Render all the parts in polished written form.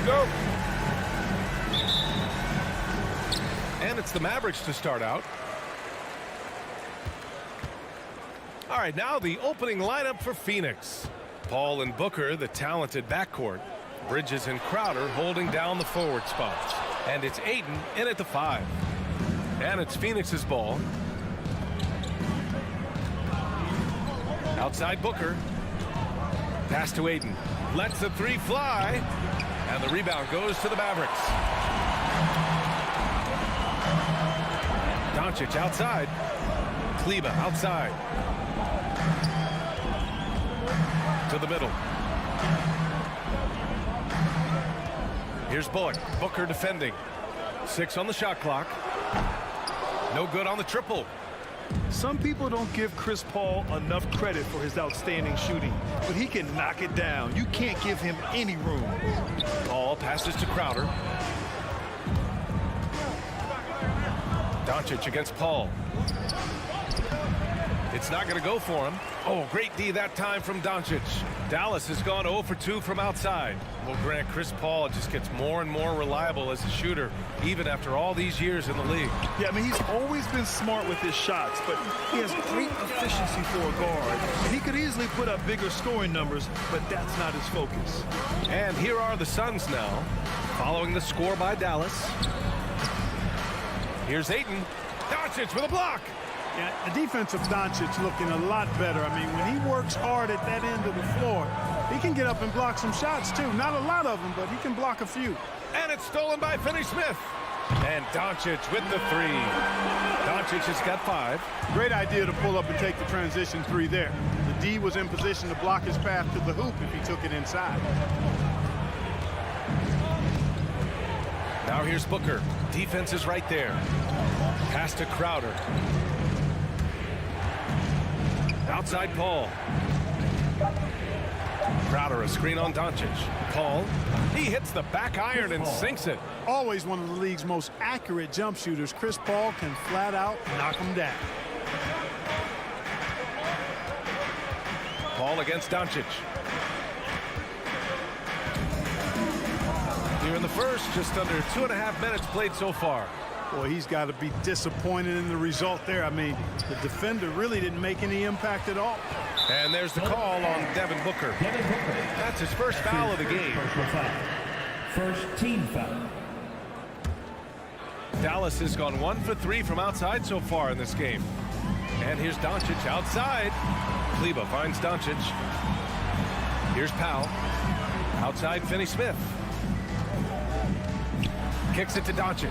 go. And it's the Mavericks to start out. All right, now the opening lineup for Phoenix. Paul and Booker, the talented backcourt. Bridges and Crowder holding down the forward spots. And it's Ayton in at the 5. And it's Phoenix's ball. Outside Booker. Pass to Ayton. Lets the 3 fly. And the rebound goes to the Mavericks. Doncic outside. Kleber outside. To the middle. Here's Bullock. Booker defending. 6 on the shot clock. No good on the triple. Some people don't give Chris Paul enough credit for his outstanding shooting, but he can knock it down. You can't give him any room. Paul passes to Crowder. Doncic against Paul. It's not going to go for him. Oh, great D that time from Doncic. Dallas has gone 0 for 2 from outside. Well, Grant, Chris Paul just gets more and more reliable as a shooter, even after all these years in the league. Yeah, I mean, he's always been smart with his shots, but he has great efficiency for a guard. And he could easily put up bigger scoring numbers, but that's not his focus. And here are the Suns now, following the score by Dallas. Here's Ayton. Doncic with a block. Yeah, the defense of Doncic looking a lot better. I mean, when he works hard at that end of the floor, he can get up and block some shots, too. Not a lot of them, but he can block a few. And it's stolen by Finney-Smith. And Doncic with the 3. Doncic has got 5. Great idea to pull up and take the transition 3 there. The D was in position to block his path to the hoop if he took it inside. Now here's Booker. Defense is right there. Pass to Crowder. Outside Paul. Crowder, a screen on Doncic. Paul, he hits the back iron and sinks it. Always one of the league's most accurate jump shooters. Chris Paul can flat out knock him down. Paul against Doncic. Here in the first, just under 2.5 minutes played so far. Boy, he's got to be disappointed in the result there. I mean, the defender really didn't make any impact at all. And there's the call on Devin Booker. That's his first foul of the game. First team foul. Dallas has gone 1 for 3 from outside so far in this game. And here's Doncic outside. Kleber finds Doncic. Here's Powell. Outside Finney-Smith. Kicks it to Doncic.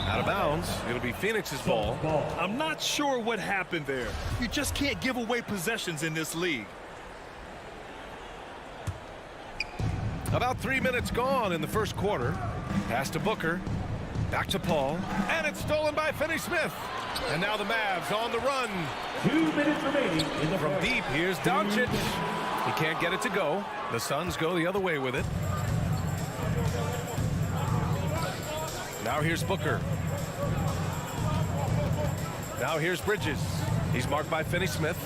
Out of bounds. It'll be Phoenix's ball. I'm not sure what happened there. You just can't give away possessions in this league. About 3 minutes gone in the first quarter. Pass to Booker. Back to Paul. And it's stolen by Finney-Smith. And now the Mavs on the run. 2 minutes remaining in the From first. deep, here's Doncic. He can't get it to go. The Suns go the other way with it. Now here's Booker. Now here's Bridges. He's marked by Finney-Smith.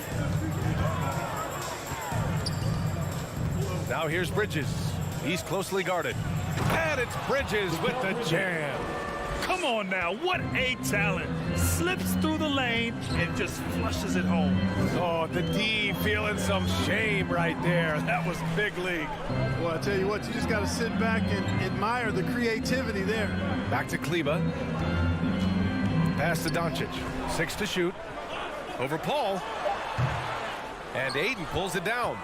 Now here's Bridges. He's closely guarded. And it's Bridges with the jam. Come on now, what a talent. Slips through the lane and just flushes it home. Oh, the D feeling some shame right there. That was big league. Well, I tell you what, you just got to sit back and admire the creativity there. Back to Kleber. Pass to Doncic. 6 to shoot. Over Paul. And Ayton pulls it down.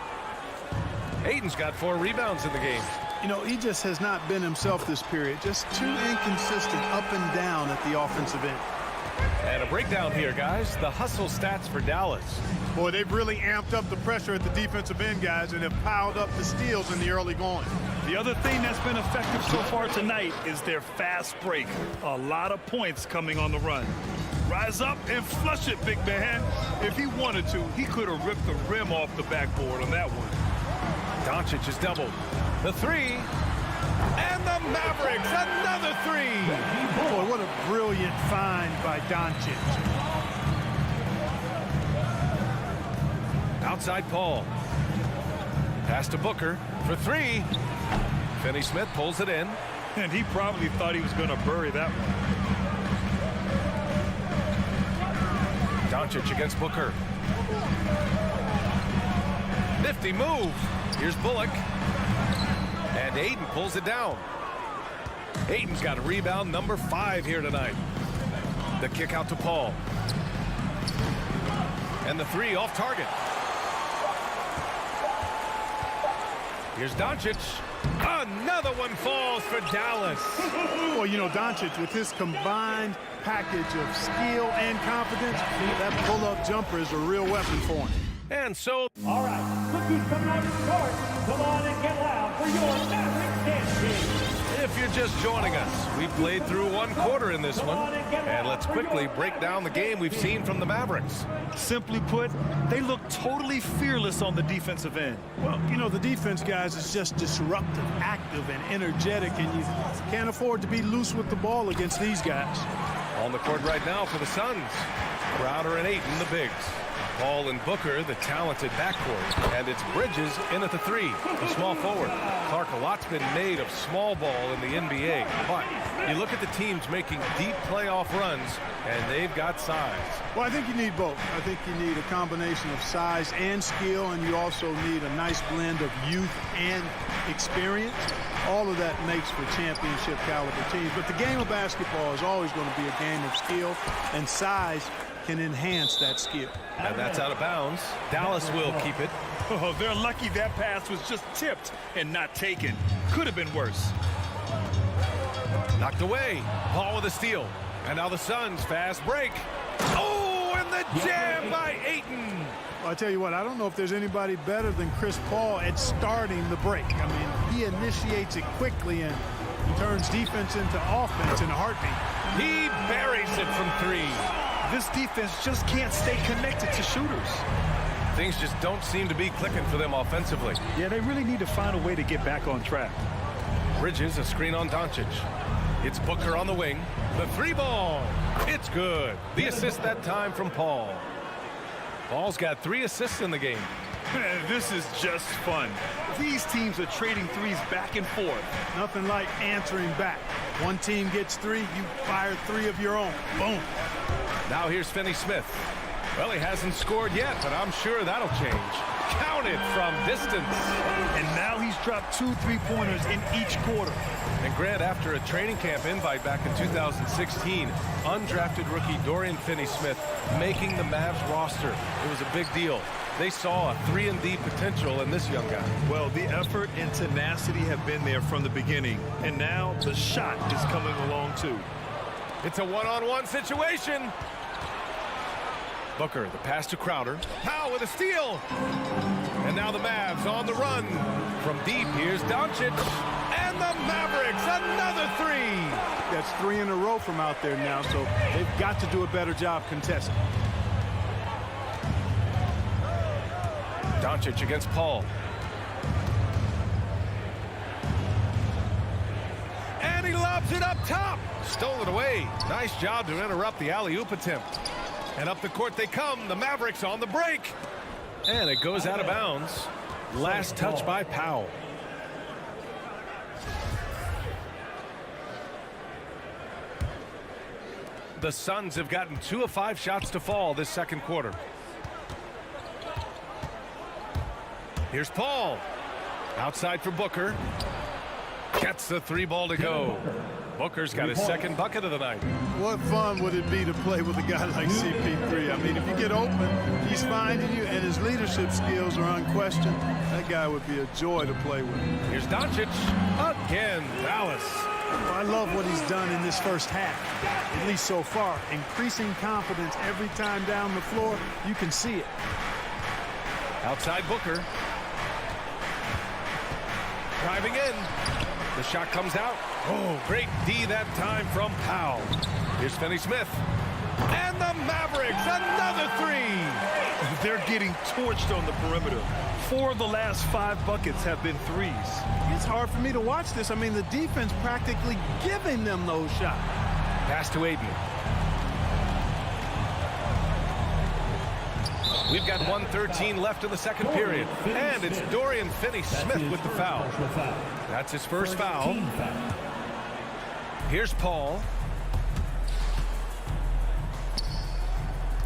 Ayton's got 4 rebounds in the game. You know, he just has not been himself this period. Just too inconsistent up and down at the offensive end. And a breakdown here, guys. The hustle stats for Dallas. Boy, they've really amped up the pressure at the defensive end, guys, and have piled up the steals in the early going. The other thing that's been effective so far tonight is their fast break. A lot of points coming on the run. Rise up and flush it, big man. If he wanted to, he could have ripped the rim off the backboard on that one. Doncic is doubled. The 3. And the Mavericks, another 3. Boy, what a brilliant find by Doncic. Outside Paul. Pass to Booker for 3. Finney-Smith pulls it in. And he probably thought he was going to bury that one. Doncic against Booker. Nifty move. Here's Bullock. And Ayton pulls it down. Ayton's got a rebound number 5 here tonight. The kick out to Paul. And the 3 off target. Here's Doncic. Another one falls for Dallas. Well, you know, Doncic, with his combined package of skill and confidence, that pull-up jumper is a real weapon for him. And so, All right, rookies coming out of the court. Come on and get loud for your Maverick Dance Team. if you're just joining us, we played through 1 quarter in this one. And let's quickly break down the game we've seen from the Mavericks. Simply put, they look totally fearless on the defensive end. Well, you know, the defense, guys, is just disruptive, active, and energetic, and you can't afford to be loose with the ball against these guys. On the court right now for the Suns, Crowder and Ayton, the bigs. Paul and Booker, the talented backcourt. And it's Bridges in at the 3, the small forward. Clark, a lot's been made of small ball in the NBA. But you look at the teams making deep playoff runs, and they've got size. Well, I think you need both. I think you need a combination of size and skill, and you also need a nice blend of youth and experience. All of that makes for championship caliber teams. But the game of basketball is always going to be a game of skill, and size can enhance that skill. And that's out of bounds. Dallas will keep it. Oh, they're lucky that pass was just tipped and not taken. Could have been worse. Knocked away. Paul with a steal. And now the Suns fast break. Oh, and the jam by Ayton. Well, I tell you what, I don't know if there's anybody better than Chris Paul at starting the break. I mean, he initiates it quickly and turns defense into offense in a heartbeat. He buries it from 3. This defense just can't stay connected to shooters. Things just don't seem to be clicking for them offensively. Yeah, they really need to find a way to get back on track. Bridges, a screen on Doncic. It's Booker on the wing. The 3 ball. It's good. The assist that time from Paul. Paul's got 3 assists in the game. This is just fun. These teams are trading threes back and forth. Nothing like answering back. One team gets 3, you fire 3 of your own. Boom. Now here's Finney-Smith. Well, he hasn't scored yet, but I'm sure that'll change. Counted from distance. And now he's dropped 2 3-pointers in each quarter. And Grant, after a training camp invite back in 2016, undrafted rookie Dorian Finney-Smith making the Mavs roster. It was a big deal. They saw a 3-and-D potential in this young guy. Well, the effort and tenacity have been there from the beginning. And now the shot is coming along too. It's a one-on-one situation. Booker, the pass to Crowder. Powell with a steal. And now the Mavs on the run. From deep, here's Doncic. And the Mavericks, another 3. That's 3 in a row from out there now, so they've got to do a better job contesting. Doncic against Paul. And he lobs it up top. Stole it away. Nice job to interrupt the alley-oop attempt. And up the court they come. The Mavericks on the break. And it goes out of bounds. Last touch by Powell. The Suns have gotten 2 of 5 shots to fall this second quarter. Here's Paul. Outside for Booker. Gets the 3 ball to go. Booker's got his 2nd bucket of the night. What fun would it be to play with a guy like CP3? I mean, if you get open, he's finding you, and his leadership skills are unquestioned. That guy would be a joy to play with. Here's Doncic. Again, Dallas. Well, I love what he's done in this first half, at least so far. Increasing confidence every time down the floor. You can see it. Outside Booker. Driving in. The shot comes out. Oh, great D that time from Powell. Here's Finney-Smith. And the Mavericks, another 3. They're getting torched on the perimeter. 4 of the last 5 buckets have been threes. It's hard for me to watch this. I mean, the defense practically giving them those shots. Pass to Ayton. We've got 1:13 left in the second period. And it's Dorian Finney-Smith with the foul. That's his first foul. Here's Paul.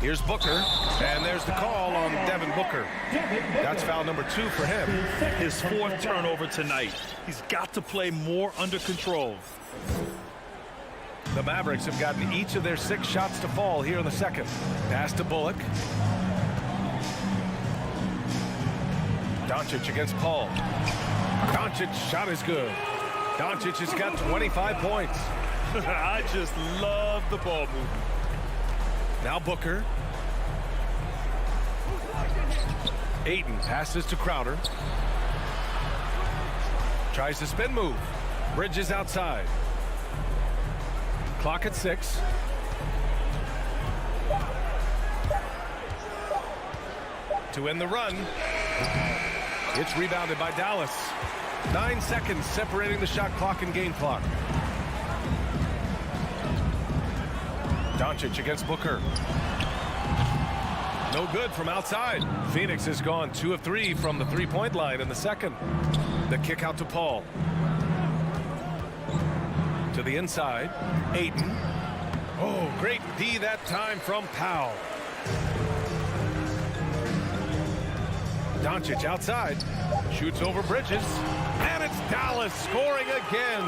Here's Booker, and there's the call on Devin Booker. That's foul number 2 for him. His 4th turnover tonight. He's got to play more under control. The Mavericks have gotten each of their 6 shots to fall here in the second. Pass to Bullock. Doncic against Paul. Doncic shot is good. Doncic has got 25 points. I just love the ball movement. Now Booker. Ayton passes to Crowder. Tries to spin move. Bridges outside. Clock at 6. To end the run. It's rebounded by Dallas. 9 seconds separating the shot clock and game clock. Doncic against Booker. No good from outside. Phoenix has gone 2 of 3 from the three-point line in the second. The kick out to Paul. To the inside. Ayton. Oh, great D that time from Powell. Doncic outside. Shoots over Bridges. And it's Dallas scoring again.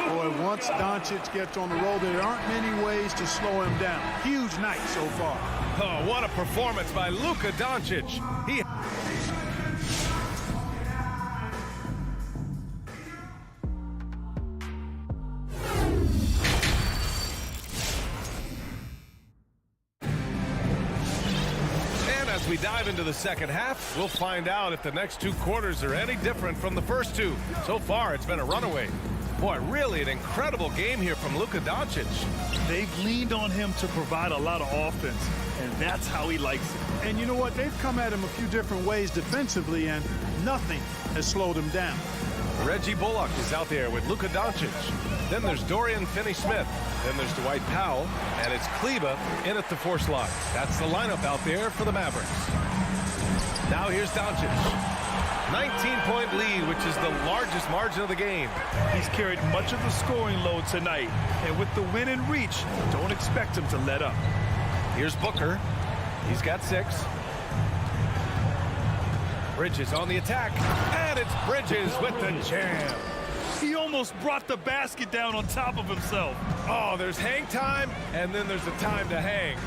Boy, once Doncic gets on the roll, there aren't many ways to slow him down. Huge night so far. Oh, what a performance by Luka Doncic. He... We dive into the second half. We'll find out if the next 2 quarters are any different from the first 2. So far, it's been a runaway. Boy, really an incredible game here from Luka Doncic. They've leaned on him to provide a lot of offense, and that's how he likes it. And you know what? They've come at him a few different ways defensively, and nothing has slowed him down. Reggie Bullock is out there with Luka Doncic. Then there's Dorian Finney-Smith. Then there's Dwight Powell. And it's Kleber in at the 4 slot. That's the lineup out there for the Mavericks. Now here's Doncic. 19-point lead, which is the largest margin of the game. He's carried much of the scoring load tonight. And with the win in reach, don't expect him to let up. Here's Booker. He's got 6. Bridges on the attack, and it's Bridges with the jam. He almost brought the basket down on top of himself. Oh, there's hang time, and then there's the time to hang.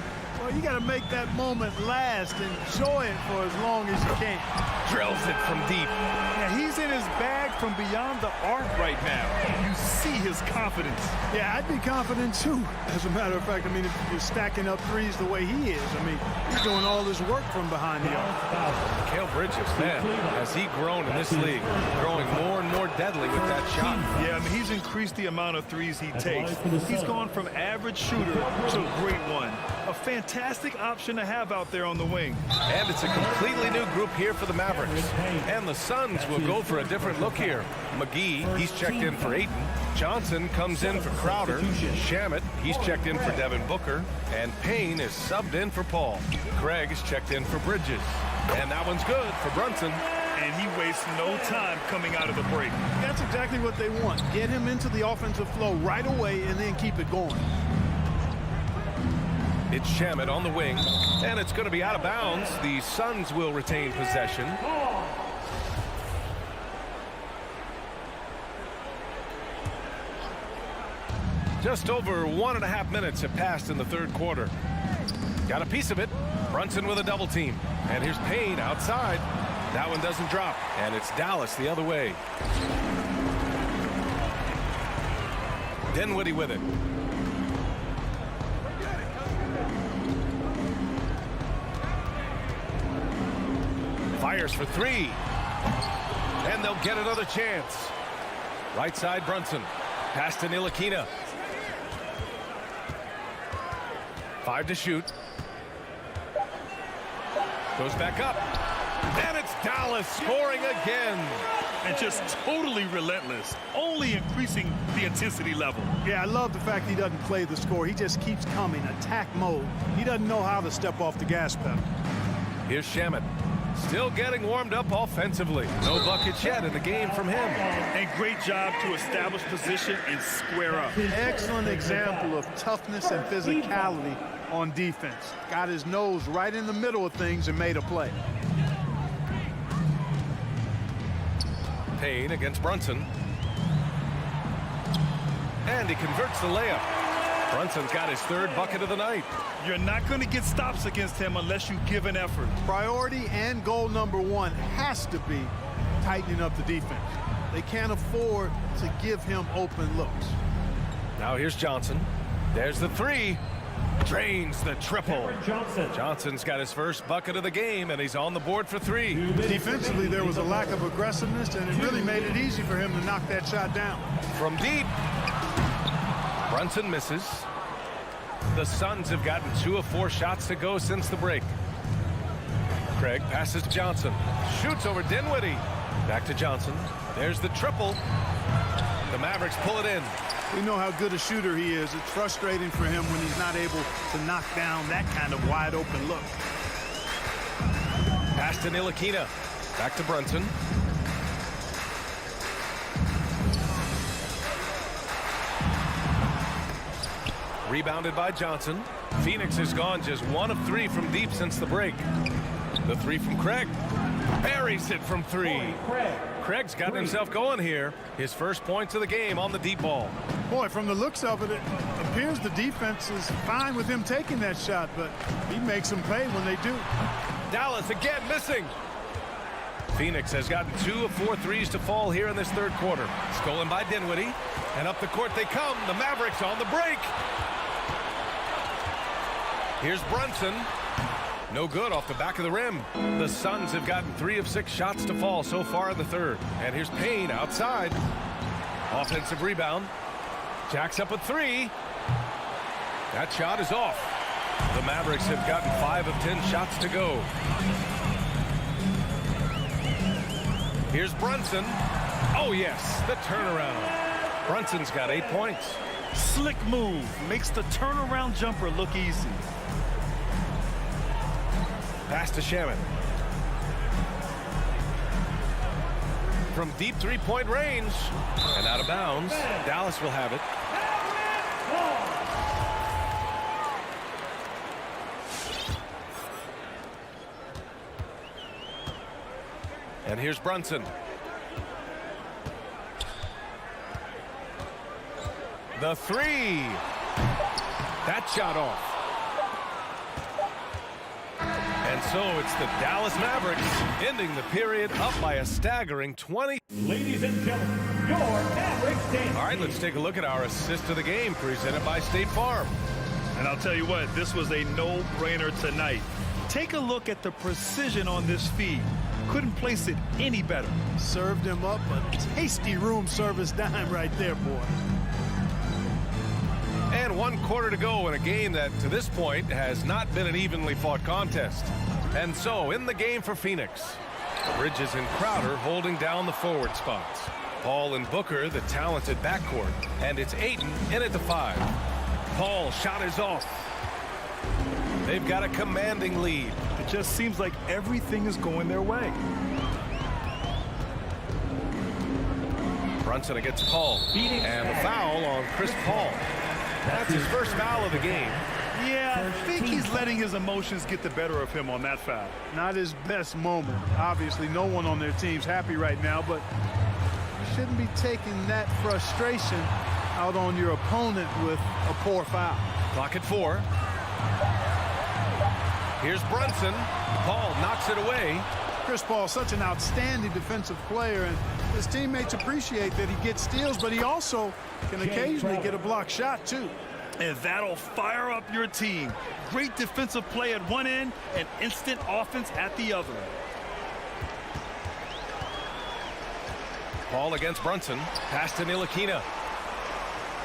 Well, you got to make that moment last. Enjoy it for as long as you can. Drills it from deep. Yeah, he's in his bag from beyond the arc right now. You see his confidence. Yeah, I'd be confident too. As a matter of fact, I mean, if you're stacking up threes the way he is, I mean, he's doing all this work from behind the arc. Mikal Bridges, man, has he grown in this league, growing more and more deadly with that shot. Yeah, I mean, he's increased the amount of threes he takes. He's gone from average shooter to a great one. A fantastic option to have out there on the wing. And it's a completely new group here for the Mavericks. And the Suns will go for a different look here. McGee, he's checked in for Ayton. Johnson comes in for Crowder. Shamet, he's checked in for Devin Booker. And Payne is subbed in for Paul. Craig is checked in for Bridges. And that one's good for Brunson. And he wastes no time coming out of the break. That's exactly what they want. Get him into the offensive flow right away and then keep it going. It's Shamet on the wing, and it's going to be out of bounds. The Suns will retain possession. Just over 1.5 minutes have passed in the third quarter. Got a piece of it. Brunson with a double team. And here's Payne outside. That one doesn't drop, and it's Dallas the other way. Dinwiddie with it. Fires for 3. And they'll get another chance. Right side, Brunson. Pass to Ntilikina. 5 to shoot. Goes back up. And it's Dallas scoring again. And just totally relentless, only increasing the intensity level. Yeah, I love the fact he doesn't play the score. He just keeps coming, attack mode. He doesn't know how to step off the gas pedal. Here's Shamet. Still getting warmed up offensively. No buckets yet in the game from him. And great job to establish position and square up. Excellent example of toughness and physicality on defense. Got his nose right in the middle of things and made a play. Payne against Brunson. And he converts the layup. Brunson's got his third bucket of the night. You're not going to get stops against him unless you give an effort. Priority and goal number one has to be tightening up the defense. They can't afford to give him open looks. Now here's Johnson. There's the three. Drains the triple. Johnson's got his first bucket of the game, and he's on the board for three. Defensively, there was a lack of aggressiveness, and it really made it easy for him to knock that shot down. From deep. Brunson misses. The Suns have gotten 2 of 4 shots to go since the break. Craig passes to Johnson. Shoots over Dinwiddie. Back to Johnson. There's the triple. The Mavericks pull it in. We know how good a shooter he is. It's frustrating for him when he's not able to knock down that kind of wide open look. Pass to Ntilikina. Back to Brunson. Rebounded by Johnson. Phoenix has gone just 1 of 3 from deep since the break. The three from Craig. Buries it from 3. Craig's gotten himself going here. His first points of the game on the deep ball. Boy, from the looks of it, it appears the defense is fine with him taking that shot, but he makes them pay when they do. Dallas again missing. Phoenix has gotten 2 of 4 threes to fall here in this third quarter. Stolen by Dinwiddie. And up the court they come. The Mavericks on the break. Here's Brunson. No good off the back of the rim. The Suns have gotten 3 of 6 shots to fall so far in the third. And here's Payne outside. Offensive rebound. Jacks up a 3. That shot is off. The Mavericks have gotten 5 of 10 shots to go. Here's Brunson. Oh, yes, the turnaround. Brunson's got 8 points. Slick move. Makes the turnaround jumper look easy. Pass to Shamet. From deep three-point range. And out of bounds. Dallas will have it. And here's Brunson. The three. That shot off. And so it's the Dallas Mavericks ending the period up by a staggering 20. Ladies and gentlemen, your Mavericks dance. All right, let's take a look at our assist of the game presented by State Farm. And I'll tell you what, this was a no-brainer tonight. Take a look at the precision on this feed. Couldn't place it any better. Served him up a tasty room service dime right there, boy. And 1 quarter to go in a game that, to this point, has not been an evenly fought contest. And so, in the game for Phoenix, Bridges and Crowder holding down the forward spots. Paul and Booker, the talented backcourt. And it's Ayton in at the 5. Paul's shot is off. They've got a commanding lead. It just seems like everything is going their way. Brunson against Paul. And a foul on Chris Paul. That's his first foul of the game. Yeah, I think he's letting his emotions get the better of him on that foul. Not his best moment. Obviously, no one on their team's happy right now, but you shouldn't be taking that frustration out on your opponent with a poor foul. Clock at 4. Here's Brunson. Paul knocks it away. Chris Paul, such an outstanding defensive player, and his teammates appreciate that he gets steals, but he also can occasionally get a block shot, too. And that'll fire up your team. Great defensive play at one end and instant offense at the other. Paul against Brunson. Pass to Ntilikina.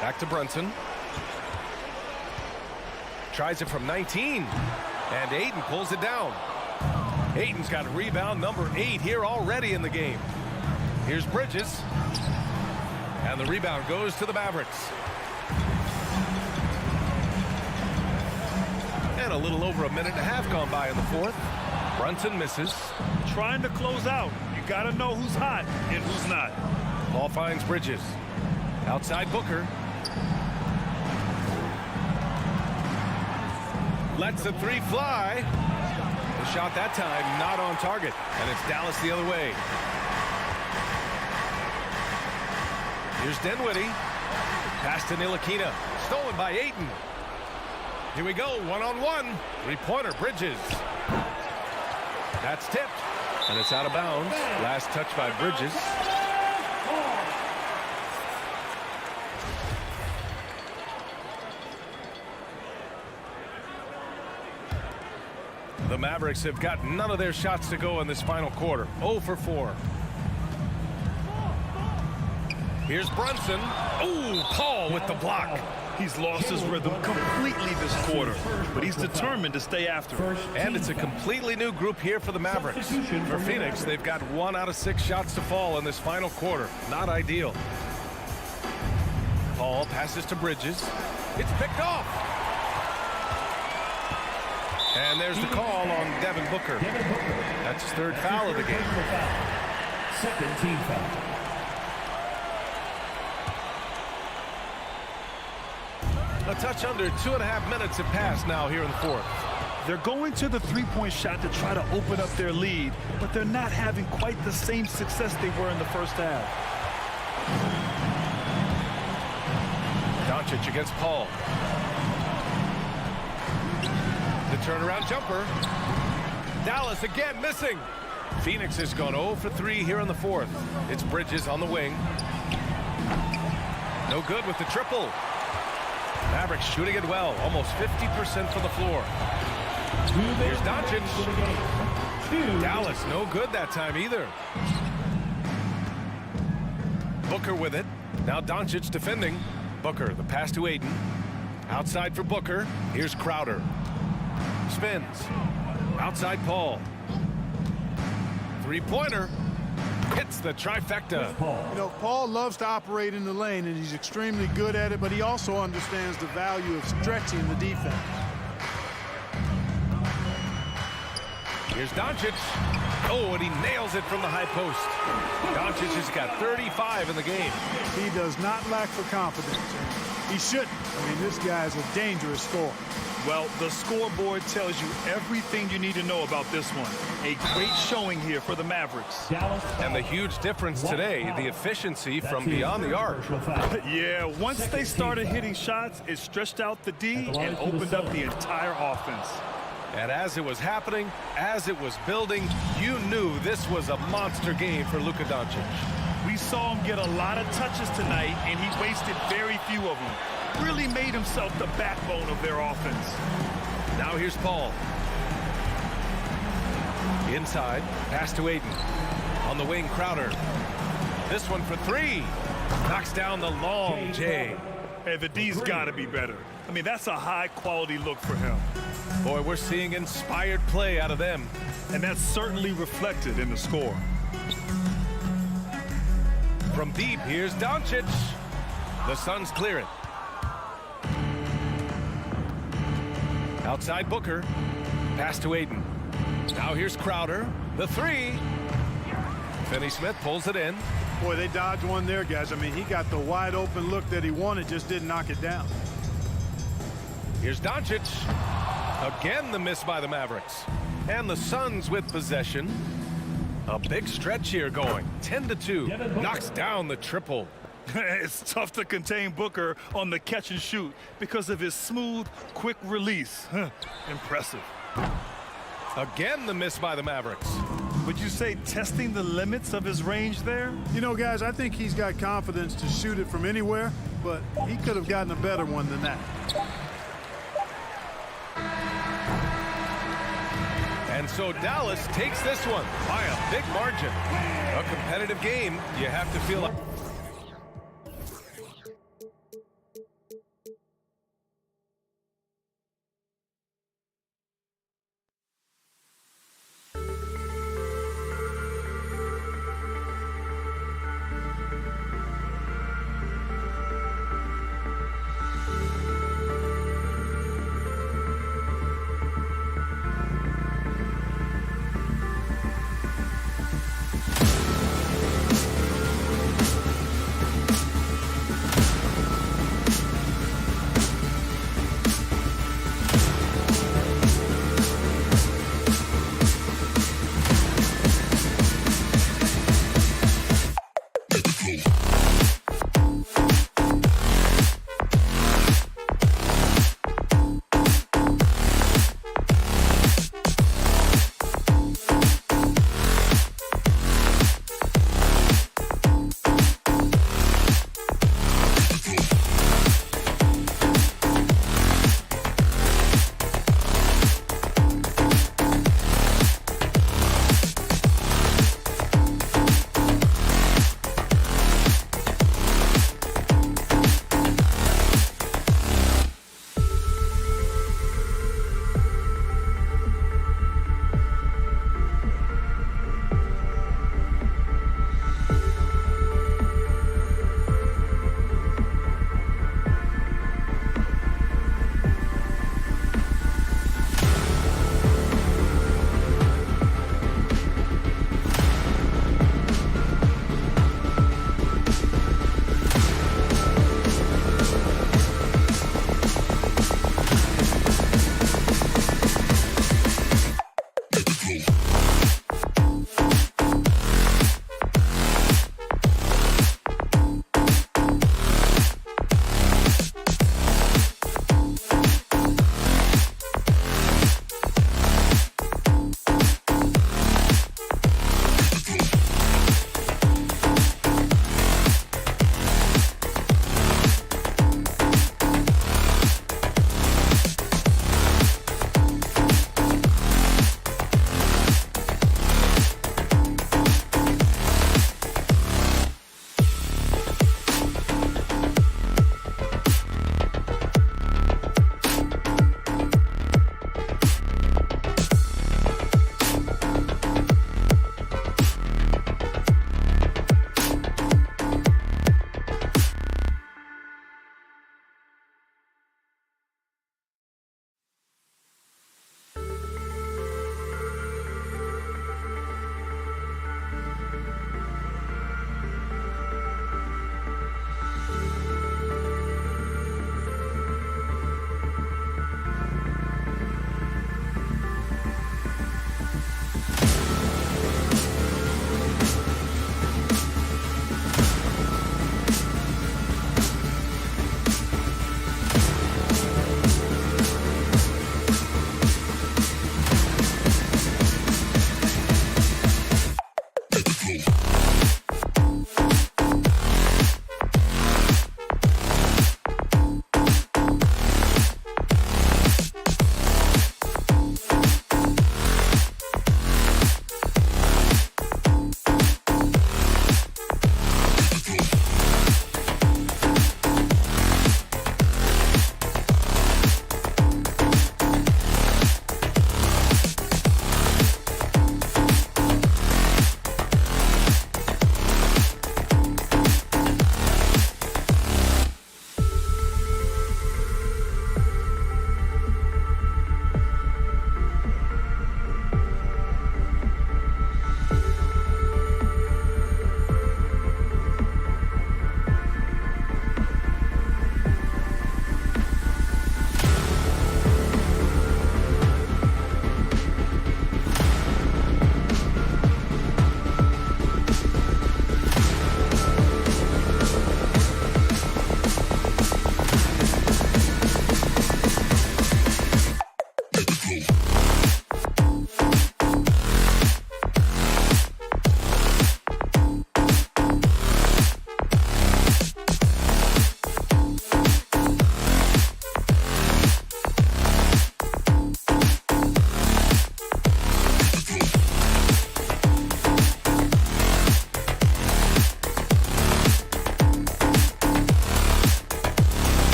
Back to Brunson. Tries it from 19. And Ayton pulls it down. Ayton's got rebound number 8 here already in the game. Here's Bridges. And the rebound goes to the Mavericks. And a little over a minute and a half gone by in the fourth. Brunson misses. Trying to close out. You got to know who's hot and who's not. Ball finds Bridges. Outside Booker. Lets the three fly. The shot that time not on target. And it's Dallas the other way. Here's Dinwiddie. Pass to Ntilikina. Stolen by Ayton. Here we go. One-on-one. Three-pointer. Bridges. That's tipped. And it's out of bounds. Last touch by Bridges. The Mavericks have got none of their shots to go in this final quarter. 0 for 4. Here's Brunson. Oh, Paul with the block. He's lost his rhythm completely this quarter, but he's determined to stay after it. And it's a completely new group here for the Mavericks. For Phoenix, they've got 1 out of 6 shots to fall in this final quarter. Not ideal. Paul passes to Bridges. It's picked off. And there's the call on Devin Booker. That's his 3rd foul of the game. Second team foul. A touch under 2.5 minutes have passed now here in the 4th. They're going to the three-point shot to try to open up their lead, but they're not having quite the same success they were in the first half. Doncic against Paul. The turnaround jumper. Dallas again missing. Phoenix has gone 0 for 3 here in the 4th. It's Bridges on the wing. No good with the triple. Mavericks shooting it well. Almost 50% from the floor. Here's Doncic. Dallas no good that time either. Booker with it. Now Doncic defending. Booker, the pass to Ayton. Outside for Booker. Here's Crowder. Spins. Outside Paul. Three-pointer. Hits the trifecta. You know, Paul loves to operate in the lane, and he's extremely good at it, but he also understands the value of stretching the defense. Here's Doncic. Oh, and he nails it from the high post. Doncic has got 35 in the game. He does not lack for confidence. He shouldn't. I mean, this guy is a dangerous scorer. Well, the scoreboard tells you everything you need to know about this one. A great showing here for the Mavericks. And the huge difference today, the efficiency from beyond the arc. Yeah, once they started hitting shots, it stretched out the D and opened up the entire offense. And as it was happening, as it was building, you knew this was a monster game for Luka Doncic. We saw him get a lot of touches tonight, and he wasted very few of them. Really made himself the backbone of their offense. Now here's Paul. Inside, pass to Ayton. On the wing, Crowder. This one for 3. Knocks down the long J. Hey, the D's got to be better. I mean, that's a high-quality look for him. Boy, we're seeing inspired play out of them. And that's certainly reflected in the score. From deep, here's Doncic. The Suns clear it. Outside Booker. Pass to Ayton. Now here's Crowder. The 3. Finney-Smith pulls it in. Boy, they dodged one there, guys. I mean, he got the wide open look that he wanted, just didn't knock it down. Here's Doncic. Again, the miss by the Mavericks. And the Suns with possession. A big stretch here going. 10-2. Knocks down the triple. It's tough to contain Booker on the catch and shoot because of his smooth, quick release. Impressive. Again, the miss by the Mavericks. Would you say testing the limits of his range there? You know, guys, I think he's got confidence to shoot it from anywhere, but he could have gotten a better one than that. And so Dallas takes this one by a big margin. A competitive game, you have to feel like.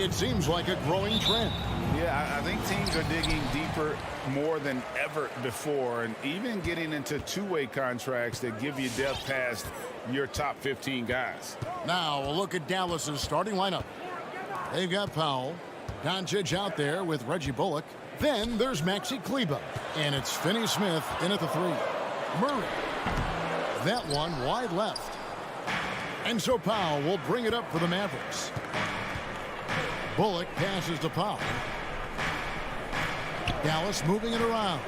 it seems like a growing trend. Yeah, I think teams are digging deeper more than ever before, and even getting into two-way contracts that give you depth past your top 15 guys. Now, a look at Dallas's starting lineup. They've got Powell, Doncic out there with Reggie Bullock. Then there's Maxi Kleber, and it's Finney Smith in at the 3. Murray. That one wide left. And so Powell will bring it up for the Mavericks. Bullock passes to Powell. Dallas moving it around.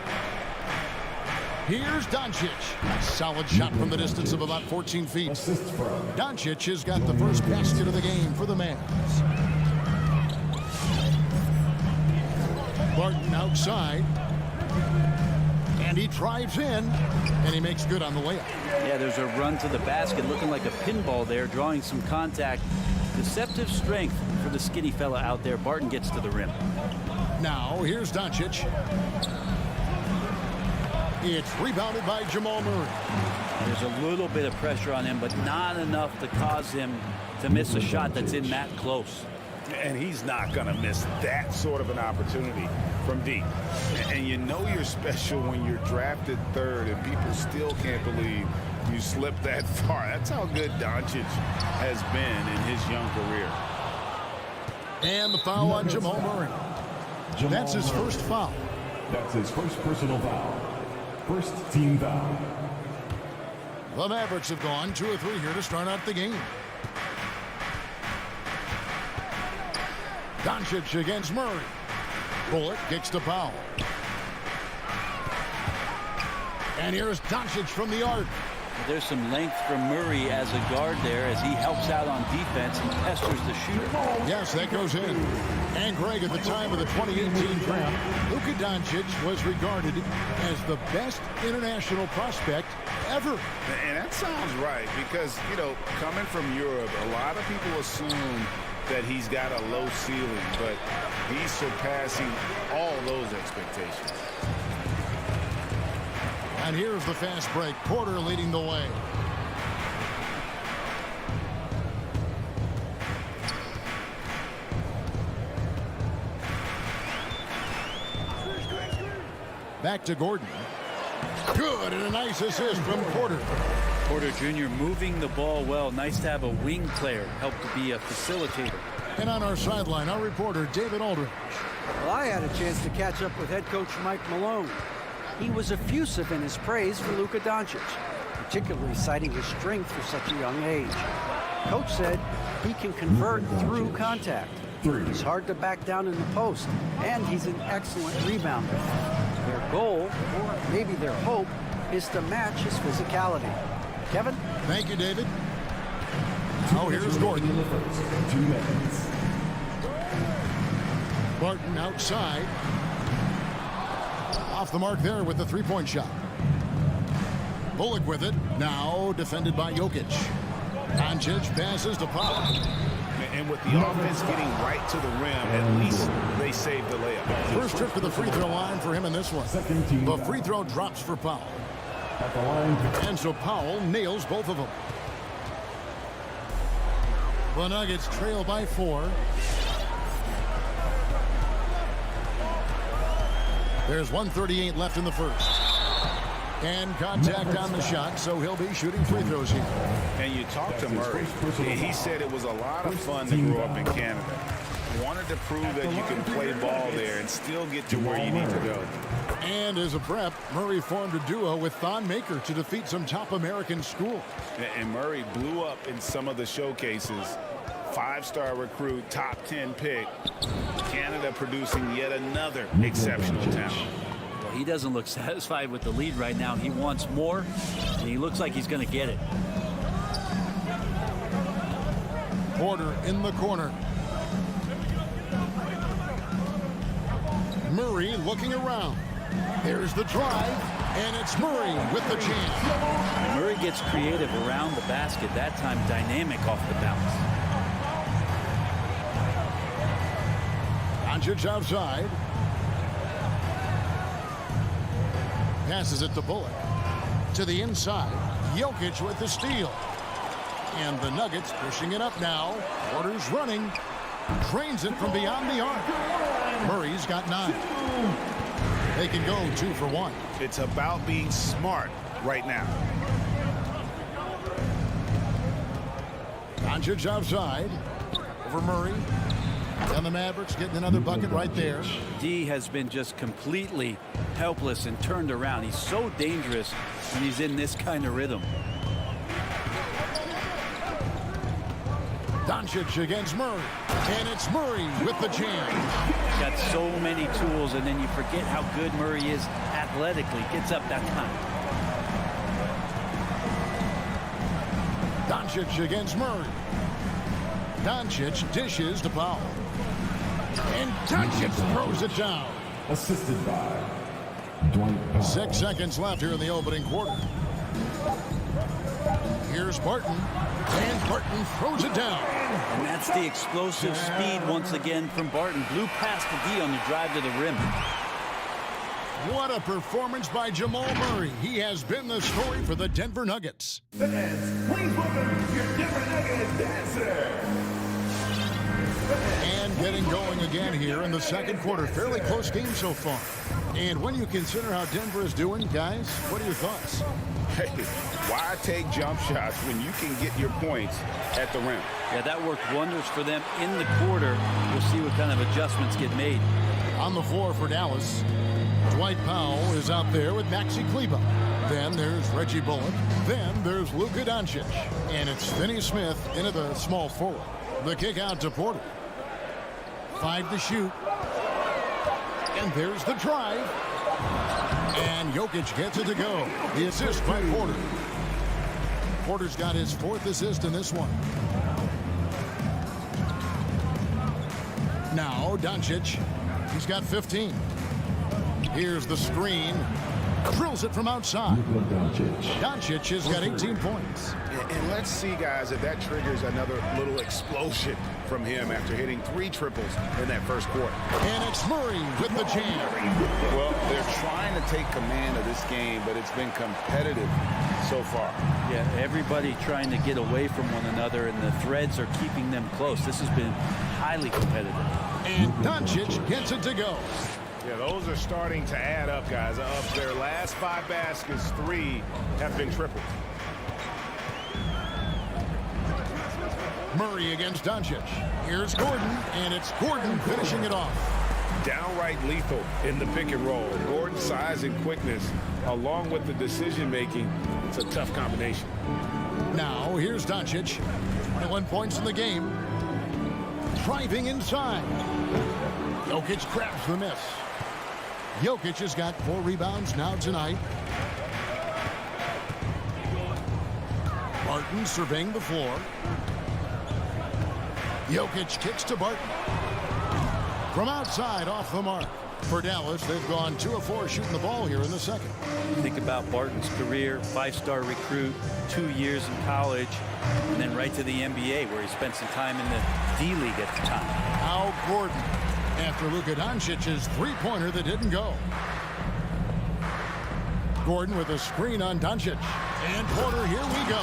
Here's Doncic. A solid shot from the distance of about 14 feet. Doncic has got the first basket of the game for the Mavs. Barton outside. And he drives in. And he makes good on the layup. Yeah, there's a run to the basket looking like a pinball there, drawing some contact. Deceptive strength for the skinny fella out there. Barton gets to the rim. Now, here's Doncic. It's rebounded by Jamal Murray. There's a little bit of pressure on him, but not enough to cause him to miss a shot that's in that close. And he's not going to miss that sort of an opportunity from deep. And you know you're special when you're drafted third and people still can't believe you slipped that far. That's how good Doncic has been in his young career. And the foul on Jamal Murray. That's his first foul. That's his first personal foul. First team foul. The Mavericks have gone 2 of 3 here to start out the game. Doncic against Murray. Bullock kicks to Powell. And here's Doncic from the arc. There's some length from Murray as a guard there as he helps out on defense and pesters the shooter. Yes, that goes in. And Greg, at the time of the 2018 draft, Luka Doncic was regarded as the best international prospect ever. And that sounds right because, you know, coming from Europe, a lot of people assume that he's got a low ceiling, but he's surpassing all those expectations. And here's the fast break. Porter leading the way. Back to Gordon. Good, and a nice assist from Porter. Porter Jr. moving the ball well. Nice to have a wing player help to be a facilitator. And on our sideline, our reporter, David Aldridge. Well, I had a chance to catch up with head coach Mike Malone. He was effusive in his praise for Luka Doncic, particularly citing his strength for such a young age. Coach said he can convert through contact. He's hard to back down in the post, and he's an excellent rebounder. Their goal, or maybe their hope, is to match his physicality. Kevin? Thank you, David. Now here's Gordon. 2 minutes. Barton outside. Off the mark there with the three-point shot. Bullock with it. Now defended by Jokic. Doncic passes to Powell. And with the offense getting right to the rim, at least they saved the layup. First trip to the free throw line for him in this one. The free throw drops for Powell. At the line. And so Powell nails both of them. The Nuggets trail by 4. There's 1:38 left in the first. And contact on the shot, so he'll be shooting free throws here. And you talk to Murray. He said it was a lot of fun to grow up in Canada. Wanted to prove that you can play ball there and still get to where you need to go. And as a prep, Murray formed a duo with Thon Maker to defeat some top American schools. And Murray blew up in some of the showcases. 5-star recruit, top 10 pick. Canada producing yet another exceptional talent. Well, he doesn't look satisfied with the lead right now. He wants more, and he looks like he's going to get it. Porter in the corner. Murray looking around. There's the drive, and it's Murray with the chance. Murray gets creative around the basket, that time dynamic off the bounce. Doncic outside. Passes it to Bullock. To the inside. Jokic with the steal. And the Nuggets pushing it up now. Porter's running. Drains it from beyond the arc. Murray's got 9. They can go 2 for 1. It's about being smart right now. Doncic outside. Over Murray. And the Mavericks getting another bucket right there. D has been just completely helpless and turned around. He's so dangerous when he's in this kind of rhythm. Doncic against Murray. And it's Murray with the jam. Got so many tools, and then you forget how good Murray is athletically. Gets up that time. Doncic against Murray. Doncic dishes to Powell. And Doncic throws it down. Assisted by Dwight Powell. 6 seconds left here in the opening quarter. Here's Barton. And Barton throws it down. And that's the explosive speed once again from Barton. Blew past the D on the drive to the rim. What a performance by Jamal Murray. He has been the story for the Denver Nuggets. Fans, please welcome your Denver Nuggets dancer. And getting going again here in the second quarter. Fairly close game so far. And when you consider how Denver is doing, guys, what are your thoughts? Hey, why take jump shots when you can get your points at the rim? Yeah, that worked wonders for them in the quarter. We'll see what kind of adjustments get made. On the floor for Dallas, Dwight Powell is out there with Maxi Kleber. Then there's Reggie Bullock. Then there's Luka Doncic. And it's Finney Smith into the small forward. The kick out to Porter. 5 to shoot. And there's the drive. And Jokic gets it to go. The assist by Porter. Porter's got his 4th assist in this one. Now Doncic. He's got 15. Here's the screen. Drills it from outside. Doncic has got 18 points. And let's see, guys, if that triggers another little explosion from him after hitting 3 triples in that first quarter. And it's Murray with the jam. Well, they're trying to take command of this game, but it's been competitive so far. Yeah, everybody trying to get away from one another, and the threads are keeping them close. This has been highly competitive. And Doncic gets it to go. Yeah, those are starting to add up, guys. Of their last 5 baskets, 3 have been tripled. Murray against Doncic. Here's Gordon, and it's Gordon finishing it off. Downright lethal in the pick and roll. Gordon's size and quickness, along with the decision-making, it's a tough combination. Now, here's Doncic. 21 points in the game. Driving inside. Jokic grabs the miss. Jokic has got 4 rebounds now tonight. Barton surveying the floor. Jokic kicks to Barton. From outside, off the mark. For Dallas, they've gone 2 of 4 shooting the ball here in the second. Think about Barton's career, 5-star recruit, 2 years in college, and then right to the NBA where he spent some time in the D-League at the time. Al Gordon after Luka Doncic's 3-pointer that didn't go. Gordon with a screen on Doncic. And Porter, here we go.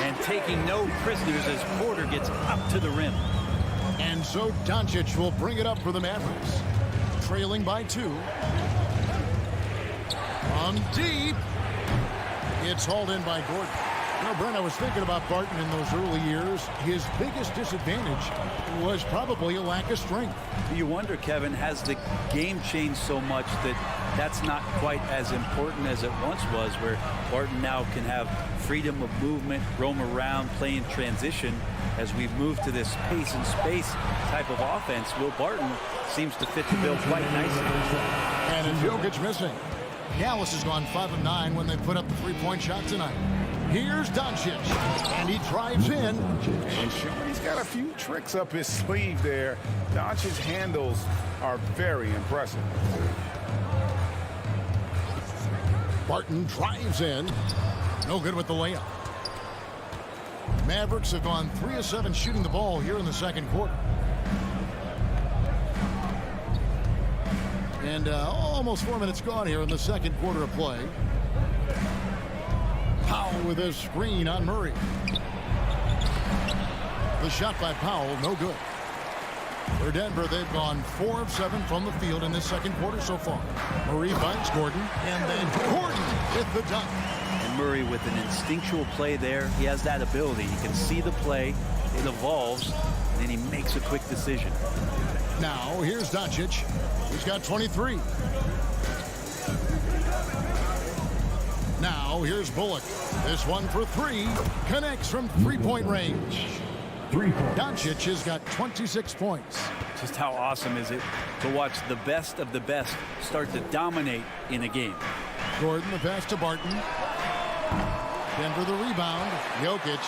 And taking no prisoners as Porter gets up to the rim. And so Doncic will bring it up for the Mavericks. Trailing by 2. From deep. It's hauled in by Gordon. You know, Brent, I was thinking about Barton in those early years. His biggest disadvantage was probably a lack of strength. You wonder, Kevin, has the game changed so much that that's not quite as important as it once was, where Barton now can have freedom of movement, roam around, play in transition. As we move to this pace and space type of offense, Will Barton seems to fit the bill quite nicely. And Jokic missing. Dallas has gone 5 of 9 when they put up the 3-point shot tonight. Here's Doncic, and he drives in. And sure, he's got a few tricks up his sleeve there. Doncic's handles are very impressive. Barton drives in. No good with the layup. Mavericks have gone 3 of 7 shooting the ball here in the second quarter. And almost 4 minutes gone here in the second quarter of play. Powell with a screen on Murray. The shot by Powell, no good. For Denver, they've gone 4 of 7 from the field in this second quarter so far. Murray finds Gordon, and then Gordon with the dunk. And Murray with an instinctual play there. He has that ability. He can see the play, it evolves, and then he makes a quick decision. Now, here's Doncic. He's got 23. Now, here's Bullock. This one for 3. Connects from three-point range. 3 points. Doncic has got 26 points. Just how awesome is it to watch the best of the best start to dominate in a game. Gordon, the pass to Barton. Denver, the rebound. Jokic.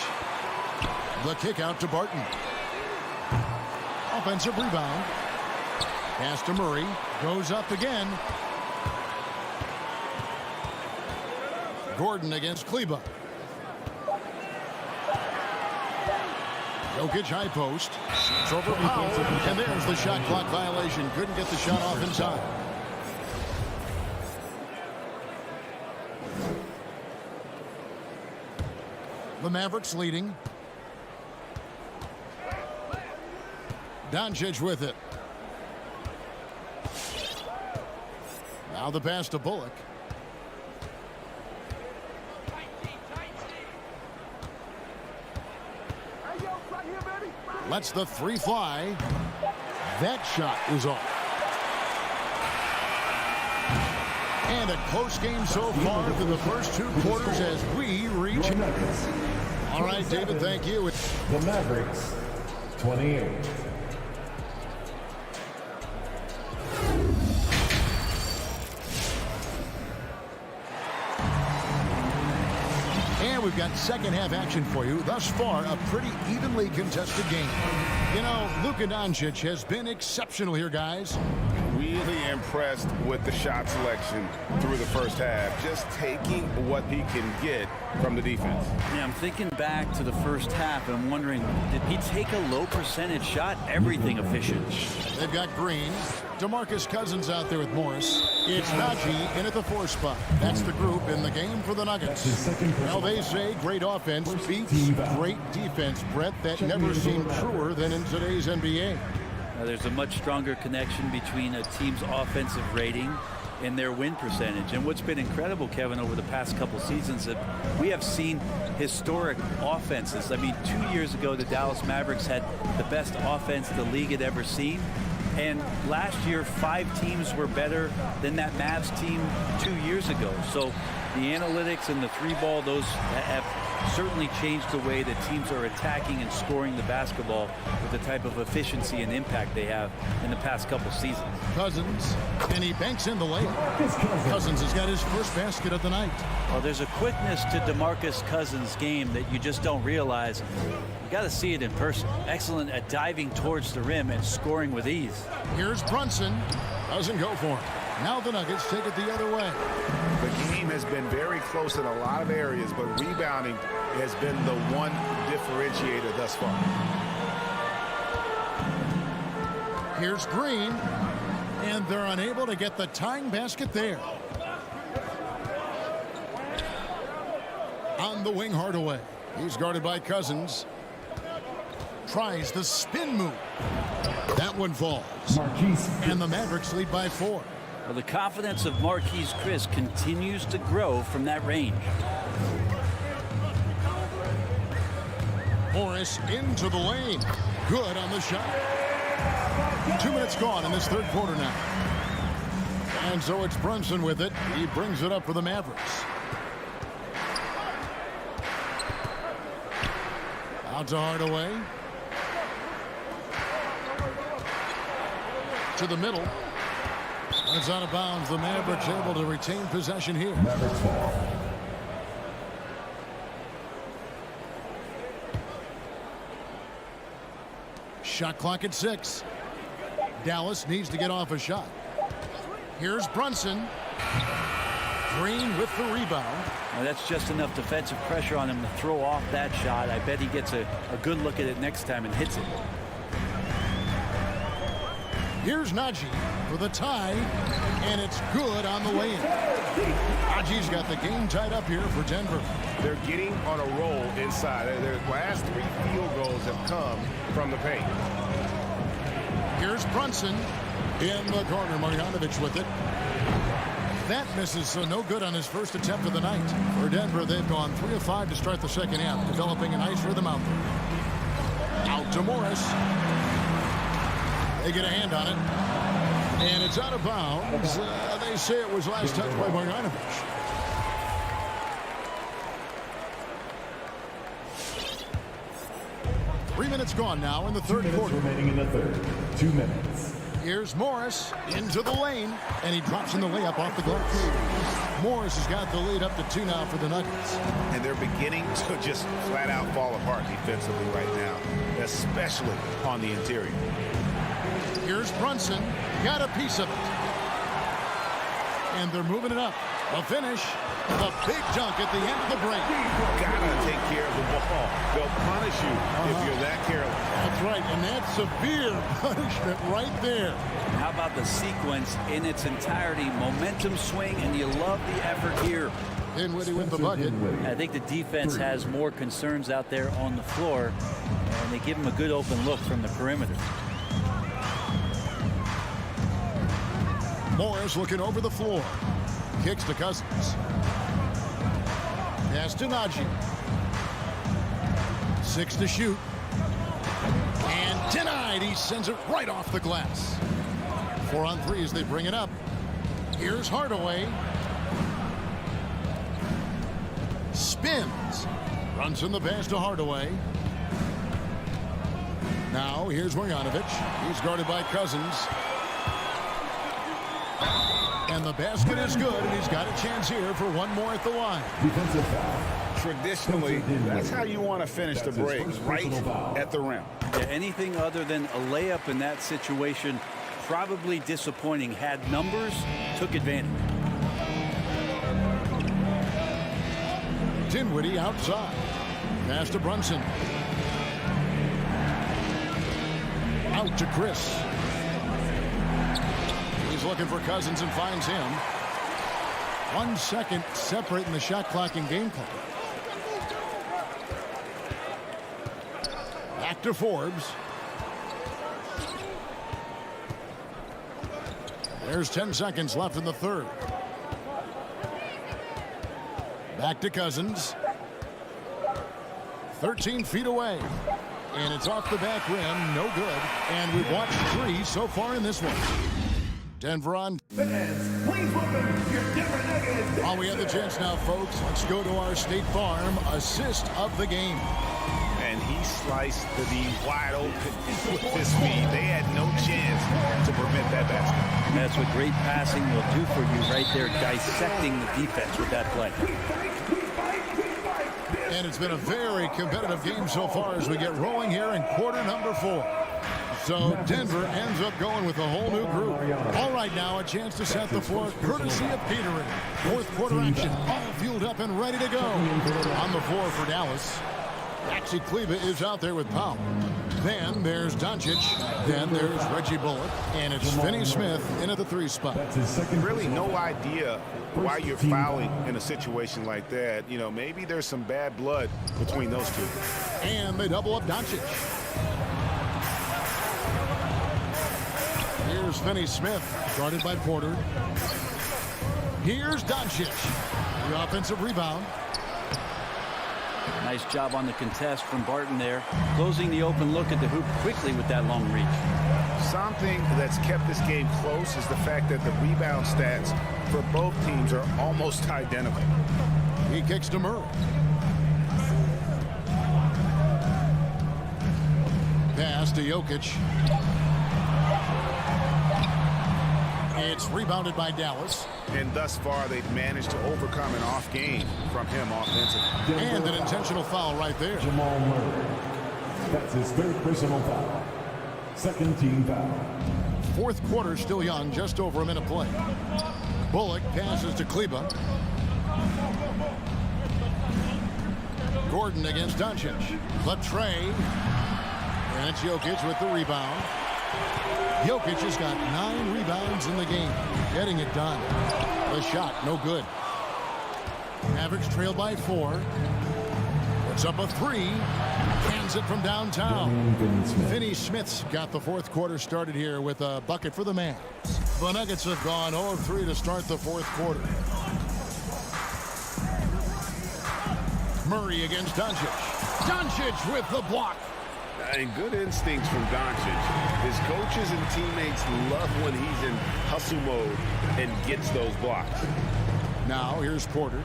The kick out to Barton. Offensive rebound. Pass to Murray. Goes up again. Gordon against Kleber. Jokic high post. Shoots over Powell. And there's the shot clock violation. Couldn't get the shot off in time. The Mavericks leading. Doncic with it. Now the pass to Bullock. Lets the 3 fly. That shot is off. And a close game so far through the first 2 quarters as we reach. All right, David, thank you. The Mavericks, 28. And we've got second half action for you. Thus far, a pretty evenly contested game. You know, Luka Doncic has been exceptional here, guys. Really impressed with the shot selection through the first half. Just taking what he can get from the defense. Yeah, I'm thinking back to the first half and I'm wondering, did he take a low percentage shot? Everything efficient. They've got Green. DeMarcus Cousins out there with Morris. It's Najee in at the 4 spot. That's the group in the game for the Nuggets. Well, they say great offense beats great defense, Brett. That never seemed truer than in today's NBA. There's a much stronger connection between a team's offensive rating and their win percentage. And what's been incredible, Kevin, over the past couple seasons, that we have seen historic offenses. I mean, 2 years ago, the Dallas Mavericks had the best offense the league had ever seen. And last year, 5 teams were better than that Mavs team 2 years ago. So the analytics and the 3-ball, those have certainly changed the way that teams are attacking and scoring the basketball with the type of efficiency and impact they have in the past couple seasons. Cousins, and he banks in the layup. Cousins has got his first basket of the night. Well, there's a quickness to DeMarcus Cousins' game that you just don't realize. You got to see it in person. Excellent at diving towards the rim and scoring with ease. Here's Brunson. Doesn't go for him. Now the Nuggets take it the other way. The game has been very close in a lot of areas, but rebounding has been the one differentiator thus far. Here's Green, and they're unable to get the tying basket there. On the wing, Hardaway. He's guarded by Cousins. Tries the spin move. That one falls. And the Mavericks lead by 4. Well, the confidence of Marquise Chris continues to grow from that range. Morris into the lane. Good on the shot. 2 minutes gone in this third quarter now. And so it's Brunson with it. He brings it up for the Mavericks. Out to Hardaway. To the middle. It's out of bounds. The Mavericks able to retain possession here. Mavericks ball. Shot clock at 6. Dallas needs to get off a shot. Here's Brunson. Green with the rebound. Now that's just enough defensive pressure on him to throw off that shot. I bet he gets a good look at it next time and hits it. Here's Najee for the tie, and it's good on the way in. Najee's got the game tied up here for Denver. They're getting on a roll inside. Their last 3 field goals have come from the paint. Here's Brunson in the corner. Marjanovic with it. That misses, so no good on his first attempt of the night. For Denver, they've gone 3 of 5 to start the second half, developing a nice rhythm out there. Out to Morris. They get a hand on it. And it's out of bounds. They say it was last touched by Marjanovic. Three minutes gone now in the third quarter. Remaining in the third. 2 minutes. Here's Morris into the lane, and he drops in the layup off the glass. Morris has got the lead up to 2 now for the Nuggets. And they're beginning to just flat out fall apart defensively right now, especially on the interior. Here's Brunson, got a piece of it. And they're moving it up. A finish, the big dunk at the end of the break. Gotta take care of the ball. They'll punish you if you're that careless. That's right, and that's severe punishment right there. How about the sequence in its entirety? Momentum swing, and you love the effort here. Dinwiddie with the bucket. I think the defense has more concerns out there on the floor, and they give them a good open look from the perimeter. Morris looking over the floor. Kicks to Cousins. Pass to Najee. 6 to shoot. And denied. He sends it right off the glass. 4 on 3 as they bring it up. Here's Hardaway. Spins. Runs in the pass to Hardaway. Now here's Marjanovic. He's guarded by Cousins. And the basket is good, and he's got a chance here for one more at the line. Defensive foul. Traditionally, that's how you want to finish the break, right at the rim. Yeah, anything other than a layup in that situation, probably disappointing. Had numbers, took advantage. Dinwiddie outside. Pass to Brunson. Out to Chris. He's looking for Cousins and finds him. 1 second separating the shot clock and game clock. Back to Forbes. There's 10 seconds left in the third. Back to Cousins. 13 feet away. And it's off the back rim. No good. And we've watched 3 so far in this one. Denver on. Fans, please welcome your Denver Nuggets. While we have the chance now, folks, let's go to our State Farm assist of the game. And he sliced the D wide open with his speed. They had no chance to prevent that basket. And that's what great passing will do for you right there, dissecting the defense with that play. And it's been a very competitive game so far as we get rolling here in quarter number 4. So Denver ends up going with a whole new group. All right, now a chance to set the floor courtesy of Petering. Fourth quarter action, all fueled up and ready to go. On the floor for Dallas, Maxi Kleber is out there with Powell. Then there's Doncic. Then there's Reggie Bullock. And it's Finney-Smith in at the 3 spot. Really no idea why you're fouling in a situation like that. You know, maybe there's some bad blood between those two. And they double up Doncic. Here's Finney-Smith, guarded by Porter. Here's Doncic. The offensive rebound. Nice job on the contest from Barton there. Closing the open look at the hoop quickly with that long reach. Something that's kept this game close is the fact that the rebound stats for both teams are almost identical. He kicks to Murray. Pass to Jokic. It's rebounded by Dallas. And thus far, they've managed to overcome an off game from him offensively. And an intentional foul right there. Jamal Murray. That's his 3rd personal foul. 2nd team foul. Fourth quarter still young, just over a minute play. Bullock passes to Kleber. Gordon against Doncic. The trade. And it's Jokic with the rebound. Jokic has got 9 rebounds in the game. Getting it done. The shot, no good. Mavericks trail by 4. Puts up a three. Hands it from downtown. Finney Smith's got the fourth quarter started here with a bucket for the Mavs. The Nuggets have gone 0 of 3 to start the fourth quarter. Murray against Doncic. Doncic with the block. And good instincts from Doncic. His coaches and teammates love when he's in hustle mode and gets those blocks. Now here's Porter.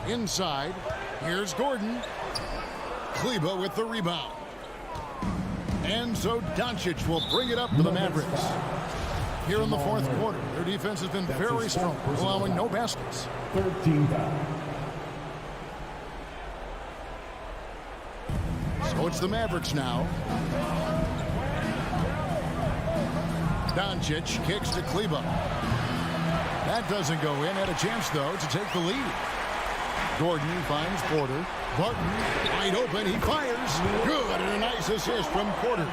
Inside, here's Gordon. Kleber with the rebound. And so Doncic will bring it up to the Mavericks. Here in the fourth quarter, their defense has been very strong, allowing no baskets. 13 foul. So it's the Mavericks now. Doncic kicks to Kleber. That doesn't go in. Had a chance, though, to take the lead. Gordon finds Porter. Barton wide open. He fires. Good, and a nice assist from Porter.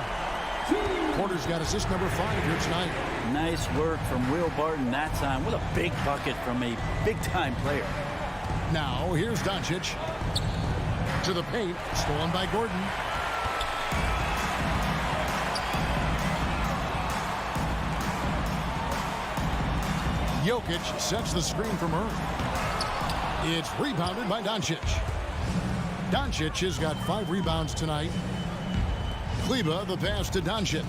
Porter's got assist number 5 here tonight. Nice work from Will Barton that time. What a big bucket from a big-time player. Now, here's Doncic. To the paint. Stolen by Gordon. Jokic sets the screen for Murray. It's rebounded by Doncic. Doncic has got 5 rebounds tonight. Kleber, the pass to Doncic.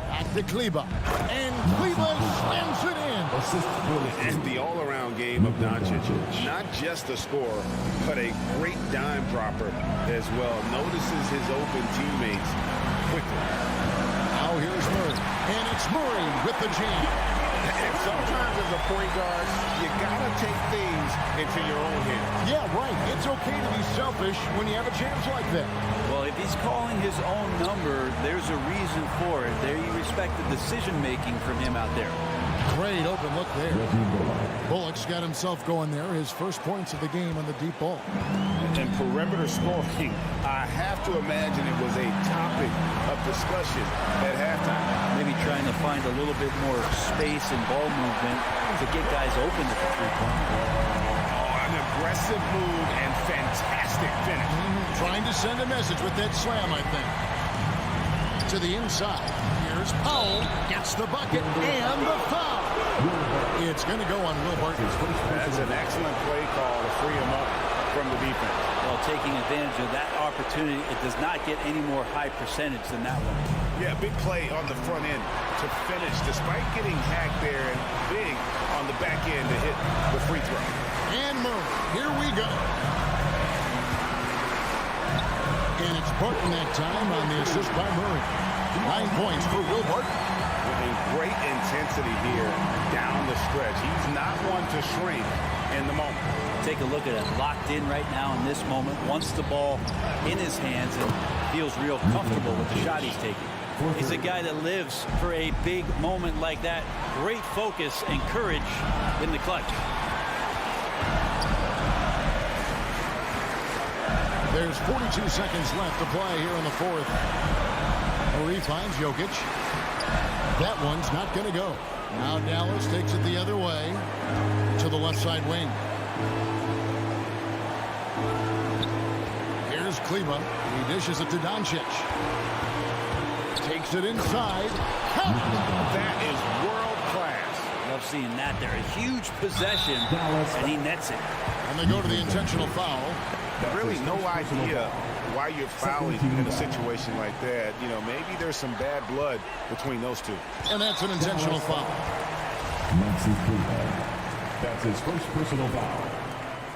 Back to Kleber. And Kleber slams it in. And the all-around game of Doncic. Not just a scorer, but a great dime dropper as well. Notices his open teammates quickly. Now here's Murray. And it's Murray with the jam. And sometimes as a point guard, you gotta take things into your own hands. Yeah, right. It's okay to be selfish when you have a chance like that. Well, if he's calling his own number, there's a reason for it. There you respect the decision-making from him out there. Great open look there. Bullock's got himself going there. His first points of the game on the deep ball. And perimeter scoring, I have to imagine it was a topic of discussion at halftime. Maybe trying to find a little bit more space and ball movement to get guys open at the three-point. Oh, an aggressive move and fantastic finish. Trying to send a message with that slam, I think. To the inside. Here's Powell. Gets the bucket and the foul. It's going to go on Will Barton. That's an excellent play call to free him up from the defense. Well, taking advantage of that opportunity, it does not get any more high percentage than that one. Yeah, big play on the front end to finish, despite getting hacked there, and big on the back end to hit the free throw. And Murray, here we go. And it's Barton that time on the assist by Murray. 9 points for Will Barton. And great intensity here down the stretch. He's not one to shrink in the moment. Take a look at it. Locked in right now in this moment. Wants the ball in his hands and feels real comfortable with the shot he's taking. He's a guy that lives for a big moment like that. Great focus and courage in the clutch. There's 42 seconds left to play here in the fourth. Murray finds Jokic. That one's not going to go. Now Dallas takes it the other way to the left side wing. Here's Kleber. He dishes it to Doncic. Takes it inside. That is world class. Love seeing that there. A huge possession, and he nets it. And they go to the intentional foul. Really no idea why you're fouling in a situation like that. You know, maybe there's some bad blood between those two. And that's an intentional foul. Maxi Kleber. That's his first personal foul.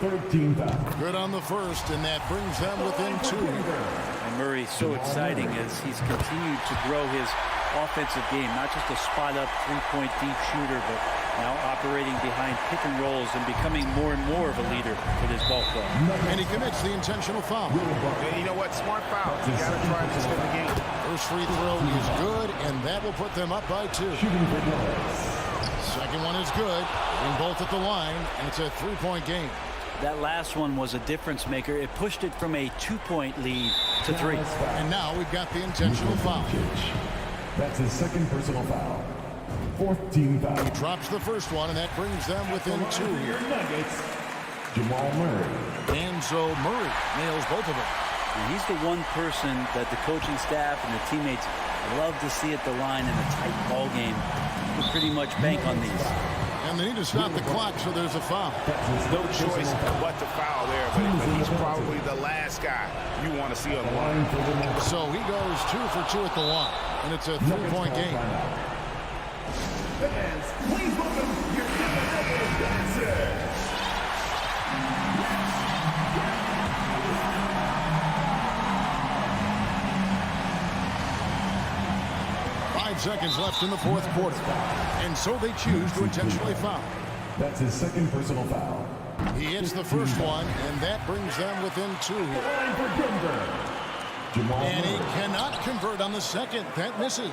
13 foul. Good on the first, and that brings them within 2. And Murray, so exciting as he's continued to grow his offensive game. Not just a spot-up, three-point deep shooter, but now operating behind pick and rolls and becoming more and more of a leader for this ball club. And he commits the intentional foul. And you know what? Smart foul. You got to try this in the game. First free throw is good, and that will put them up by 2. Second one is good. Bring both at the line, and it's a 3-point game. That last one was a difference maker. It pushed it from a 2-point lead to 3. And now we've got the intentional foul. That's his second personal foul. Fourth team foul. He drops the first one, and that brings them within 2 here. Nuggets, Jamal Murray. And so Murray nails both of them. And he's the one person that the coaching staff and the teammates love to see at the line in a tight ball game. You pretty much bank on these. And they need to stop the clock, so there's a foul. No choice but to foul there, but he's probably the last guy you want to see on the line. So he goes 2 for 2 at the line, and it's a 3-point game. Fans, please welcome your WWE dancer. 5 seconds left in the fourth quarter. And so they choose to intentionally foul. That's his second personal foul. He hits the first one, and that brings them within 2 here. Line for Denver, Jamal And he Murray. cannot convert on the second. That misses.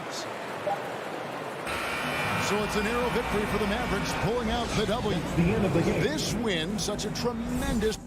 So it's a narrow victory for the Mavericks, pulling out the W. The end of the game. This win, such a tremendous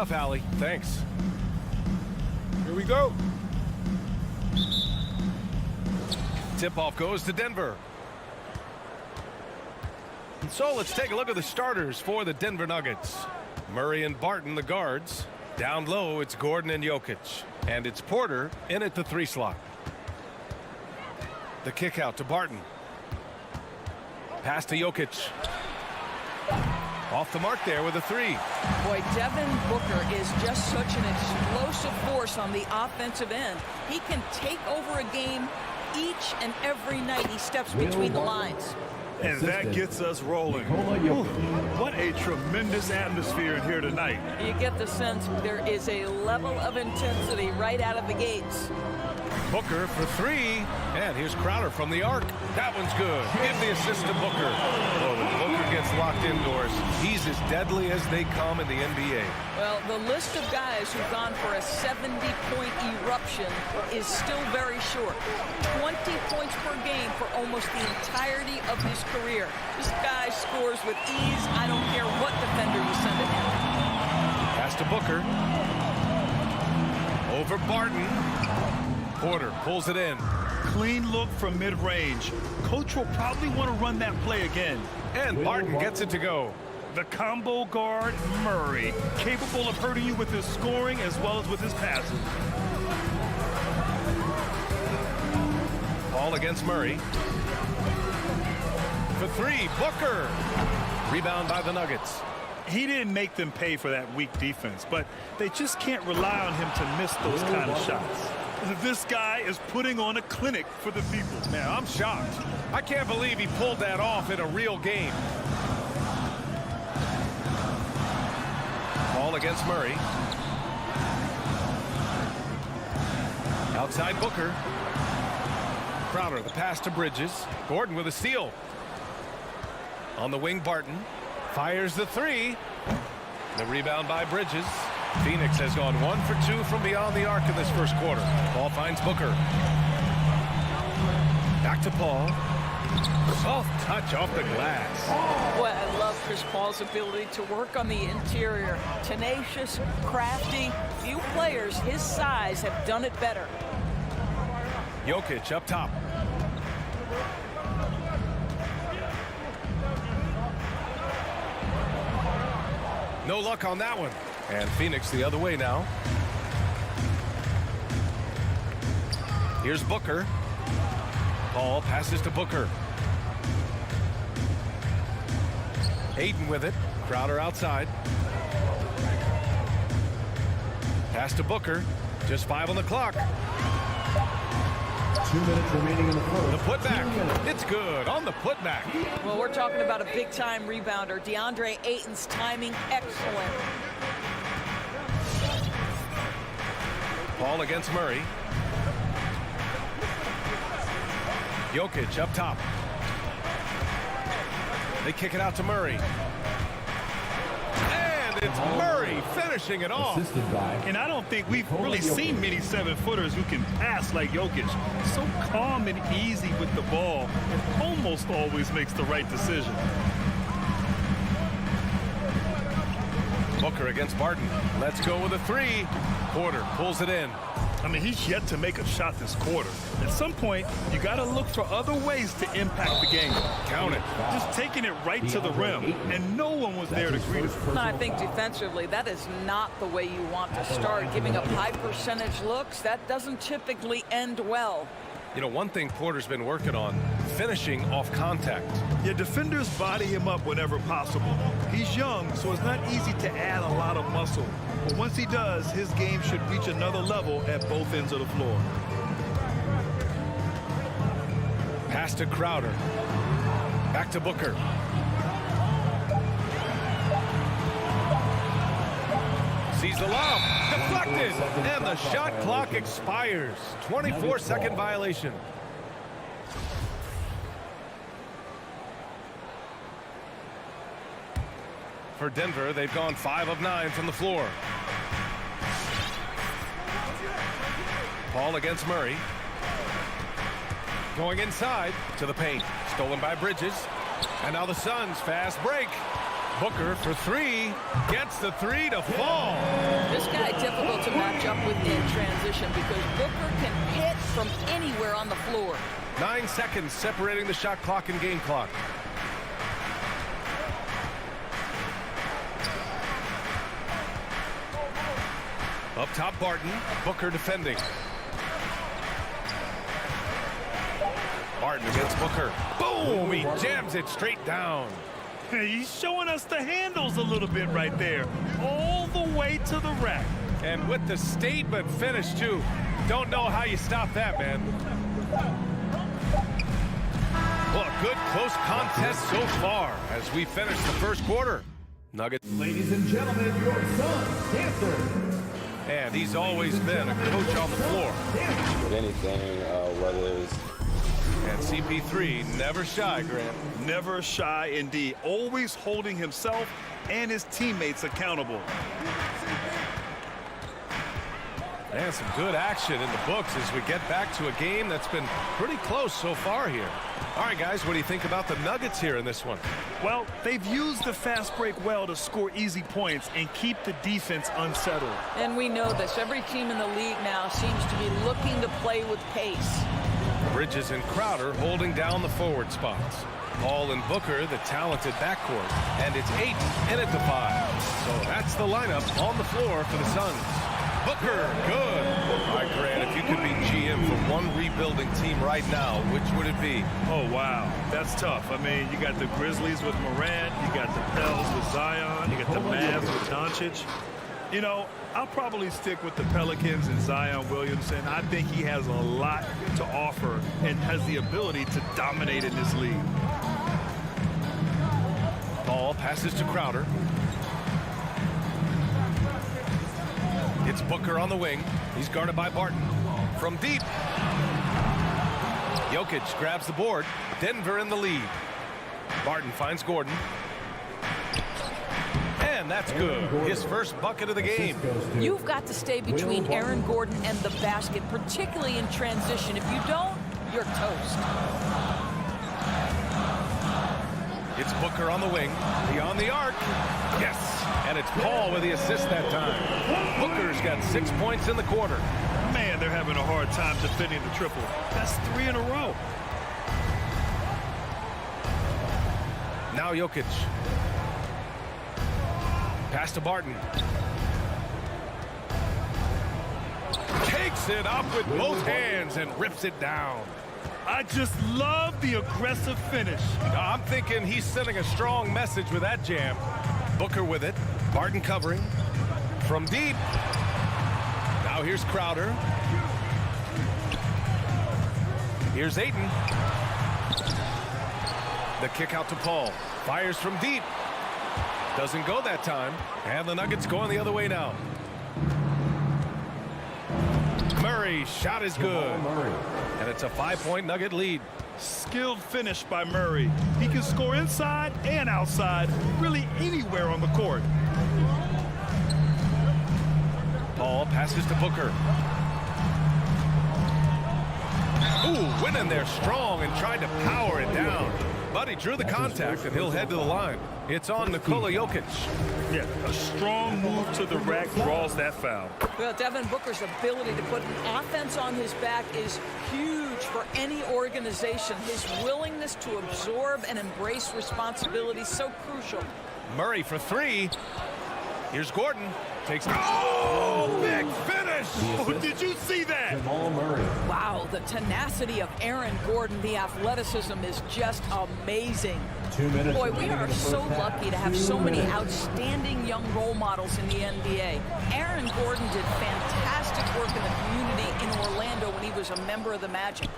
enough, Allie. Thanks. Here we go. Tip-off goes to Denver. So let's take a look at the starters for the Denver Nuggets. Murray and Barton, the guards. Down low, it's Gordon and Jokic. And it's Porter in at the 3 slot. The kick out to Barton. Pass to Jokic. Off the mark there with a 3. Boy, Devin Booker is just such an explosive force on the offensive end. He can take over a game each and every night he steps between the lines. And that gets us rolling. Ooh, what a tremendous atmosphere in here tonight. You get the sense there is a level of intensity right out of the gates. Booker for 3. And here's Crowder from the arc. That one's good. Give the assist to Booker. Well, when Booker gets locked indoors, he's as deadly as they come in the NBA. Well, the list of guys who've gone for a 70-point eruption is still very short. 20 points per game for almost the entirety of his career. This guy scores with ease. I don't care what defender you send at him. Pass to Booker. Over Barton. Porter pulls it in. Clean look from mid-range. Coach will probably want to run that play again. And Barton gets it to go. The combo guard, Murray, capable of hurting you with his scoring as well as with his passing. Ball against Murray. For 3, Booker. Rebound by the Nuggets. He didn't make them pay for that weak defense, but they just can't rely on him to miss those kind of shots. This guy is putting on a clinic for the people. Man, I'm shocked. I can't believe he pulled that off in a real game. Ball against Murray. Outside Booker. Crowder, the pass to Bridges. Gordon with a steal. On the wing, Barton. Fires the 3. The rebound by Bridges. Phoenix has gone 1 for 2 from beyond the arc in this first quarter. Ball finds Booker. Back to Paul. Soft touch off the glass. Boy, I love Chris Paul's ability to work on the interior. Tenacious, crafty. Few players his size have done it better. Jokic up top. No luck on that one. And Phoenix the other way now. Here's Booker. Paul passes to Booker. Ayton with it. Crowder outside. Pass to Booker. Just 5 on the clock. 2 minutes remaining in the fourth. The putback. It's good on the putback. Well, we're talking about a big-time rebounder. DeAndre Ayton's timing, excellent. Ball against Murray. Jokic up top. They kick it out to Murray. And it's Murray finishing it off. Assisted by. And I don't think we've really seen many 7-footers who can pass like Jokic. So calm and easy with the ball and almost always makes the right decision. Booker against Barton. Let's go with a 3. Porter pulls it in. I mean, he's yet to make a shot this quarter. At some point, you got to look for other ways to impact the game. Count it. Just taking it right to the rim, and no one was there to greet him. I think defensively, that is not the way you want to start. Giving up high percentage looks, that doesn't typically end well. You know, one thing Porter's been working on, finishing off contact. Yeah, defenders body him up whenever possible. He's young, so it's not easy to add a lot of muscle. But once he does, his game should reach another level at both ends of the floor. Pass to Crowder. Back to Booker. Sees the lob. Deflected. And the shot clock expires. 24-second violation. For Denver, they've gone 5 of 9 from the floor. Paul against Murray. Going inside to the paint. Stolen by Bridges. And now the Suns fast break. Booker for three. Gets the three to fall. This guy difficult to match up with in transition because Booker can hit from anywhere on the floor. 9 seconds separating the shot clock and game clock. Up top, Barton. Booker defending. Barton against Booker. Boom! He jams it straight down. He's showing us the handles a little bit right there. All the way to the rack. And with the statement finish, too. Don't know how you stop that, man. Well, a good close contest so far as we finish the first quarter. Nuggets. Ladies and gentlemen, your son, Dancer. And he's always been a coach on the floor. With anything, whether it's... And CP3 never shy, Grant. Never shy indeed. Always holding himself and his teammates accountable. And some good action in the books as we get back to a game that's been pretty close so far here. All right, guys, what do you think about the Nuggets here in this one? Well, they've used the fast break well to score easy points and keep the defense unsettled. And we know this. Every team in the league now seems to be looking to play with pace. Bridges and Crowder holding down the forward spots. Paul and Booker, the talented backcourt. And it's Ayton in at the 5. So that's the lineup on the floor for the Suns. Booker, good. All right, Grant, if you could be GM for one rebuilding team right now, which would it be? Oh, wow. That's tough. I mean, you got the Grizzlies with Morant. You got the Pels with Zion. You got the Mavs with Doncic. You know, I'll probably stick with the Pelicans and Zion Williamson. I think he has a lot to offer and has the ability to dominate in this league. Ball passes to Crowder. It's Booker on the wing. He's guarded by Barton. From deep. Jokic grabs the board. Denver in the lead. Barton finds Gordon. And that's good. His first bucket of the game. You've got to stay between Aaron Gordon and the basket, particularly in transition. If you don't, you're toast. It's Booker on the wing. Beyond the arc. Yes. And it's Paul with the assist that time. Booker's got 6 points in the quarter. Man, they're having a hard time defending the triple. That's 3 in a row. Now Jokic. Pass to Barton. Takes it up with both hands and rips it down. I just love the aggressive finish. I'm thinking he's sending a strong message with that jam. Booker with it. Barton covering. From deep. Now here's Crowder. Here's Ayton. The kick out to Paul. Fires from deep. Doesn't go that time. And the Nuggets going the other way now. Murray, shot is good. And it's a 5-point Nugget lead. Skilled finish by Murray. He can score inside and outside, really anywhere on the court. Paul passes to Booker. Ooh, went in there strong and tried to power it down. But he drew the contact, and he'll head to the line. It's on Nikola Jokic. Yeah, a strong move to the rack draws that foul. Well, Devin Booker's ability to put an offense on his back is huge for any organization. His willingness to absorb and embrace responsibility is so crucial. Murray for 3. Here's Gordon. Takes. Oh, big finish! Oh, did you see that? Wow, the tenacity of Aaron Gordon, the athleticism is just amazing. 2 minutes. Boy, we are so lucky to have so many outstanding young role models in the NBA. Aaron Gordon did fantastic work in the community in Orlando when he was a member of the Magic.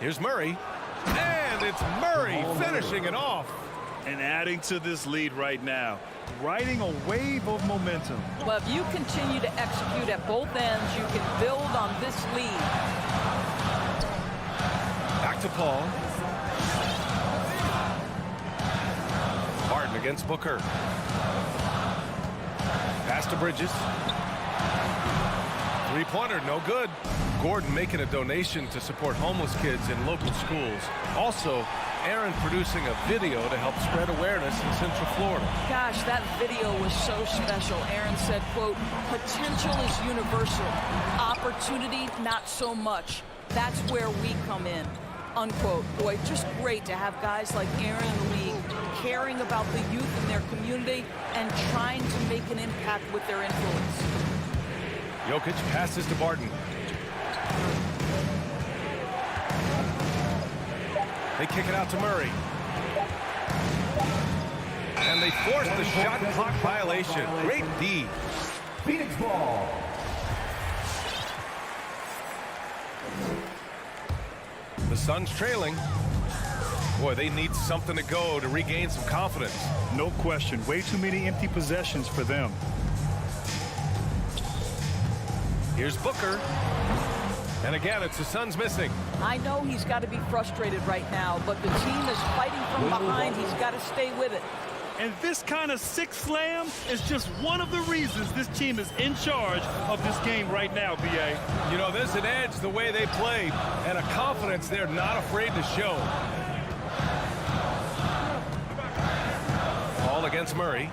Here's Murray. And it's Murray finishing it off. And adding to this lead right now, riding a wave of momentum. Well, if you continue to execute at both ends, you can build on this lead. Back to Paul. Barton against Booker. Pass to Bridges. Three-pointer, no good. Gordon making a donation to support homeless kids in local schools. Also, Aaron producing a video to help spread awareness in Central Florida. Gosh, that video was so special. Aaron said, quote, potential is universal. Opportunity, not so much. That's where we come in, unquote. Boy, just great to have guys like Aaron in the league caring about the youth in their community and trying to make an impact with their influence. Jokic passes to Barton. They kick it out to Murray. And they force the shot clock violation. Great D. Phoenix ball. The Suns trailing. Boy, they need something to go to regain some confidence. No question. Way too many empty possessions for them. Here's Booker. And again, it's the Suns missing. I know he's got to be frustrated right now, but the team is fighting from behind. He's got to stay with it. And this kind of six slam is just one of the reasons this team is in charge of this game right now, B.A. You know, there's an edge the way they play and a confidence they're not afraid to show. Paul against Murray.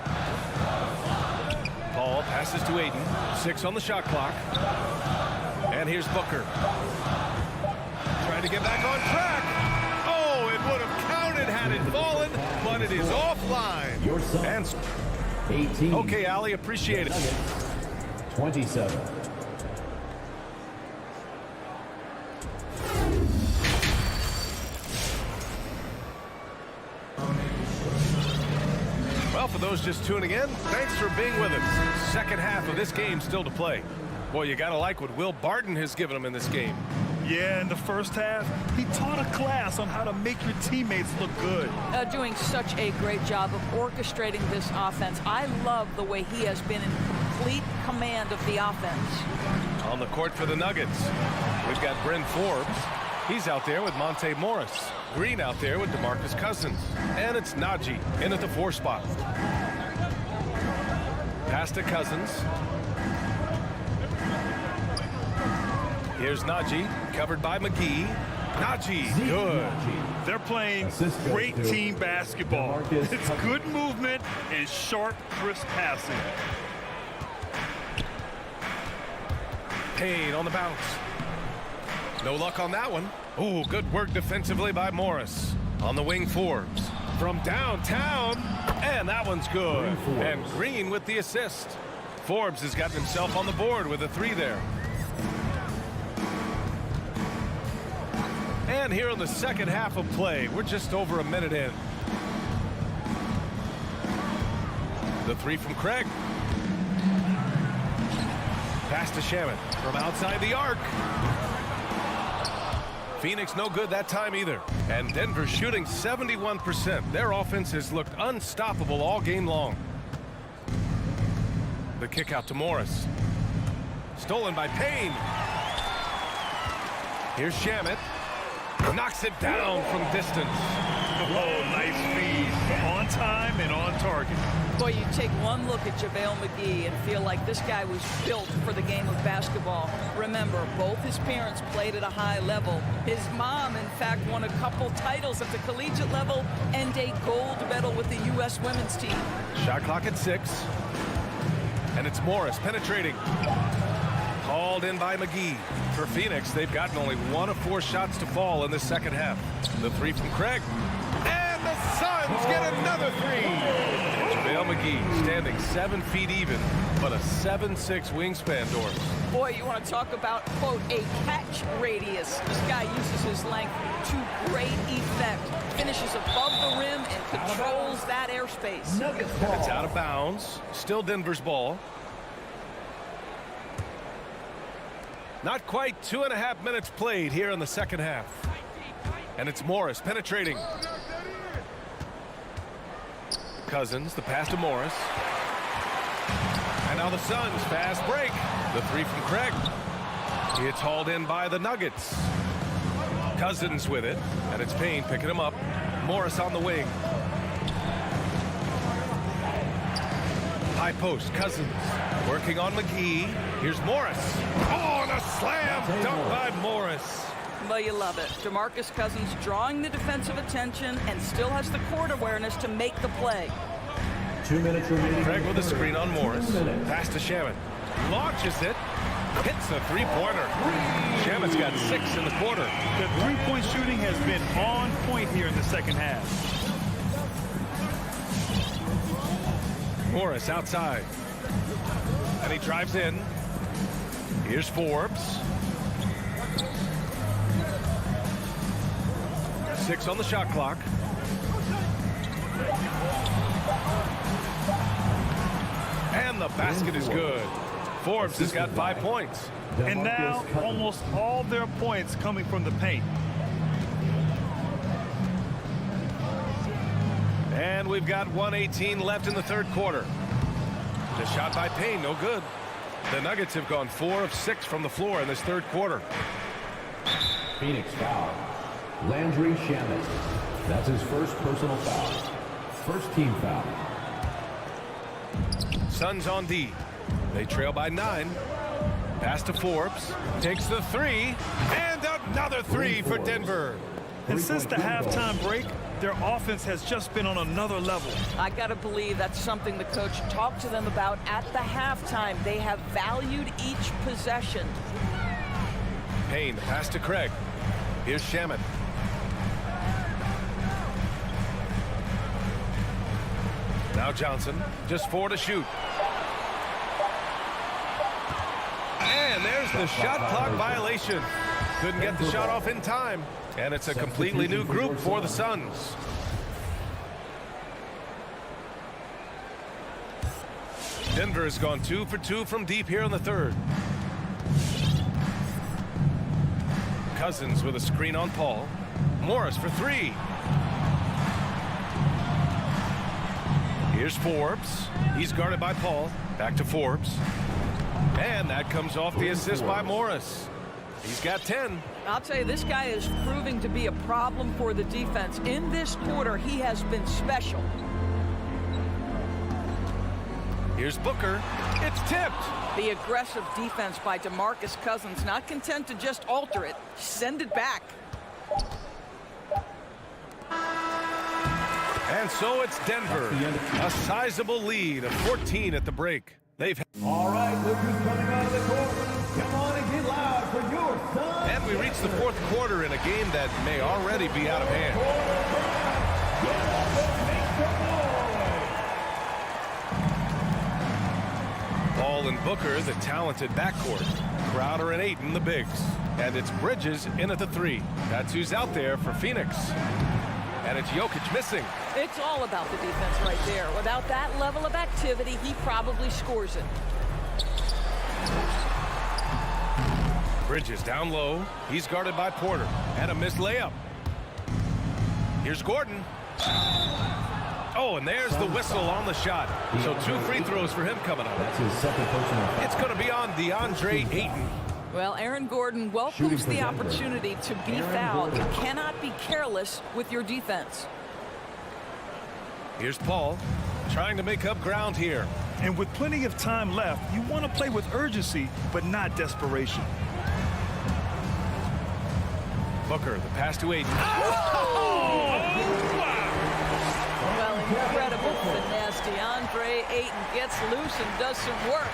Paul passes to Ayton. 6 on the shot clock. And here's Booker. Trying to get back on track. Oh, it would have counted had it fallen, but it is offline. Your son. And 18. okay, Allie, appreciate it. 27. Well, for those just tuning in, thanks for being with us. Second half of this game still to play. Boy, you gotta like what Will Barton has given them in this game. Yeah, in the first half, he taught a class on how to make your teammates look good. Doing such a great job of orchestrating this offense. I love the way he has been in complete command of the offense. On the court for the Nuggets, we've got Bryn Forbes. He's out there with Monte Morris. Green out there with DeMarcus Cousins. And it's Najee in at the 4 spot. Pass to Cousins. Here's Najee, covered by McGee. Najee, good. They're playing great team basketball. It's good movement and sharp, crisp passing. Payne on the bounce. No luck on that one. Ooh, good work defensively by Morris. On the wing, Forbes. From downtown, and that one's good. And Green with the assist. Forbes has gotten himself on the board with a 3 there. And here in the second half of play, we're just over a minute in. The 3 from Craig. Pass to Shamet from outside the arc. Phoenix no good that time either. And Denver shooting 71%. Their offense has looked unstoppable all game long. The kick out to Morris. Stolen by Payne. Here's Shamet. Knocks it down from distance. Oh, nice feed. On time and on target. Boy, you take one look at JaVale McGee and feel like this guy was built for the game of basketball. Remember, both his parents played at a high level. His mom, in fact, won a couple titles at the collegiate level and a gold medal with the U.S. women's team. Shot clock at 6. And it's Morris penetrating. Hauled in by McGee. For Phoenix, they've gotten only 1 of 4 shots to fall in the second half. The 3 from Craig. And the Suns get another 3. JaVale McGee standing 7 feet even, but a 7'6" wingspan, Doris. Boy, you want to talk about, quote, a catch radius. This guy uses his length to great effect. Finishes above the rim and controls that airspace. It's out of bounds. Still Denver's ball. Not quite 2.5 minutes played here in the second half. And it's Morris penetrating. Cousins, the pass to Morris. And now the Suns, fast break. The 3 from Craig. It's hauled in by the Nuggets. Cousins with it, and it's Payne picking him up. Morris on the wing. High post, Cousins working on McGee. Here's Morris. Oh, and a slam dunk by Morris. Well, you love it. DeMarcus Cousins drawing the defensive attention and still has the court awareness to make the play. 2 minutes remaining. Craig with a screen on Morris. Pass to Shamet. Launches it. Hits a three-pointer. Shamet's got 6 in the quarter. The three-point shooting has been on point here in the second half. Morris outside. And he drives in. Here's Forbes. 6 on the shot clock. And the basket is good. Forbes has got 5 points. And now almost all their points coming from the paint. And we've got 1:18 left in the third quarter. The shot by Payne, no good. The Nuggets have gone 4 of 6 from the floor in this third quarter. Phoenix foul. Landry Shamet. That's his first personal foul. First team foul. Suns on D. They trail by 9. Pass to Forbes. Takes the 3. And another 3 for Denver. And since the halftime break, their offense has just been on another level. I got to believe that's something the coach talked to them about at the halftime. They have valued each possession. Payne, the pass to Craig. Here's Shamet. Now Johnson, just 4 to shoot. And there's the shot clock violation. Couldn't get the shot off in time. And it's a completely new group for the Suns. Denver has gone 2 for 2 from deep here in the third. Cousins with a screen on Paul. Morris for 3. Here's Forbes. He's guarded by Paul. Back to Forbes. And that comes off the assist by Morris. He's got 10. I'll tell you, this guy is proving to be a problem for the defense. In this quarter, he has been special. Here's Booker. It's tipped. The aggressive defense by DeMarcus Cousins, not content to just alter it, send it back. And so it's Denver. A sizable lead of 14 at the break. All right, look who's coming out of the court. Come on and get loud for your Suns. And we reach the fourth quarter in a game that may already be out of hand. Paul and Booker, the talented backcourt. Crowder and Ayton, the bigs. And it's Bridges in at the 3. That's who's out there for Phoenix. And it's Jokic missing. It's all about the defense right there. Without that level of activity, he probably scores it. Bridges down low. He's guarded by Porter. And a missed layup. Here's Gordon. Oh, and there's the whistle on the shot. So 2 free throws for him coming up. That's his second personal foul. It's going to be on DeAndre Ayton. Well, Aaron Gordon welcomes the opportunity to be fouled. You cannot be careless with your defense. Here's Paul trying to make up ground here. And with plenty of time left, you want to play with urgency, but not desperation. Booker, the pass to Ayton. Well, incredible finesse. DeAndre Ayton gets loose and does some work.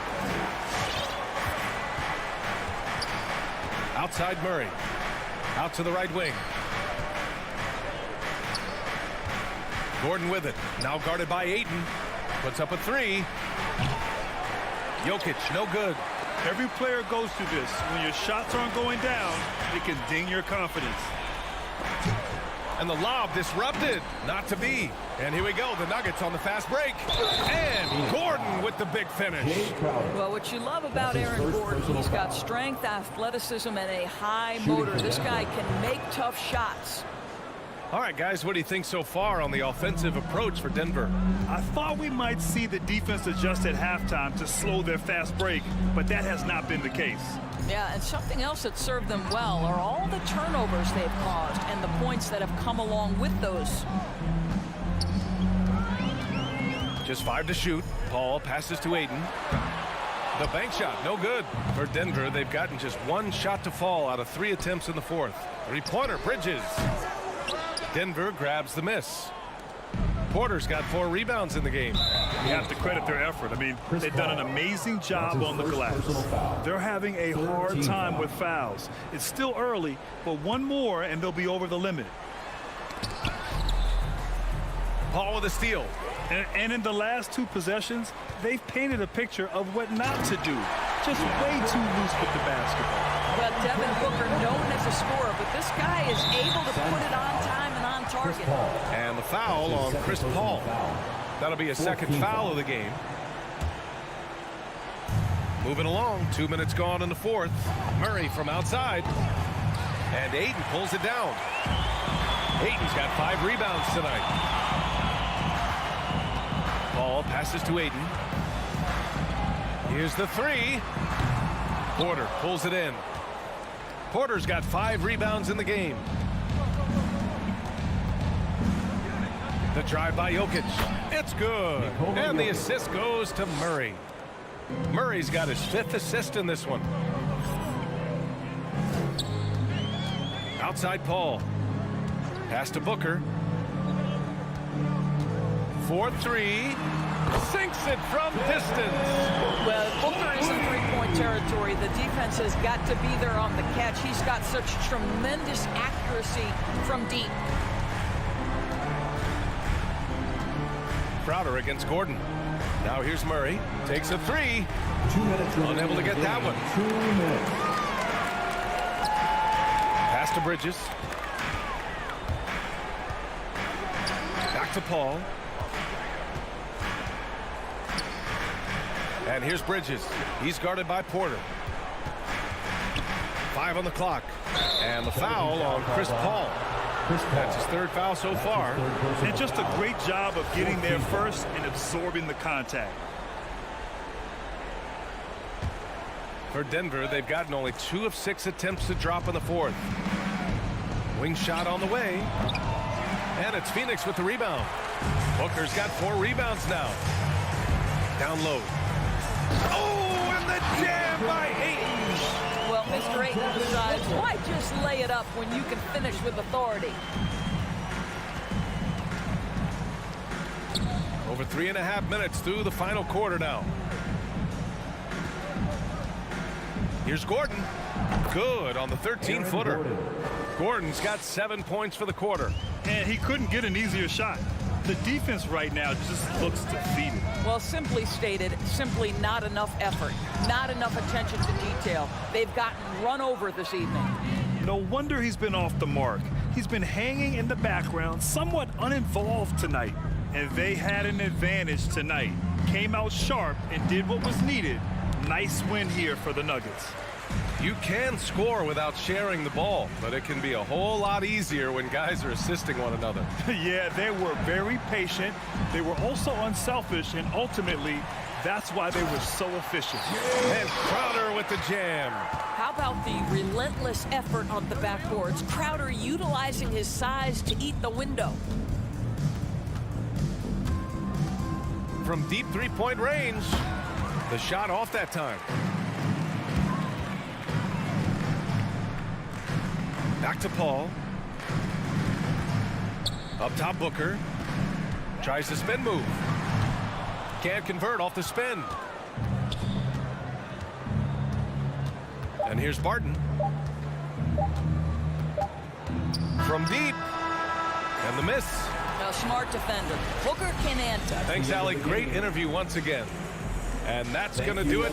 Outside Murray. Out to the right wing. Gordon with it. Now guarded by Ayton. Puts up a 3. Jokic, no good. Every player goes through this. When your shots aren't going down, it can ding your confidence. And the lob disrupted. Not to be. And here we go. The Nuggets on the fast break. And Gordon with the big finish. Well, what you love about Aaron Gordon, he's got strength, athleticism, and a high motor. This guy can make tough shots. All right, guys, what do you think so far on the offensive approach for Denver? I thought we might see the defense adjust at halftime to slow their fast break, but that has not been the case. Yeah, and something else that served them well are all the turnovers they've caused and the points that have come along with those. Just 5 to shoot. Paul passes to Ayton. The bank shot, no good. For Denver, they've gotten just one shot to fall out of 3 attempts in the fourth. Three-pointer, Bridges. Denver grabs the miss. Porter's got 4 rebounds in the game. You have to credit their effort. I mean, they've done an amazing job on the glass. They're having a hard time with fouls. It's still early, but one more and they'll be over the limit. Paul with a steal. And in the last 2 possessions, they've painted a picture of what not to do. Just way too loose with the basketball. Well, Devin Booker, known as a scorer, but this guy is able to put it on time and on target. And the foul on Chris Paul. That'll be a second foul of the game. Moving along, 2 minutes gone in the fourth. Murray from outside. And Ayton pulls it down. Ayton's got 5 rebounds tonight. Paul passes to Ayton. Here's the 3. Porter pulls it in. Porter's got 5 rebounds in the game. The drive by Jokic. It's good. And the assist goes to Murray. Murray's got his 5th assist in this one. Outside Paul. Pass to Booker. 4-3. Sinks it from distance. Well, Booker is in three-point territory. The defense has got to be there on the catch. He's got such tremendous accuracy from deep. Crowder against Gordon. Now here's Murray. Takes a 3. 2 minutes. Unable to get that one. 2 minutes. Pass to Bridges. Back to Paul. And here's Bridges. He's guarded by Porter. 5 on the clock. And the foul on Chris Paul. That's his 3rd foul so far. And just a great job of getting there first and absorbing the contact. For Denver, they've gotten only 2 of 6 attempts to drop in the fourth. Wing shot on the way. And it's Phoenix with the rebound. Booker's got 4 rebounds now. Down low. Oh, and the jam by Ayton. Well, Mr. Ayton decides, why just lay it up when you can finish with authority? Over 3.5 minutes through the final quarter now. Here's Gordon. Good on the 13-footer. Gordon's got 7 points for the quarter. And he couldn't get an easier shot. The defense right now just looks defeated. Well, simply stated, simply not enough effort, not enough attention to detail. They've gotten run over this evening. No wonder he's been off the mark. He's been hanging in the background, somewhat uninvolved tonight. And they had an advantage tonight. Came out sharp and did what was needed. Nice win here for the Nuggets. You can score without sharing the ball, but it can be a whole lot easier when guys are assisting one another. Yeah, they were very patient. They were also unselfish, and ultimately, that's why they were so efficient. And Crowder with the jam. How about the relentless effort on the backboards? Crowder utilizing his size to eat the window. From deep 3-point range. The shot off that time. Back to Paul. Up top, Booker. Tries the spin move. Can't convert off the spin. And here's Barton. From deep. And the miss. A smart defender. Booker can answer. Thanks, Allie. Great interview once again. And that's going to do it.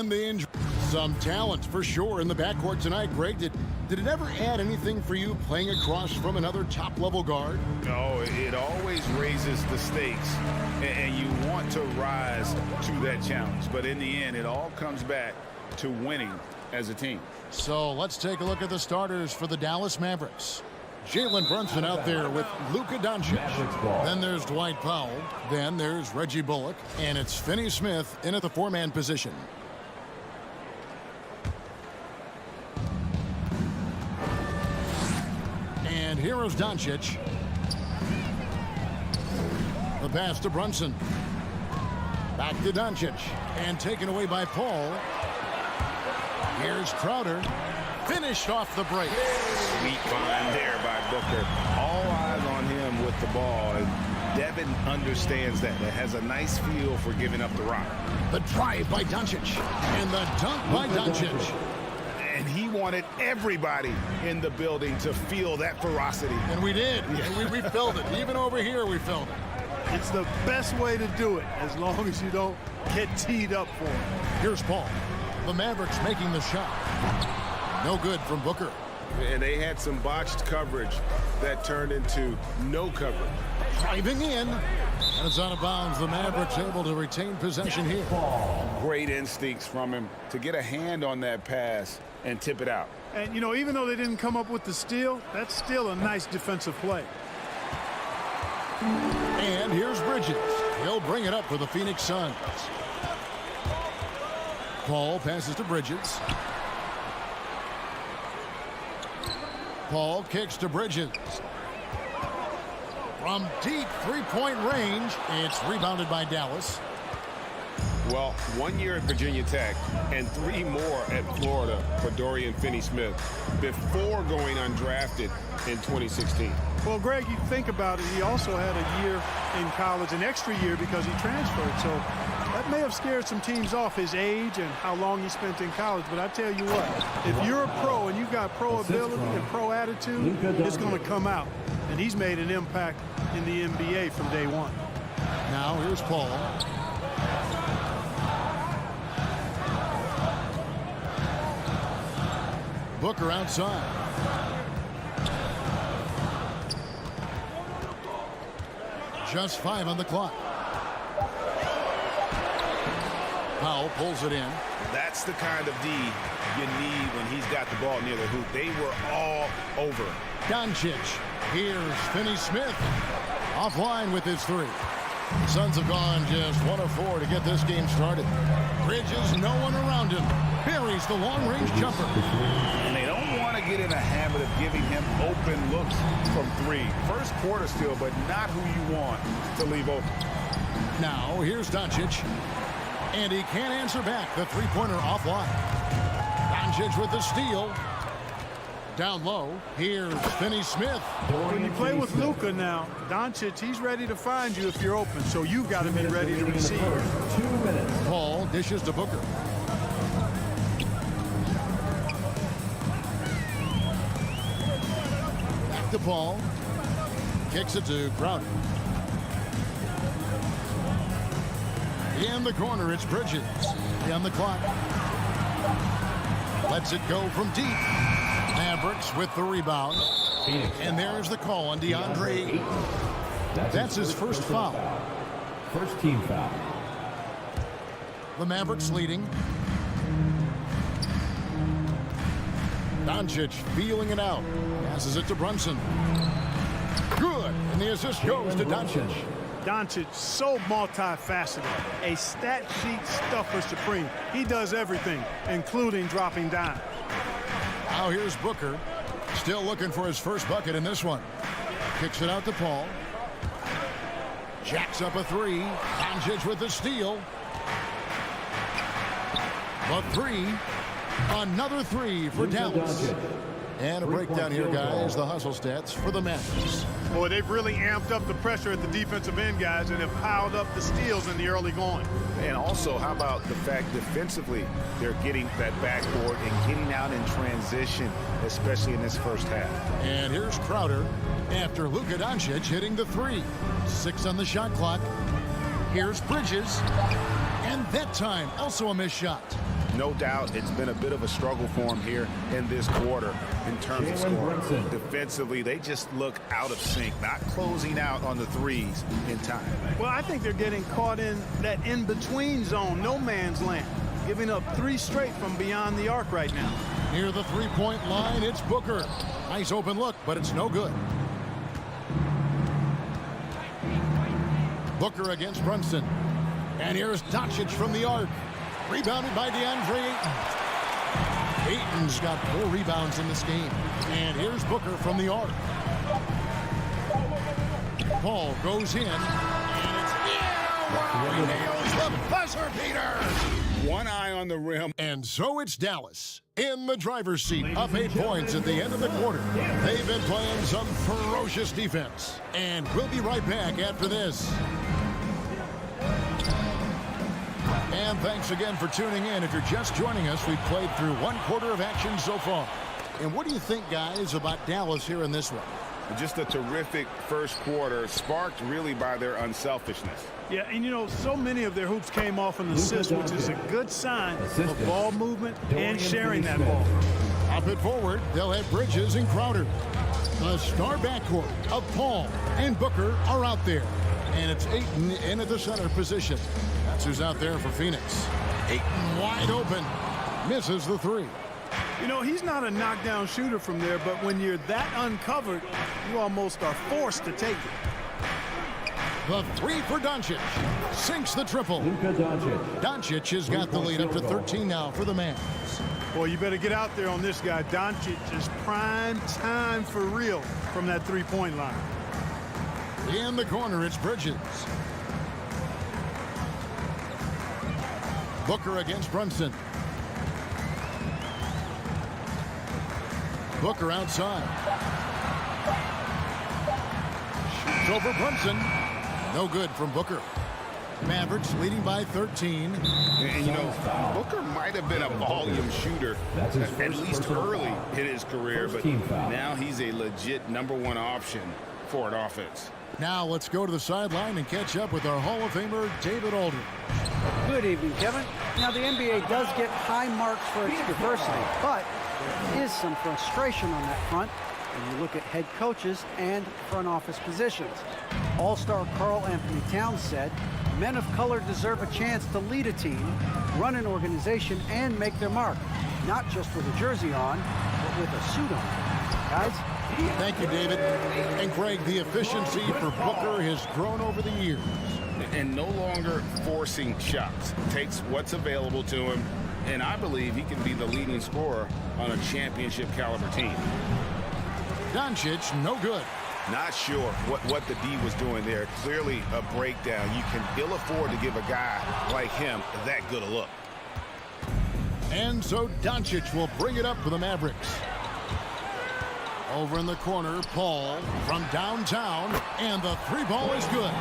And the injury. Some talent for sure in the backcourt tonight. Greg, did it ever add anything for you playing across from another top-level guard? No, it always raises the stakes, and you want to rise to that challenge. But in the end, it all comes back to winning as a team. So let's take a look at the starters for the Dallas Mavericks. Jalen Brunson out there with Luka Doncic. Then there's Dwight Powell. Then there's Reggie Bullock. And it's Finney Smith in at the four-man position. And here is Doncic. The pass to Brunson. Back to Doncic. And taken away by Paul. Here's Crowder. Finished off the break. Sweet find there by Booker. All eyes on him with the ball. And Devin understands that. It has a nice feel for giving up the rock. The drive by Doncic. And the dunk by Doncic. And he wanted everybody in the building to feel that ferocity. And we did. And we felt it. Even over here, we felt it. It's the best way to do it, as long as you don't get teed up for it. Here's Paul. The Mavericks making the shot. No good from Booker. And they had some botched coverage that turned into no coverage. Driving in. And it's out of bounds. The Mavericks able to retain possession here. Great instincts from him to get a hand on that pass and tip it out. And, you know, even though they didn't come up with the steal, that's still a nice defensive play. And here's Bridges. He'll bring it up for the Phoenix Suns. Paul passes to Bridges. Paul kicks to Bridges. From deep three-point range, it's rebounded by Dallas. Well, 1 year at Virginia Tech and 3 more at Florida for Dorian Finney-Smith before going undrafted in 2016. Well, Greg, you think about it, he also had a year in college, an extra year because he transferred. So that may have scared some teams off, his age and how long he spent in college. But I tell you what, if you're a pro and you've got pro ability and pro attitude, it's going to come out. And he's made an impact in the NBA from day one. Now here's Paul. Booker outside. Just 5 on the clock. Powell pulls it in. That's the kind of D you need when he's got the ball near the hoop. They were all over. Doncic. Here's Finney-Smith. Offline with his 3. Suns have gone just 1 of 4 to get this game started. Bridges, no one around him. Buries the long-range jumper. And they don't want to get in a habit of giving him open looks from 3. First quarter still, but not who you want to leave open. Now, here's Doncic. And he can't answer back. The three-pointer offline. Doncic with the steal. Down low, here's Finney-Smith. When you play with Luka now, Doncic, he's ready to find you if you're open, so you've got to be ready to receive. 2 minutes. Paul dishes to Booker. Back to Paul. Kicks it to Crowder. In the corner, it's Bridges. On the clock. Lets it go from deep. Mavericks with the rebound. And there's the call on DeAndre. That's his first foul. First team foul. The Mavericks leading. Doncic feeling it out. Passes it to Brunson. Good. And the assist goes to Doncic. Doncic, so multifaceted. A stat sheet stuffer supreme. He does everything, including dropping down. Now here's Booker. Still looking for his first bucket in this one. Kicks it out to Paul. Jacks up a 3. Doncic with the steal. The 3. Another 3 for Dallas. And a breakdown here, guys. The hustle stats for the Mavericks. Boy, they've really amped up the pressure at the defensive end, guys, and have piled up the steals in the early going. And also, how about the fact defensively, they're getting that backboard and getting out in transition, especially in this first half. And here's Crowder after Luka Doncic hitting the 3. 6 on the shot clock. Here's Bridges. And that time, also a missed shot. No doubt it's been a bit of a struggle for him here in this quarter in terms of scoring. Defensively, they just look out of sync, not closing out on the threes in time. Well, I think they're getting caught in that in-between zone, no man's land, giving up 3 straight from beyond the arc right now. Near the three-point line, it's Booker. Nice open look, but it's no good. Booker against Brunson. And here's Doncic from the arc. Rebounded by DeAndre Ayton. Ayton's got 4 rebounds in this game. And here's Booker from the arc. Paul goes in. And it's wow, he nails the buzzer beater. One eye on the rim. And so it's Dallas in the driver's seat, up 8 points at the end of the quarter. They've been playing some ferocious defense. And we'll be right back after this. And thanks again for tuning in. If you're just joining us, we've played through 1 quarter of action so far. And what do you think, guys, about Dallas here in this one? Just a terrific first quarter, sparked really by their unselfishness. Yeah, and you know, so many of their hoops came off an assist, which is a good sign of ball movement and sharing that ball. Up it forward, they'll have Bridges and Crowder. The star backcourt of Paul and Booker are out there. And it's Ayton in at the center position. That's who's out there for Phoenix. Ayton wide open. Misses the 3. You know, he's not a knockdown shooter from there, but when you're that uncovered, you almost are forced to take it. The 3 for Doncic. Sinks the triple. Luka Doncic. Doncic has got the lead up to 13 now for the Mavs. Boy, you better get out there on this guy. Doncic is prime time for real from that 3-point line. In the corner, it's Bridges. Booker against Brunson. Booker outside. Shoots over Brunson. No good from Booker. Mavericks leading by 13. And you know, Booker might have been a volume shooter at least early in his career, but now he's a legit #1 option for an offense. Now let's go to the sideline and catch up with our Hall of Famer, David Aldridge. Good evening, Kevin. Now, the NBA does get high marks for its diversity, but there is some frustration on that front when you look at head coaches and front office positions. All-star Karl Anthony Towns said, men of color deserve a chance to lead a team, run an organization, and make their mark, not just with a jersey on, but with a suit on. Guys? Thank you, David. And Craig, the efficiency for Booker has grown over the years. And no longer forcing shots. Takes what's available to him, and I believe he can be the leading scorer on a championship caliber team. Doncic, no good. Not sure what the D was doing there. Clearly a breakdown. You can ill afford to give a guy like him that good a look. And so Doncic will bring it up for the Mavericks. Over in the corner, Paul from downtown, and the 3 ball is good.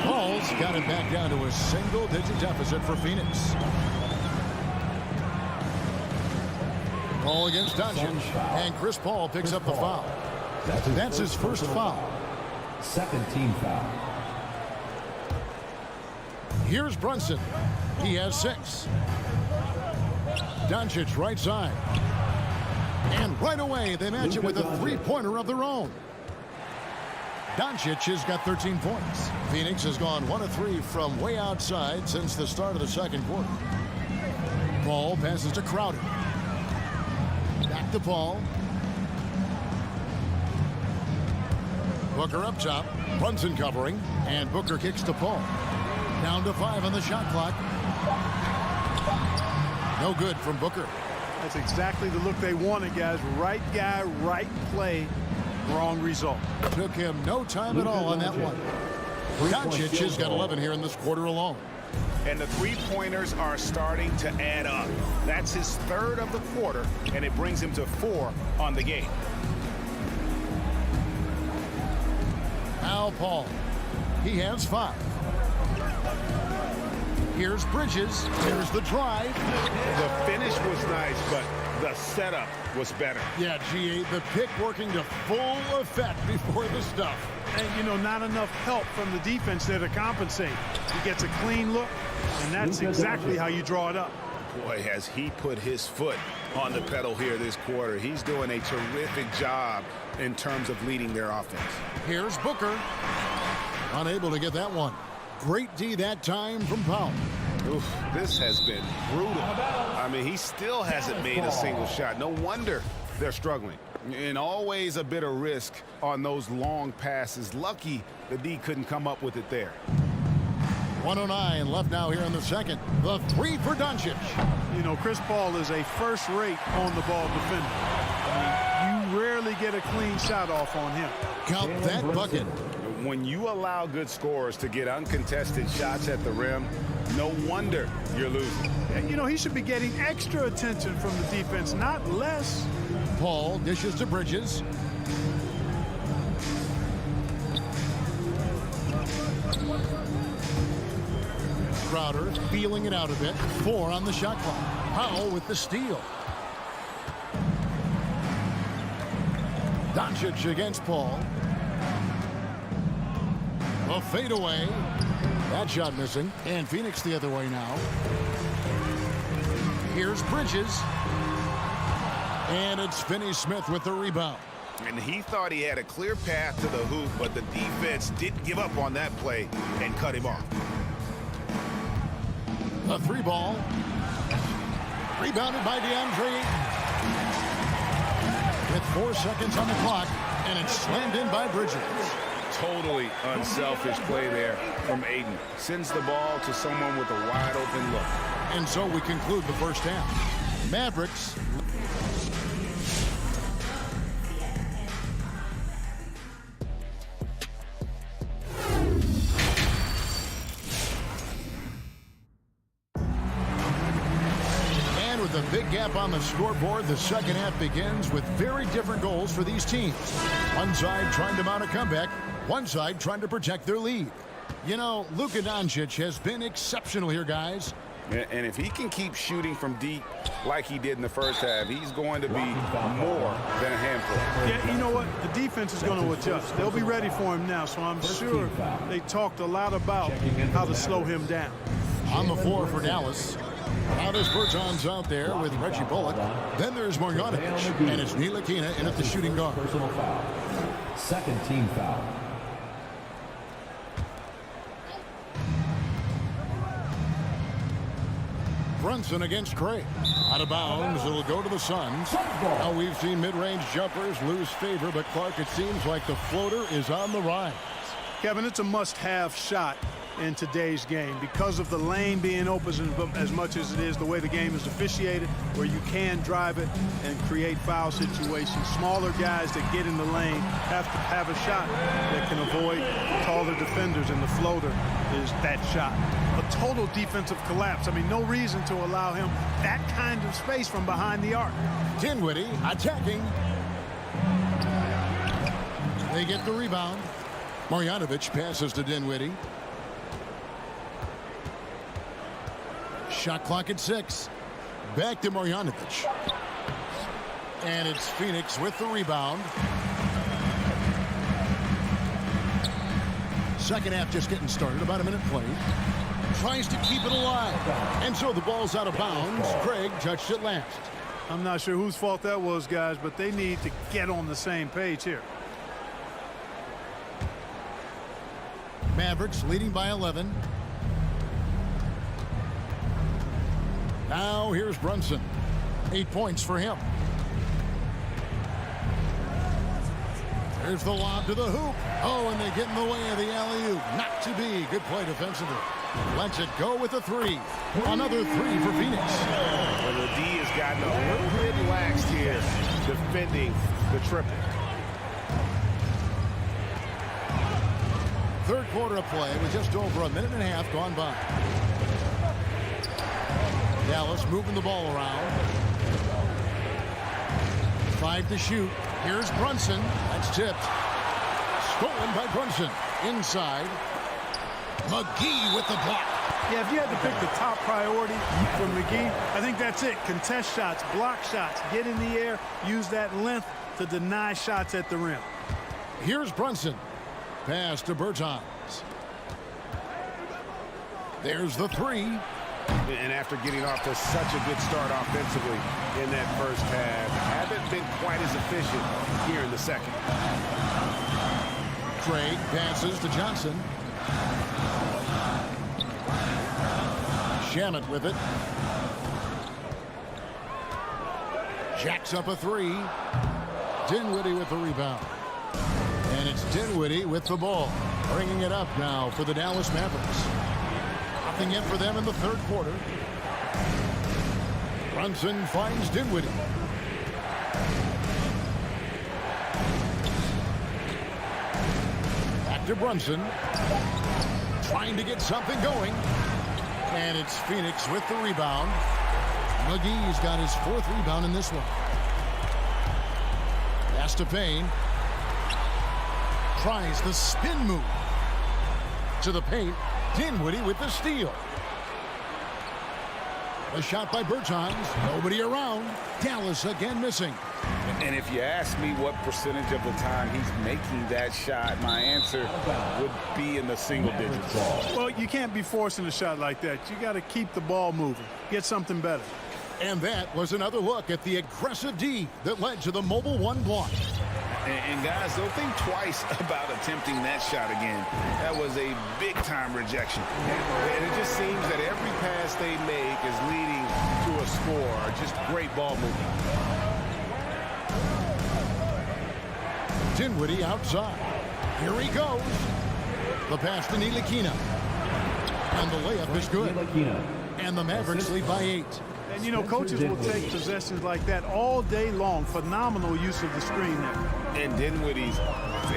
Paul's got it back down to a single-digit deficit for Phoenix. Paul against Doncic, and Chris Paul picks up the foul. That's his first foul. Second team foul. Here's Brunson. He has 6. Doncic right side. And right away, they match it with a 3-pointer of their own. Doncic has got 13 points. Phoenix has gone 1 of 3 from way outside since the start of the second quarter. Paul passes to Crowder. Back to Paul. Booker up top. Brunson covering. And Booker kicks to Paul. Down to 5 on the shot clock. No good from Booker. That's exactly the look they wanted, guys. Right guy, right play, wrong result. Took him no time at all on that one. Doncic has got 11 here in this quarter alone. And the 3-pointers are starting to add up. That's his 3rd of the quarter, and it brings him to 4 on the game. Now Paul. He has 5. Here's Bridges. Here's the drive. The finish was nice, but the setup was better. Yeah, G.A., the pick working to full effect before the stuff. And, you know, not enough help from the defense there to compensate. He gets a clean look, and that's exactly how you draw it up. Boy, has he put his foot on the pedal here this quarter. He's doing a terrific job in terms of leading their offense. Here's Booker. Unable to get that one. Great D that time from Powell. Oof, this has been brutal. I mean, he still hasn't made a single shot. No wonder they're struggling. And always a bit of risk on those long passes. Lucky the D couldn't come up with it there. 1:09 left now here in the second. The three for Doncic. You know, Chris Paul is a first-rate on-the-ball defender. I mean, you rarely get a clean shot off on him. Count that bucket. When you allow good scorers to get uncontested shots at the rim, no wonder you're losing. You know, he should be getting extra attention from the defense, not less. Paul dishes to Bridges. Crowder feeling it out a bit. 4 on the shot clock. Powell with the steal. Doncic against Paul. A fadeaway. That shot missing. And Phoenix the other way now. Here's Bridges. And it's Finney-Smith with the rebound. And he thought he had a clear path to the hoop, but the defense didn't give up on that play and cut him off. The 3 ball. Rebounded by DeAndre. With 4 seconds on the clock. And it's slammed in by Bridges. Totally unselfish play there from Ayton. Sends the ball to someone with a wide open look. And so we conclude the first half. Mavericks. And with a big gap on the scoreboard, the second half begins with very different goals for these teams. One side trying to mount a comeback, one side trying to protect their lead. You know, Luka Doncic has been exceptional here, guys. And if he can keep shooting from deep like he did in the first half, he's going to be more than a handful. Yeah, you know what? The defense is going to adjust. They'll be ready for him now, so I'm sure they talked a lot about how to slow him down. On the floor for Dallas. Now there's Bertans out there with Reggie Bullock. Then there's Marjanovic, and it's Ntilikina in at the shooting guard. Personal foul. Second team foul. Brunson against Craig. Out of bounds, it'll go to the Suns. Now we've seen mid-range jumpers lose favor, but Clark, it seems like the floater is on the rise. Kevin, it's a must-have shot in today's game because of the lane being open as much as it is, the way the game is officiated, where you can drive it and create foul situations. Smaller guys that get in the lane have to have a shot that can avoid taller defenders, and the floater is that shot. A total defensive collapse. I mean, no reason to allow him that kind of space from behind the arc. Dinwiddie attacking. They get the rebound. Marjanovic passes to Dinwiddie. Shot clock at 6. Back to Marjanovic. And it's Phoenix with the rebound. Second half just getting started. About a minute played. Tries to keep it alive. And so the ball's out of bounds. Craig touched it last. I'm not sure whose fault that was, guys, but they need to get on the same page here. Mavericks leading by 11. Now here's Brunson. 8 points for him. There's the lob to the hoop. Oh, and they get in the way of the alley-oop. Not to be. Good play defensively. Lets it go with a 3. Another 3 for Phoenix. Well, the D has gotten a little bit lax here defending the triple. Third quarter of play with just over a minute and a half gone by. Dallas moving the ball around. 5 to shoot. Here's Brunson. That's tipped. Stolen by Brunson. Inside. McGee with the block. Yeah, if you had to pick the top priority for McGee, I think that's it. Contest shots, block shots, get in the air, use that length to deny shots at the rim. Here's Brunson. Pass to Bertans. There's the 3. And after getting off to such a good start offensively in that first half, haven't been quite as efficient here in the second. Craig passes to Johnson. Shamet with it. Jacks up a three. Dinwiddie with the rebound. And it's Dinwiddie with the ball. Bringing it up now for the Dallas Mavericks. Nothing in for them in the third quarter. Brunson finds Dinwiddie. Back to Brunson. Trying to get something going. And it's Phoenix with the rebound. McGee's got his 4th rebound in this one. Pass to Payne. Tries the spin move. To the paint. Dinwiddie with the steal. A shot by Bertans. Nobody around. Dallas again missing. And if you ask me what percentage of the time he's making that shot, my answer would be in the single digits. Well, you can't be forcing a shot like that. You got to keep the ball moving. Get something better. And that was another look at the aggressive D that led to the Mobile One block. And guys, don't think twice about attempting that shot again. That was a big-time rejection. And it just seems that every pass they make is leading to a score. Just great ball movement. Dinwiddie outside. Here he goes. The pass to Ntilikina. And the layup is good. And the Mavericks lead by 8. And, you know, coaches will take possessions like that all day long. Phenomenal use of the screen there. And Dinwiddie's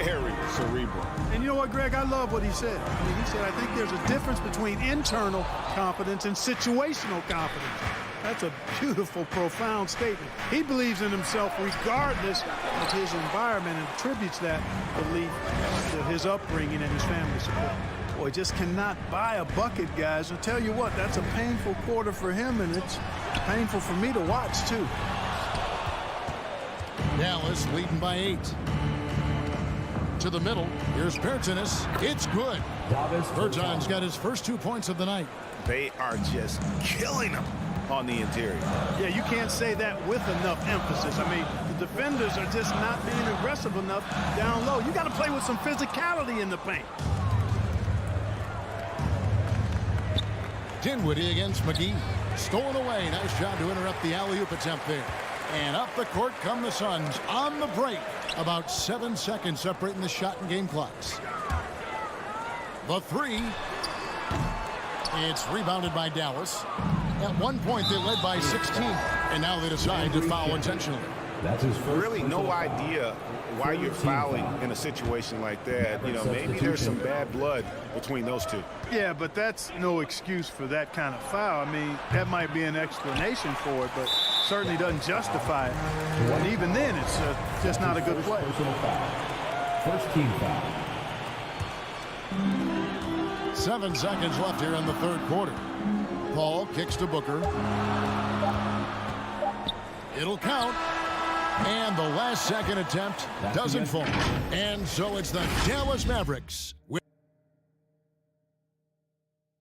very cerebral. And you know what, Greg? I love what he said. I mean, he said, I think there's a difference between internal confidence and situational confidence. That's a beautiful, profound statement. He believes in himself regardless of his environment and attributes that belief to his upbringing and his family support. Boy, just cannot buy a bucket, guys. I'll tell you what, that's a painful quarter for him, and it's painful for me to watch, too. Dallas leading by 8. To the middle. Here's Bertans. It's good. Bertans got his first 2 points of the night. They are just killing him on the interior. Yeah, you can't say that with enough emphasis. I mean, the defenders are just not being aggressive enough down low. You got to play with some physicality in the paint. Dinwiddie against McGee. Stolen away. Nice job to interrupt the alley-oop attempt there. And up the court come the Suns on the break. About 7 seconds separating the shot and game clocks. The three. It's rebounded by Dallas. At one point, they led by 16. And now they decide to foul intentionally. That's his first. Really no idea why you're fouling in a situation like that. You know, maybe there's some bad blood between those two. Yeah, but that's no excuse for that kind of foul. I mean, that might be an explanation for it, but certainly doesn't justify it. And even then, it's just not a good play. First team foul. 7 seconds left here in the third quarter. Paul kicks to Booker. It'll count. And the last second attempt doesn't fall. And so it's the Dallas Mavericks.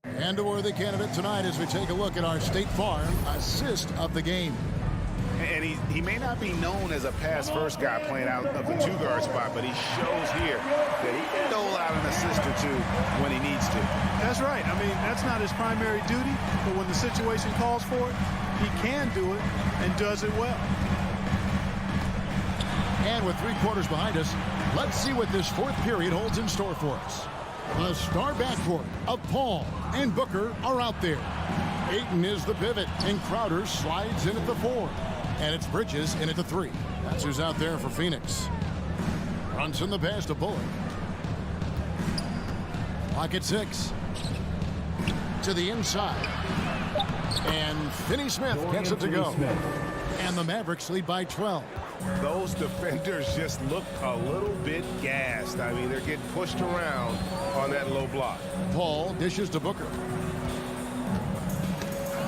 And a worthy candidate tonight as we take a look at our State Farm assist of the game. And he may not be known as a pass-first guy playing out of the two-guard spot, but he shows here that he can dole out an assist or two when he needs to. That's right. I mean, that's not his primary duty, but when the situation calls for it, he can do it and does it well. And with 3 quarters behind us, let's see what this fourth period holds in store for us. The star backcourt of Paul and Booker are out there. Ayton is the pivot, and Crowder slides in at the 4. And it's Bridges in at the 3. That's who's out there for Phoenix. Brunson the pass to Bullock. Clock at 6. To the inside. And Finney-Smith gets it to go. And the Mavericks lead by 12. Those defenders just look a little bit gassed. I mean, they're getting pushed around on that low block. Paul dishes to Booker.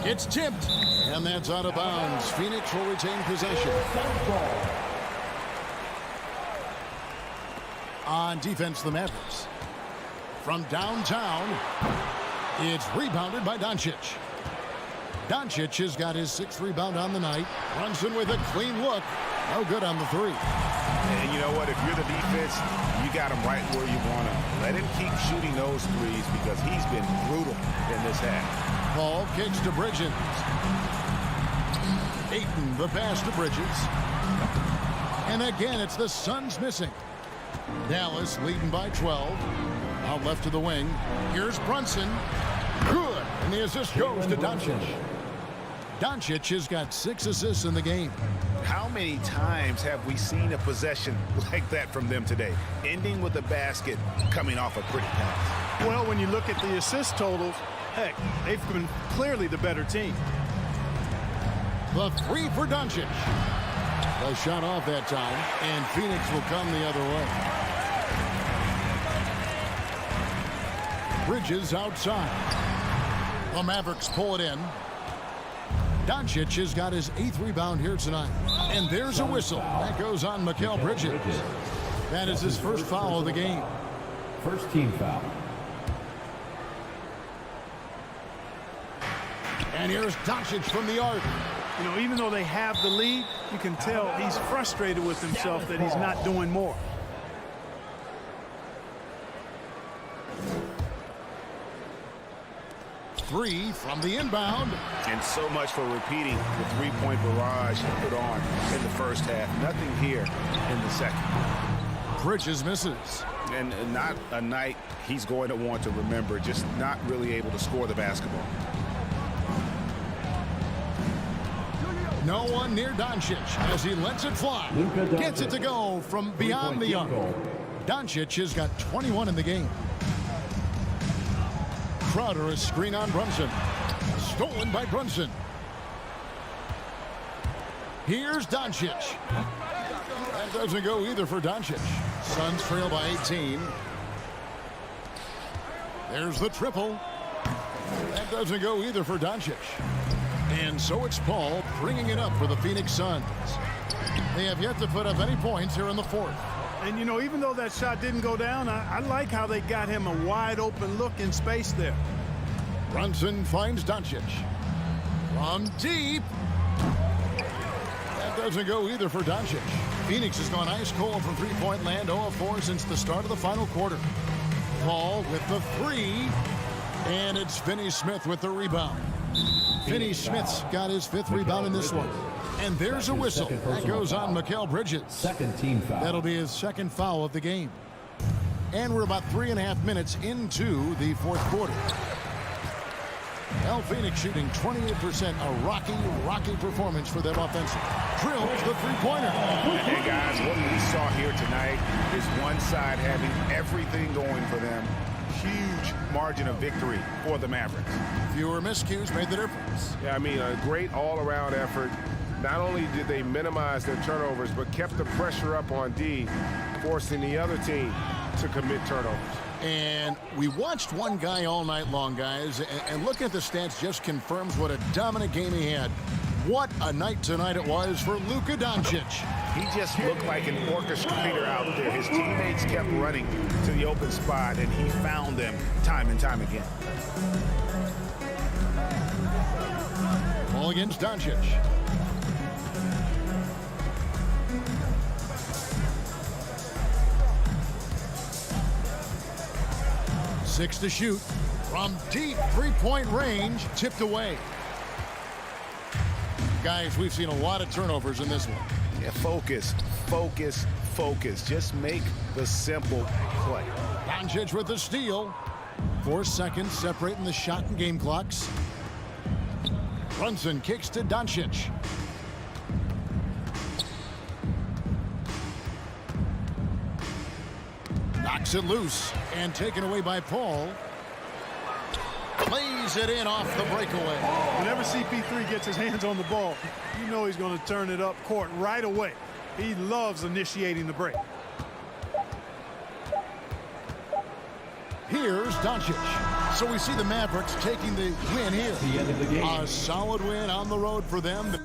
It's tipped, and that's out of bounds. Phoenix will retain possession. On defense, the Mavericks. From downtown, it's rebounded by Doncic. Doncic has got his 6th rebound on the night. Brunson with a clean look. No good on the 3. And you know what? If you're the defense, you got him right where you want him. Let him keep shooting those threes because he's been brutal in this half. Paul kicks to Bridges. Ayton, the pass to Bridges. And again, it's the Suns missing. Dallas leading by 12. Out left to the wing. Here's Brunson. Good. And the assist goes to Doncic. Doncic has got 6 assists in the game. How many times have we seen a possession like that from them today? Ending with a basket, coming off a pretty pass. Well, when you look at the assist totals, heck, they've been clearly the better team. The 3 for Doncic. The shot off that time, and Phoenix will come the other way. Bridges outside. The Mavericks pull it in. Doncic has got his 8th rebound here tonight. And there's a whistle. That goes on Mikal Bridges. That is his first foul of the game. First team foul. And here's Doncic from the arc. You know, even though they have the lead, you can tell he's frustrated with himself that he's not doing more. Three from the inbound. And so much for repeating the three-point barrage he put on in the first half. Nothing here in the second. Bridges misses. And not a night he's going to want to remember, just not really able to score the basketball. No one near Doncic as he lets it fly. Gets it to go from beyond the arc. Doncic has got 21 in the game. Crowder is screen on Brunson. Stolen by Brunson. Here's Doncic. That doesn't go either for Doncic. Suns trail by 18. There's the triple. That doesn't go either for Doncic. And so it's Paul bringing it up for the Phoenix Suns. They have yet to put up any points here in the 4th. And, you know, even though that shot didn't go down, I like how they got him a wide open look in space there. Brunson finds Doncic. From deep. That doesn't go either for Doncic. Phoenix has gone ice cold from three-point land, 0 of 4 since the start of the final quarter. Paul with the 3. And it's Finney-Smith with the rebound. Finney-Smith's got his 5th rebound in this one. And there's a whistle. That goes on Mikal Bridges. Second team foul. That'll be his 2nd foul of the game. And we're about 3.5 minutes into the 4th quarter. Phoenix shooting 28%. A rocky performance for them offensive. Drills the three-pointer. And guys, what we saw here tonight is one side having everything going for them. Huge margin of victory for the Mavericks. Fewer miscues made the difference. Yeah, I mean, a great all-around effort. Not only did they minimize their turnovers, but kept the pressure up on D, forcing the other team to commit turnovers. And we watched one guy all night long, guys, and looking at the stats just confirms what a dominant game he had. What a night tonight it was for Luka Doncic. He just looked like an orchestrator out there. His teammates kept running to the open spot, and he found them time and time again. Ball against Doncic. Six to shoot. From deep three-point range, tipped away. Guys, we've seen a lot of turnovers in this one. Yeah, focus. Just make the simple play. Doncic with the steal. 4 seconds separating the shot and game clocks. Brunson kicks to Doncic. Knocks it loose and taken away by Paul. Plays it in off the breakaway. Whenever CP3 gets his hands on the ball, you know he's going to turn it up court right away. He loves initiating the break. Here's Doncic. So we see the Mavericks taking the win here. The end of the game. A solid win on the road for them.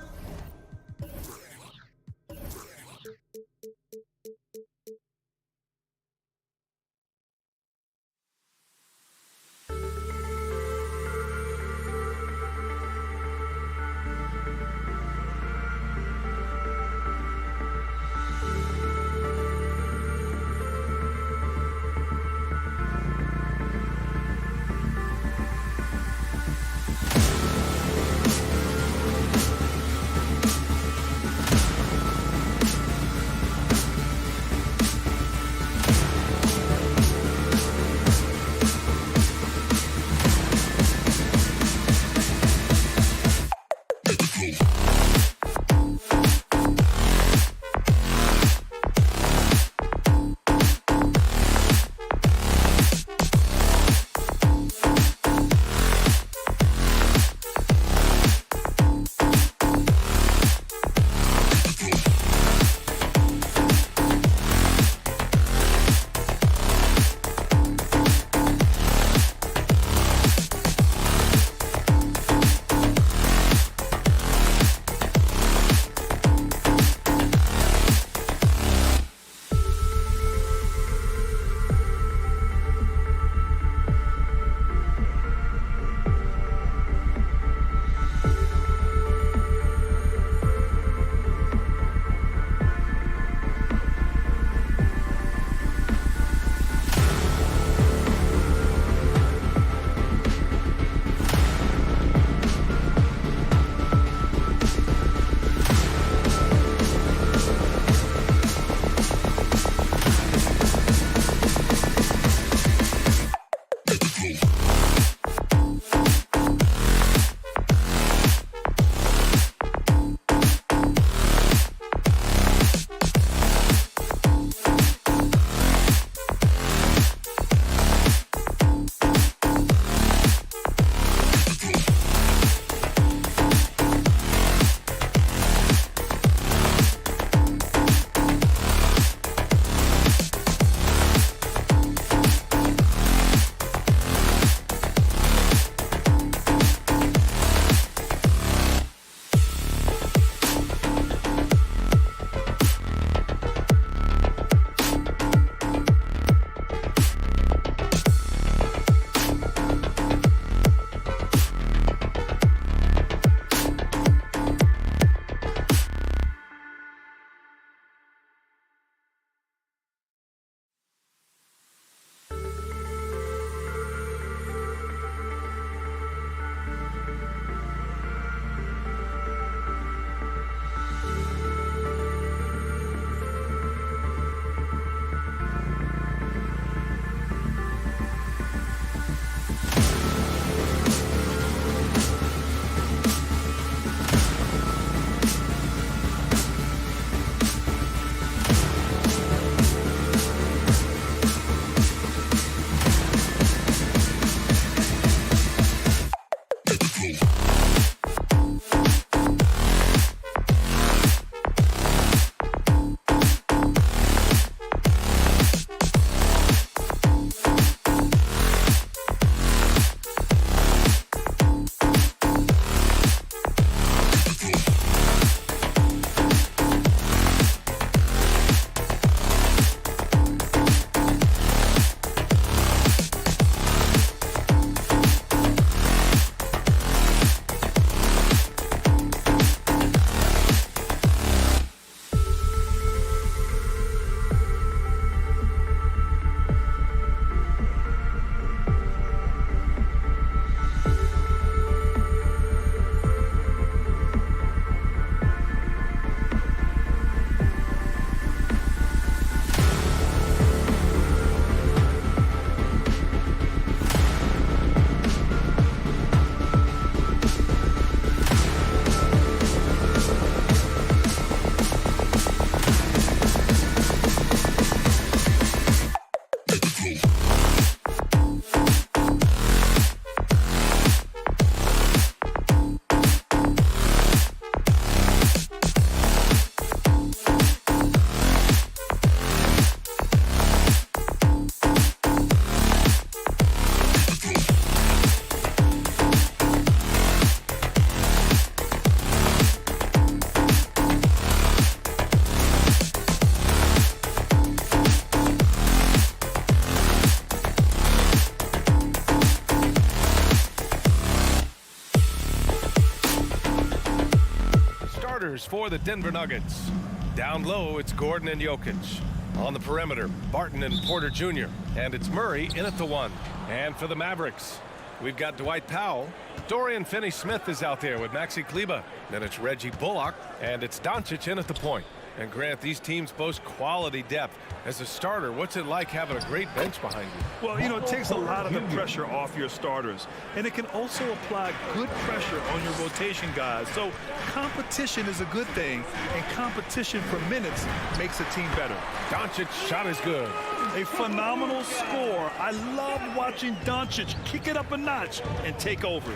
shooters for the Denver Nuggets. Down low, it's Gordon and Jokic. On the perimeter, Barton and Porter Jr. And it's Murray in at the 1. And for the Mavericks, we've got Dwight Powell. Dorian Finney-Smith is out there with Maxi Kleber. Then it's Reggie Bullock. And it's Doncic in at the point. And Grant, these teams boast quality depth. As a starter, what's it like having a great bench behind you? Well, you know, it takes a lot of the pressure off your starters. And it can also apply good pressure on your rotation guys. So competition is a good thing. And competition for minutes makes a team better. Doncic shot is good. A phenomenal score. I love watching Doncic kick it up a notch and take over.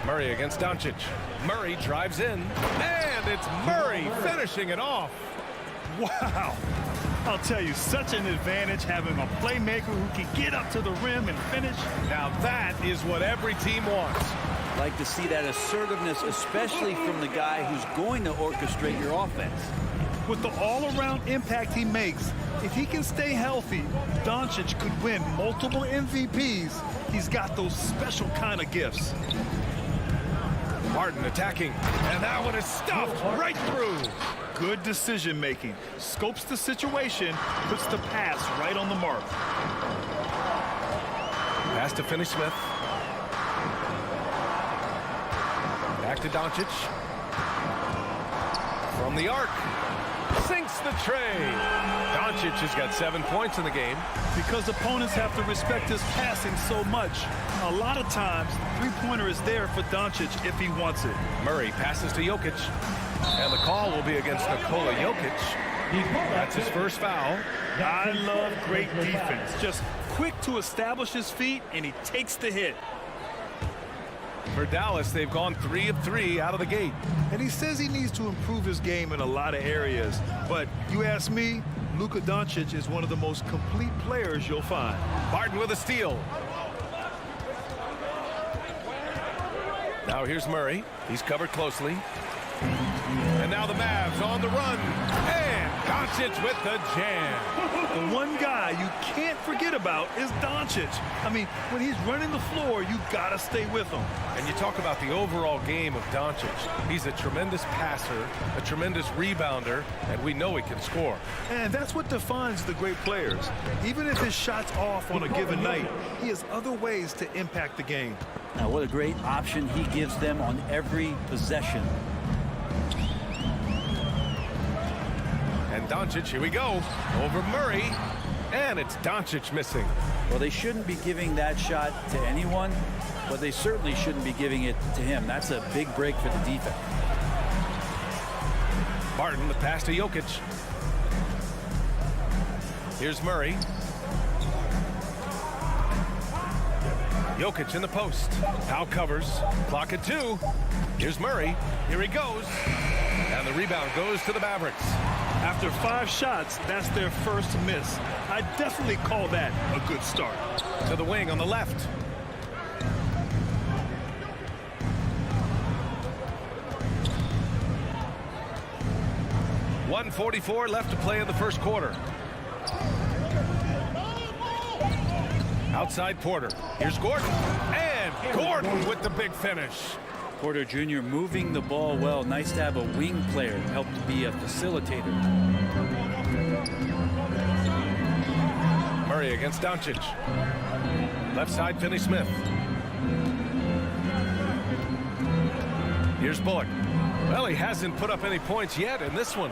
Murray against Doncic. Murray drives in, and it's Murray finishing it off. Wow. I'll tell you, such an advantage having a playmaker who can get up to the rim and finish. Now that is what every team wants. Like to see that assertiveness, especially from the guy who's going to orchestrate your offense. With the all-around impact he makes, if he can stay healthy, Doncic could win multiple MVPs. He's got those special kind of gifts. Martin attacking, and that one is stuffed right through. Good decision making. Scopes the situation, puts the pass right on the mark. Pass to Finney-Smith. Back to Doncic. From the arc. Sinks the tray. Doncic has got 7 points in the game. Because opponents have to respect his passing so much. A lot of times, three-pointer is there for Doncic if he wants it. Murray passes to Jokic. And the call will be against Nikola Jokic. That's his first foul. I love great defense. Just quick to establish his feet, and he takes the hit. For Dallas, they've gone 3 of 3 out of the gate. And he says he needs to improve his game in a lot of areas. But you ask me, Luka Doncic is one of the most complete players you'll find. Barton with a steal. Now here's Murray. He's covered closely. And now the Mavs on the run. And Doncic with the jam. The one guy you can't forget about is Doncic. I mean, when he's running the floor, you gotta stay with him. And you talk about the overall game of Doncic. He's a tremendous passer, a tremendous rebounder, and we know he can score. And that's what defines the great players. Even if his shot's off on a given night, he has other ways to impact the game. Now, what a great option he gives them on every possession. And Doncic, here we go, over Murray, and it's Doncic missing. Well, they shouldn't be giving that shot to anyone, but they certainly shouldn't be giving it to him. That's a big break for the defense. Barton, the pass to Jokic. Here's Murray. Jokic in the post. Now covers. Clock at 2. Here's Murray. Here he goes. And the rebound goes to the Mavericks. After 5 shots, that's their first miss. I definitely call that a good start. To the wing on the left. .144 left to play in the first quarter. Outside Porter. Here's Gordon. And Gordon with the big finish. Porter Jr. moving the ball well. Nice to have a wing player help to be a facilitator. Murray against Doncic. Left side, Finney-Smith. Here's Bullock. Well, he hasn't put up any points yet in this one.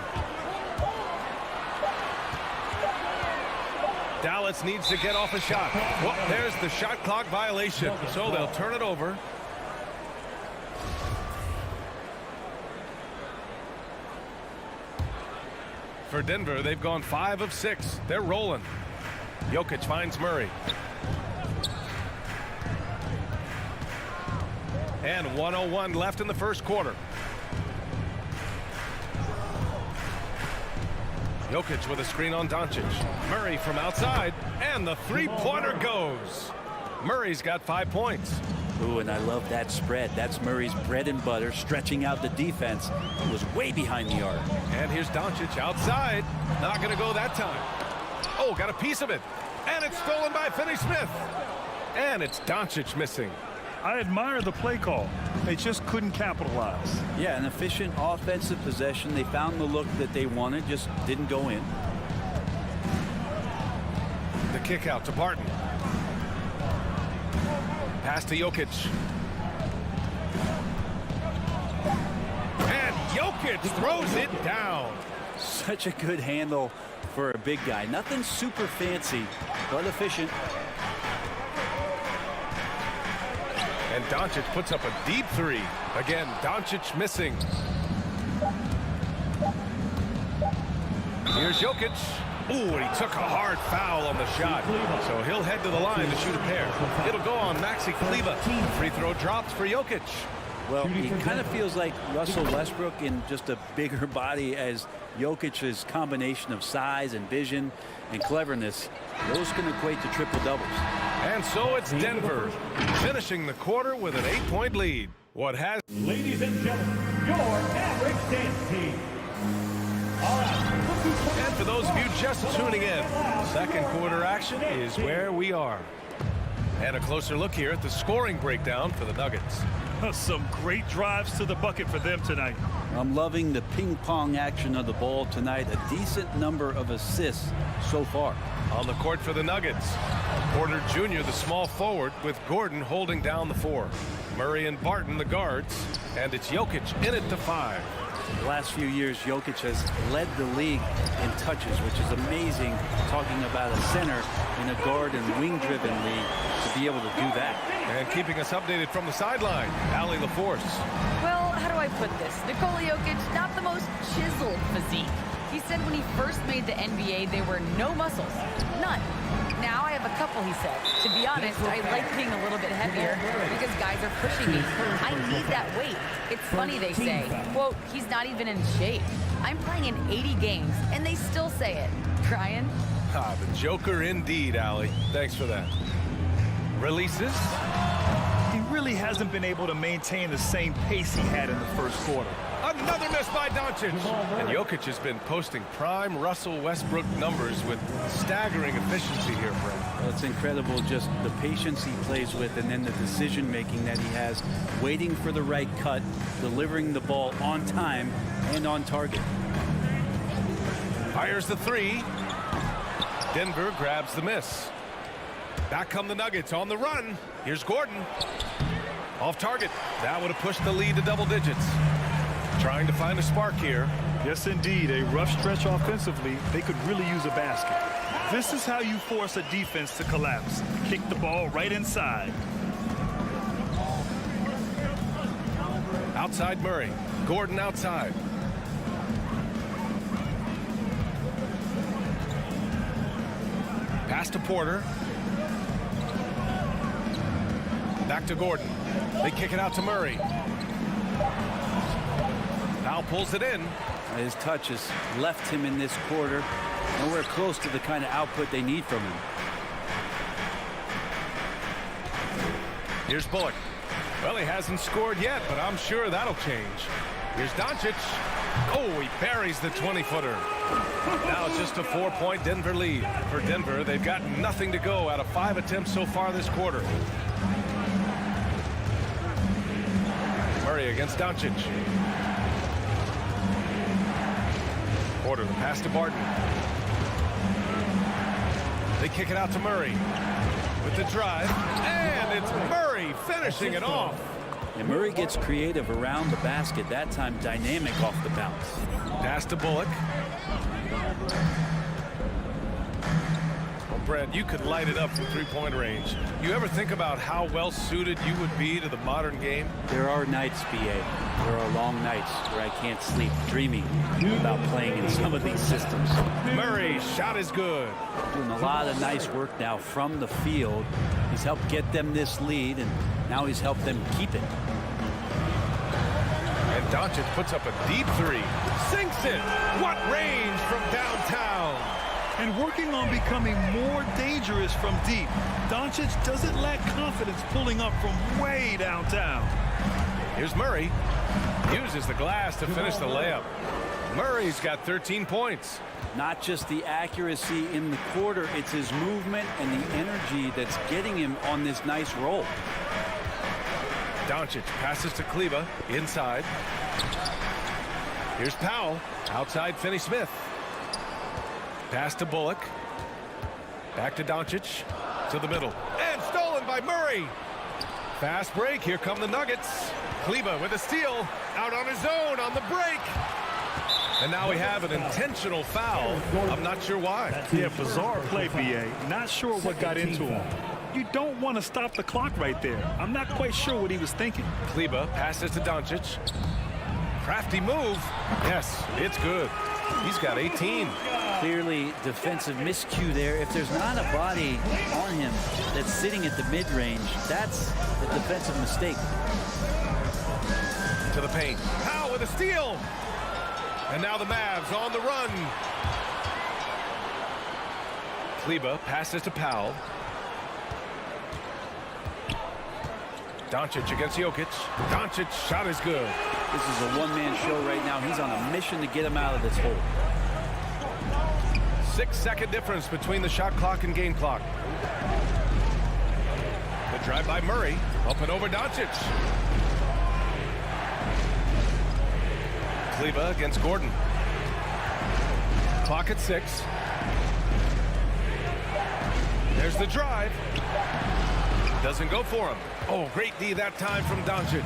Dallas needs to get off a shot. Well, there's the shot clock violation, so they'll turn it over. For Denver, they've gone 5 of 6. They're rolling. Jokic finds Murray. And 1:01 left in the first quarter. Jokic with a screen on Doncic. Murray from outside, and the three-pointer goes. Murray's got 5 points. Ooh, and I love that spread. That's Murray's bread and butter, stretching out the defense. It was way behind the arc. And here's Doncic outside. Not going to go that time. Oh, got a piece of it. And it's stolen by Finney-Smith. And it's Doncic missing. I admire the play call. They just couldn't capitalize. Yeah, an efficient offensive possession. They found the look that they wanted, just didn't go in. The kick out to Barton. Pass to Jokic. And Jokic throws it down. Such a good handle for a big guy. Nothing super fancy, but efficient. And Doncic puts up a deep three. Again, Doncic missing. Here's Jokic. Ooh, and he took a hard foul on the shot. So he'll head to the line to shoot a pair. It'll go on Maxi Kleber. Free throw drops for Jokic. Well, he kind of feels like Russell Westbrook in just a bigger body, as Jokic's combination of size and vision and cleverness, those can equate to triple doubles. And so it's Denver finishing the quarter with an 8-point lead. What has... Ladies and gentlemen, your Mavericks dance team. All right. And for those of you just tuning in, second quarter action is where we are. And a closer look here at the scoring breakdown for the Nuggets. Some great drives to the bucket for them tonight. I'm loving the ping pong action of the ball tonight. A decent number of assists so far. On the court for the Nuggets, Porter Jr., the small forward, with Gordon holding down the 4. Murray and Barton, the guards, and it's Jokic in it to 5. The last few years, Jokic has led the league in touches, which is amazing, talking about a center in a guard and wing-driven league to be able to do that. And keeping us updated from the sideline, Allie LaForce. Well, how do I put this? Nikola Jokic, not the most chiseled physique. He said when he first made the NBA, there were no muscles. None. Now I have a couple, he said. To be honest, I like being a little bit heavier because guys are pushing me. I need that weight. It's funny they say, quote, he's not even in shape. I'm playing in 80 games, and they still say it. Brian? Ah, the Joker indeed, Allie. Thanks for that. Releases. He really hasn't been able to maintain the same pace he had in the first quarter. Another miss by Doncic. And Jokic has been posting prime Russell Westbrook numbers with staggering efficiency here, Brent. Well, it's incredible just the patience he plays with, and then the decision-making that he has, waiting for the right cut, delivering the ball on time and on target. Fires the 3. Denver grabs the miss. Back come the Nuggets on the run. Here's Gordon. Off target. That would have pushed the lead to double digits. Trying to find a spark here. Yes, indeed. A rough stretch offensively. They could really use a basket. This is how you force a defense to collapse. Kick the ball right inside. Outside Murray. Gordon outside. Pass to Porter. Back to Gordon. They kick it out to Murray. Now pulls it in. His touch has left him in this quarter. Nowhere close to the kind of output they need from him. Here's Bullock. Well, he hasn't scored yet, but I'm sure that'll change. Here's Doncic. Oh, he buries the 20-footer. Now it's just a 4-point Denver lead. For Denver, they've got nothing to go out of 5 attempts so far this quarter. Murray against Doncic. Porter, the pass to Barton. They kick it out to Murray with the drive, and it's Murray finishing it off. And Murray gets creative around the basket, that time dynamic off the bounce. Pass to Bullock. Well, Brent, you could light it up from three-point range. You ever think about how well suited you would be to the modern game? There are nights, BA. There are long nights where I can't sleep, dreaming about playing in some of these systems. Murray's shot is good. Doing a lot of nice work now from the field. He's helped get them this lead, and now he's helped them keep it. And Doncic puts up a deep 3. Sinks it. What range from downtown. And working on becoming more dangerous from deep. Doncic doesn't lack confidence pulling up from way downtown. Here's Murray. Uses the glass to finish the layup. Murray's got 13 points. Not just the accuracy in the quarter, it's his movement and the energy that's getting him on this nice roll. Doncic passes to Kleber inside. Here's Powell. Outside Finney-Smith. Pass to Bullock. Back to Doncic. To the middle. And stolen by Murray. Fast break. Here come the Nuggets. Kleber with a steal. Out on his own on the break. And now we have an intentional foul. I'm not sure why. Yeah, bizarre play, B.A. Not sure what got into him. You don't want to stop the clock right there. I'm not quite sure what he was thinking. Kleber passes to Doncic. Crafty move. Yes, it's good. He's got 18. Clearly defensive miscue there. If there's not a body on him that's sitting at the mid-range, that's a defensive mistake. To the paint. Powell with a steal. And now the Mavs on the run. Kleber passes to Powell. Doncic against Jokic. Doncic shot is good. This is a one-man show right now. He's on a mission to get him out of this hole. 6-second difference between the shot clock and game clock. The drive by Murray. Up and over Doncic. Kleber against Gordon. Clock at 6. There's the drive. Doesn't go for him. Oh, great D that time from Doncic.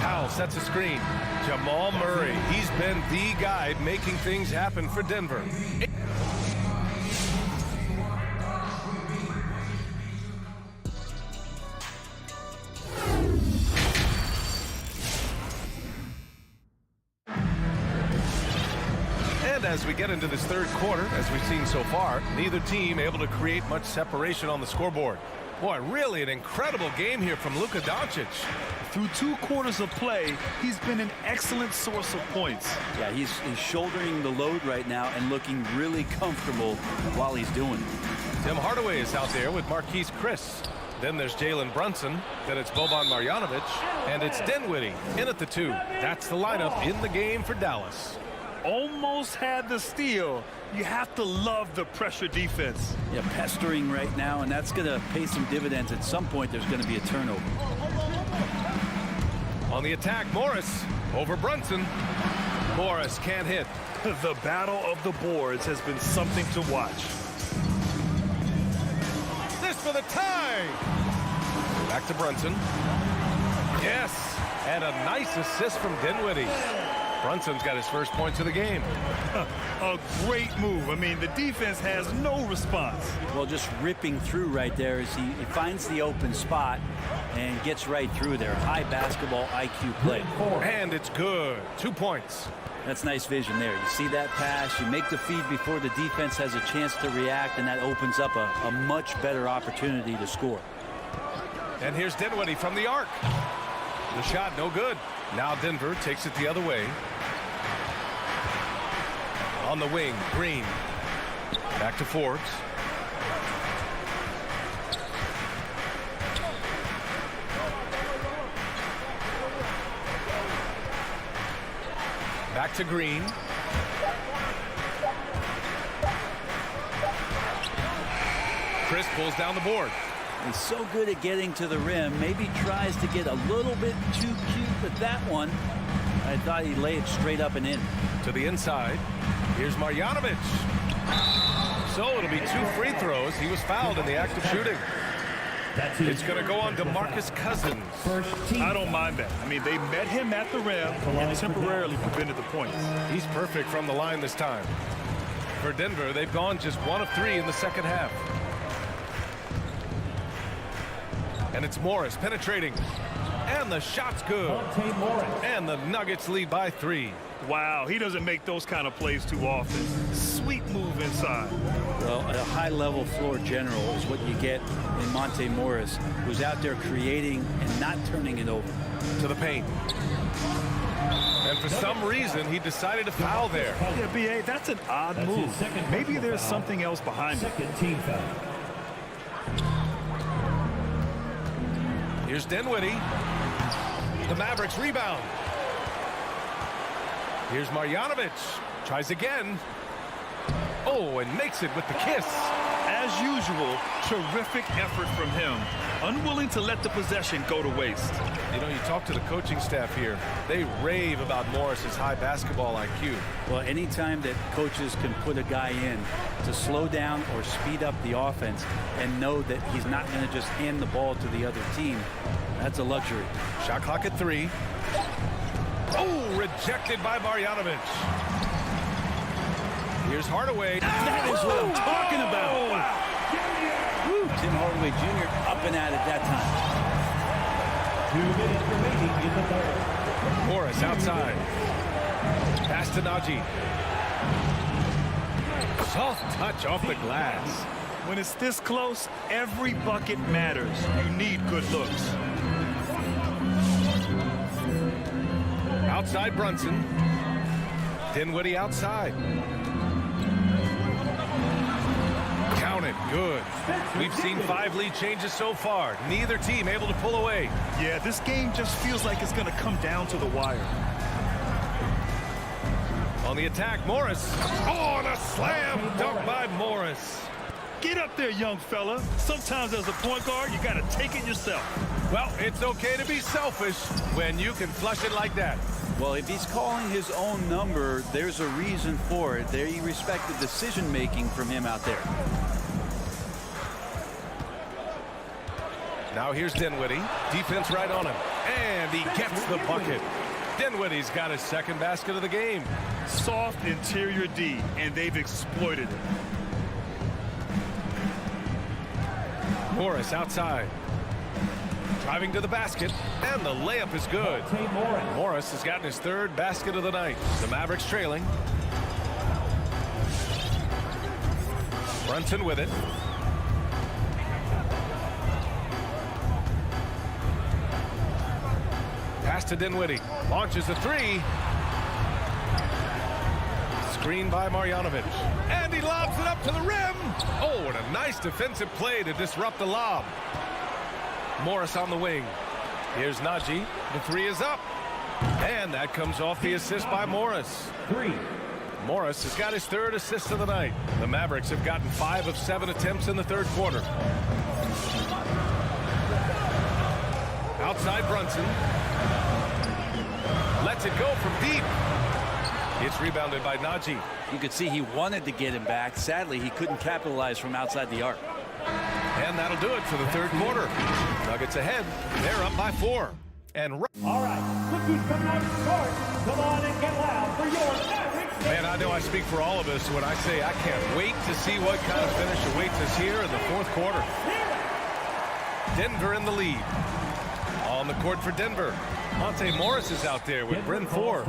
Powell sets a screen. Jamal Murray. He's been the guy making things happen for Denver. As we get into this third quarter, as we've seen so far, neither team able to create much separation on the scoreboard. Boy, really an incredible game here from Luka Doncic. Through 2 quarters of play, he's been an excellent source of points. Yeah, he's shouldering the load right now and looking really comfortable while he's doing it. Tim Hardaway is out there with Marquise Chris. Then there's Jalen Brunson. Then it's Boban Marjanovic. And it's Dinwiddie in at the 2. That's the lineup in the game for Dallas. Almost had the steal. You have to love the pressure defense. Yeah, pestering right now, and that's going to pay some dividends. At some point, there's going to be a turnover. On the attack, Morris over Brunson. Morris can't hit. The battle of the boards has been something to watch. This for the tie. Back to Brunson. Yes, and a nice assist from Dinwiddie. Brunson's got his first points of the game. A great move. I mean, the defense has no response. Well, just ripping through right there as he finds the open spot and gets right through there. High basketball IQ play. And it's good. 2 points. That's nice vision there. You see that pass, you make the feed before the defense has a chance to react, and that opens up a much better opportunity to score. And here's Dinwiddie from the arc. The shot no good. Now Denver takes it the other way. On the wing, Green. Back to Forbes. Back to Green. Chris pulls down the board. He's so good at getting to the rim. Maybe tries to get a little bit too cute with that one. I thought he'd lay it straight up and in. To the inside. Here's Marjanovic. So it'll be 2 free throws. He was fouled in the act of shooting. It's going to go on to Marcus Cousins. I don't mind that. I mean, they met him at the rim and temporarily prevented the points. He's perfect from the line this time. For Denver, they've gone just 1 of 3 in the second half. And it's Morris penetrating. And the shot's good. And the Nuggets lead by 3. Wow, he doesn't make those kind of plays too often. Sweet move inside. Well, a high-level floor general is what you get in Monte Morris, who's out there creating and not turning it over. To the paint. And for some reason, he decided to foul there. Yeah, B.A., that's an odd move. Maybe there's something else behind it. Team foul. Here's Dinwiddie. The Mavericks rebound. Here's Marjanovic. Tries again. Oh, and makes it with the kiss. As usual, terrific effort from him. Unwilling to let the possession go to waste. You know, you talk to the coaching staff here. They rave about Morris's high basketball IQ. Well, anytime that coaches can put a guy in to slow down or speed up the offense and know that he's not going to just hand the ball to the other team, that's a luxury. Shot clock at 3. Oh, rejected by Marjanovic. Here's Hardaway. That is what I'm talking about. Wow. Woo. Tim Hardaway Jr. up and at it that time. 2 minutes remaining in the third. Morris outside. Pass to Najee. Soft touch off the glass. When it's this close, every bucket matters. You need good looks. Outside Brunson. Dinwiddie outside. Count it. Good. We've seen 5 lead changes so far. Neither team able to pull away. Yeah, this game just feels like it's going to come down to the wire. On the attack, Morris. Oh, and a slam dunk by Morris. Get up there, young fella. Sometimes as a point guard, you got to take it yourself. Well, it's okay to be selfish when you can flush it like that. Well, if he's calling his own number, there's a reason for it. There you respect the decision-making from him out there. Now here's Dinwiddie. Defense right on him. And he gets the bucket. Dinwiddie's got his second basket of the game. Soft interior D, and they've exploited it. Morris outside. Driving to the basket, and the layup is good. Morris has gotten his 3rd basket of the night. The Mavericks trailing. Brunson with it. Pass to Dinwiddie. Launches a 3. Screen by Marjanovic. And he lobs it up to the rim. Oh, and a nice defensive play to disrupt the lob. Morris on the wing. Here's Najee. The 3 is up. And that comes off the assist by Morris. 3. Morris has got his 3rd assist of the night. The Mavericks have gotten 5 of 7 attempts in the 3rd quarter. Outside Brunson. Lets it go from deep. It's rebounded by Najee. You could see he wanted to get him back. Sadly, he couldn't capitalize from outside the arc. And that'll do it for the 3rd quarter. Nuggets ahead. They're up by 4. And all right, cookies coming out of the court. Come on and get loud for your Mavericks. Man, I know I speak for all of us when I say I can't wait to see what kind of finish awaits us here in the 4th quarter. Denver in the lead. On the court for Denver. Monte Morris is out there with Bryn Forbes.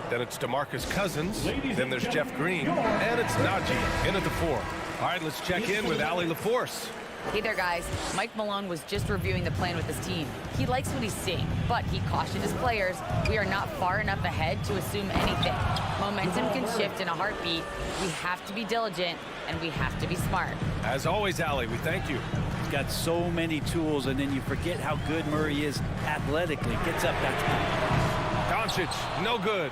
Then it's DeMarcus Cousins. Then there's Jeff Green. And it's Najee in at the 4. All right, let's check in with Allie LaForce. Hey there, guys. Mike Malone was just reviewing the plan with his team. He likes what he's seeing, but he cautioned his players, we are not far enough ahead to assume anything. Momentum can shift in a heartbeat. We have to be diligent, and we have to be smart. As always, Allie, we thank you. He's got so many tools, and then you forget how good Murray is athletically. Gets up that time. Doncic, no good.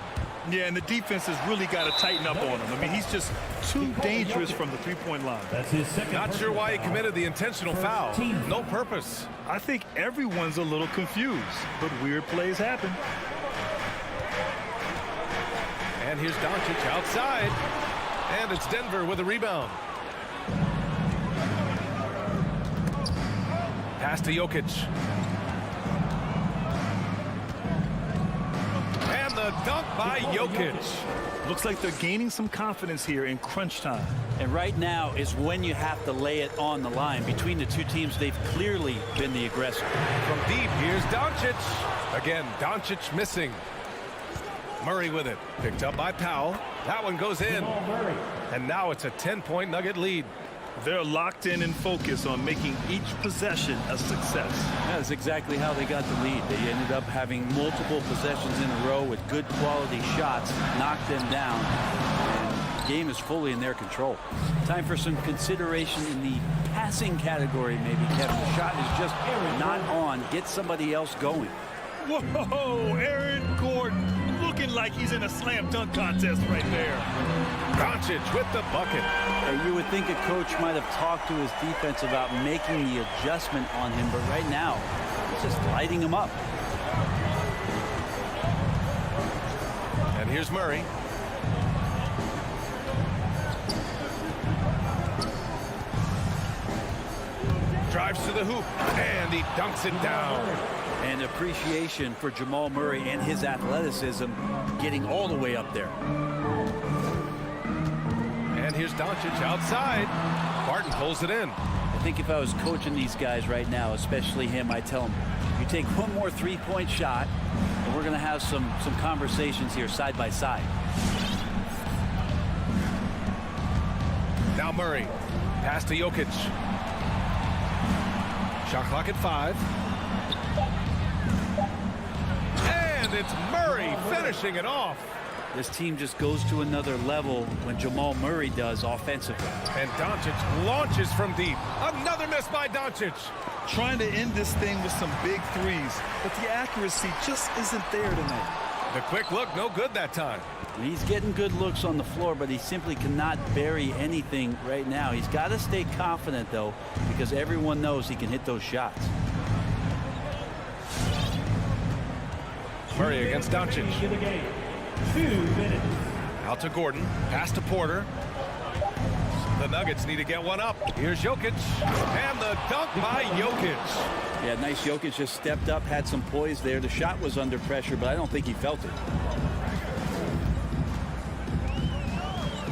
Yeah, and the defense has really got to tighten up on him. I mean, he's just too dangerous from the three-point line. That's his second. Not sure why he committed the intentional foul. No purpose. I think everyone's a little confused, but weird plays happen. And here's Doncic outside. And it's Denver with a rebound. Pass to Jokic. And the dunk by Jokic. Looks like they're gaining some confidence here in crunch time. And right now is when you have to lay it on the line. Between the two teams, they've clearly been the aggressor. From deep, here's Doncic. Again, Doncic missing. Murray with it. Picked up by Powell. That one goes in. And now it's a 10-point Nugget lead. They're locked in and focused on making each possession a success. That's exactly how they got the lead. They ended up having multiple possessions in a row with good quality shots, knocked them down, and the game is fully in their control. Time for some consideration in the passing category, maybe, Kevin. The shot is just not on. Get somebody else going. Whoa, Aaron Gordon. Look looking like he's in a slam dunk contest right there. Doncic with the bucket. You would think a coach might have talked to his defense about making the adjustment on him, but right now, he's just lighting him up. And here's Murray. Drives to the hoop, and he dunks it down. And appreciation for Jamal Murray and his athleticism getting all the way up there. And here's Doncic outside. Barton pulls it in. I think if I was coaching these guys right now, especially him, I'd tell him, you take one more three-point shot, and we're going to have some conversations here side by side. Now Murray. Pass to Jokic. Shot clock at 5. And it's Murray finishing it off. This team just goes to another level when Jamal Murray does offensively. And Doncic launches from deep. Another miss by Doncic. Trying to end this thing with some big threes, but the accuracy just isn't there tonight. The quick look, no good that time. He's getting good looks on the floor, but he simply cannot bury anything right now. He's got to stay confident, though, because everyone knows he can hit those shots. Murray against Doncic. 2 minutes. Out to Gordon. Pass to Porter. The Nuggets need to get one up. Here's Jokic. And the dunk by Jokic. Yeah, nice. Jokic just stepped up, had some poise there. The shot was under pressure, but I don't think he felt it.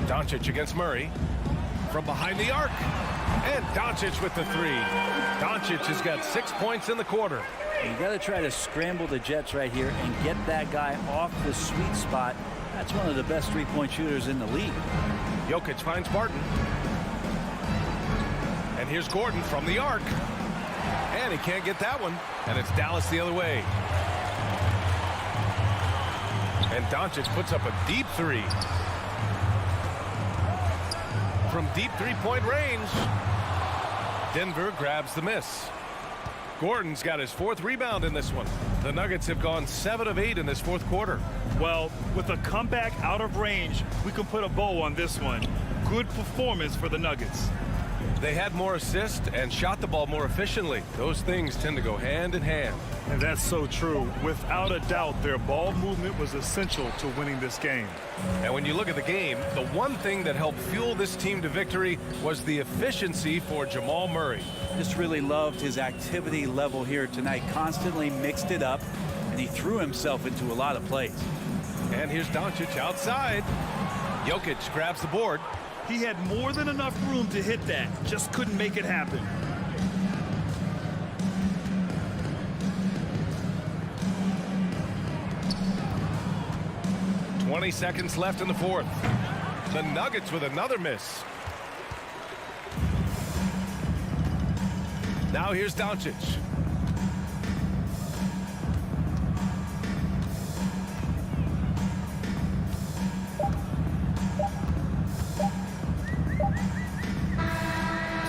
Doncic against Murray. From behind the arc. And Doncic with the 3. Doncic has got 6 points in the quarter. You got to try to scramble the Jets right here and get that guy off the sweet spot. That's one of the best three-point shooters in the league. Jokic finds Barton. And here's Gordon from the arc. And he can't get that one. And it's Dallas the other way. And Doncic puts up a deep 3. From deep three-point range. Denver grabs the miss. Gordon's got his 4th rebound in this one. The Nuggets have gone 7 of 8 in this 4th quarter. Well, with a comeback out of range, we can put a bow on this one. Good performance for the Nuggets. They had more assists and shot the ball more efficiently. Those things tend to go hand in hand. And that's so true. Without a doubt, their ball movement was essential to winning this game. And when you look at the game, the one thing that helped fuel this team to victory was the efficiency for Jamal Murray. Just really loved his activity level here tonight. Constantly mixed it up, and he threw himself into a lot of plays. And here's Doncic outside. Jokic grabs the board. He had more than enough room to hit that. Just couldn't make it happen. .20 seconds left in the 4th. The Nuggets with another miss. Now here's Doncic.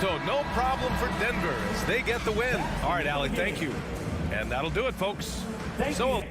So no problem for Denver as they get the win. All right, Alec, thank you. And that'll do it, folks. Thank you.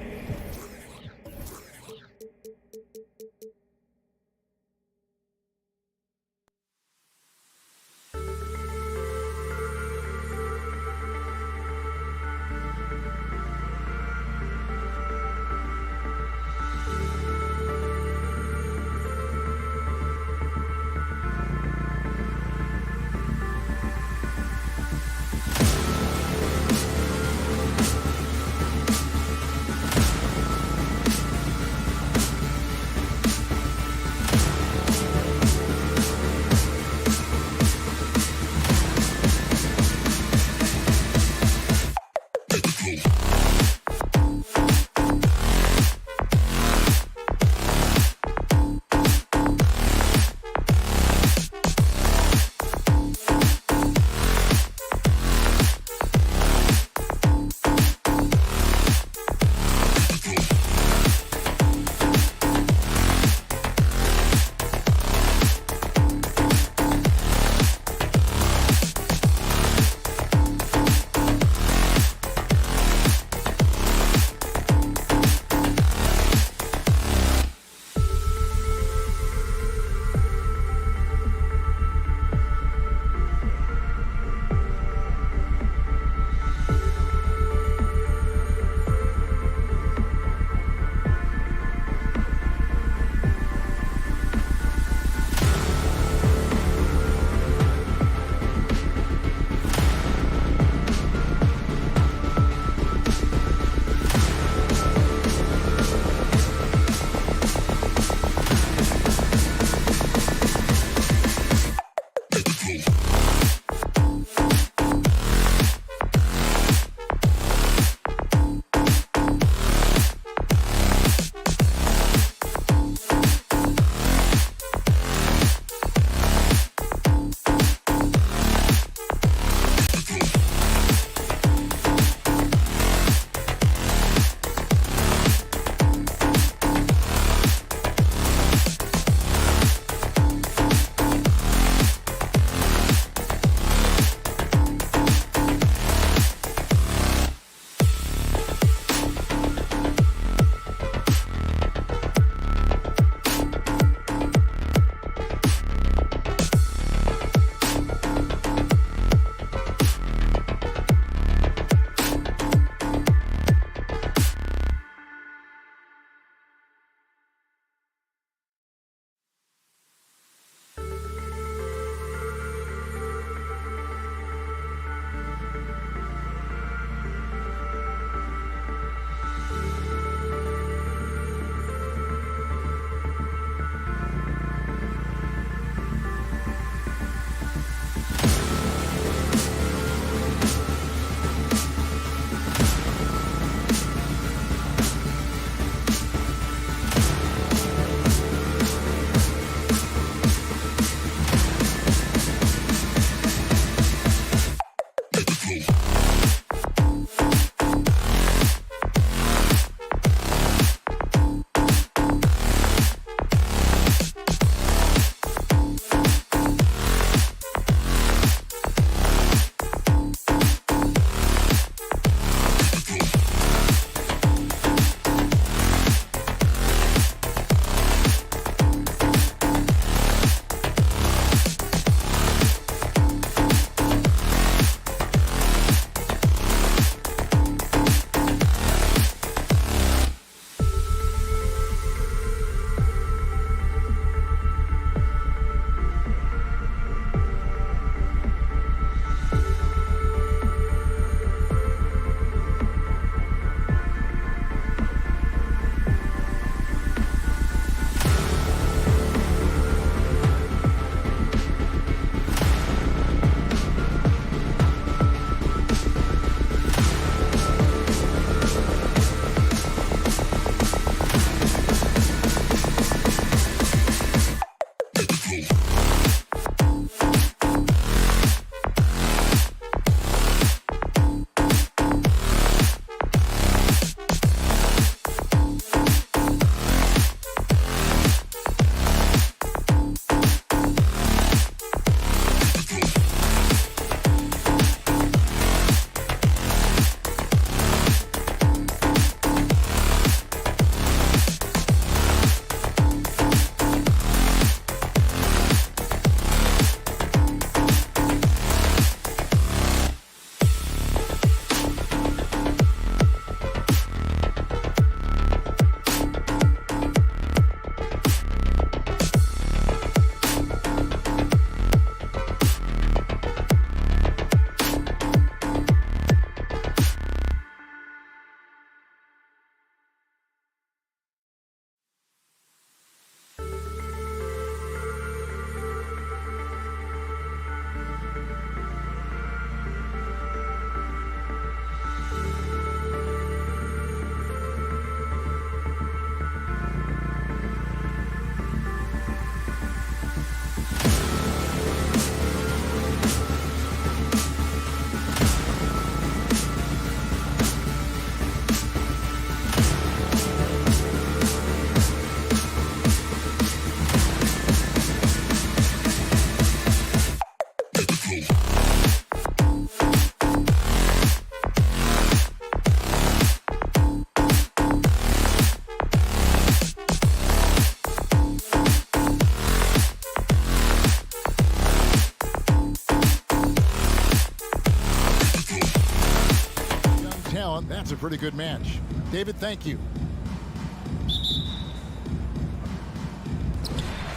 That's a pretty good match. David, thank you.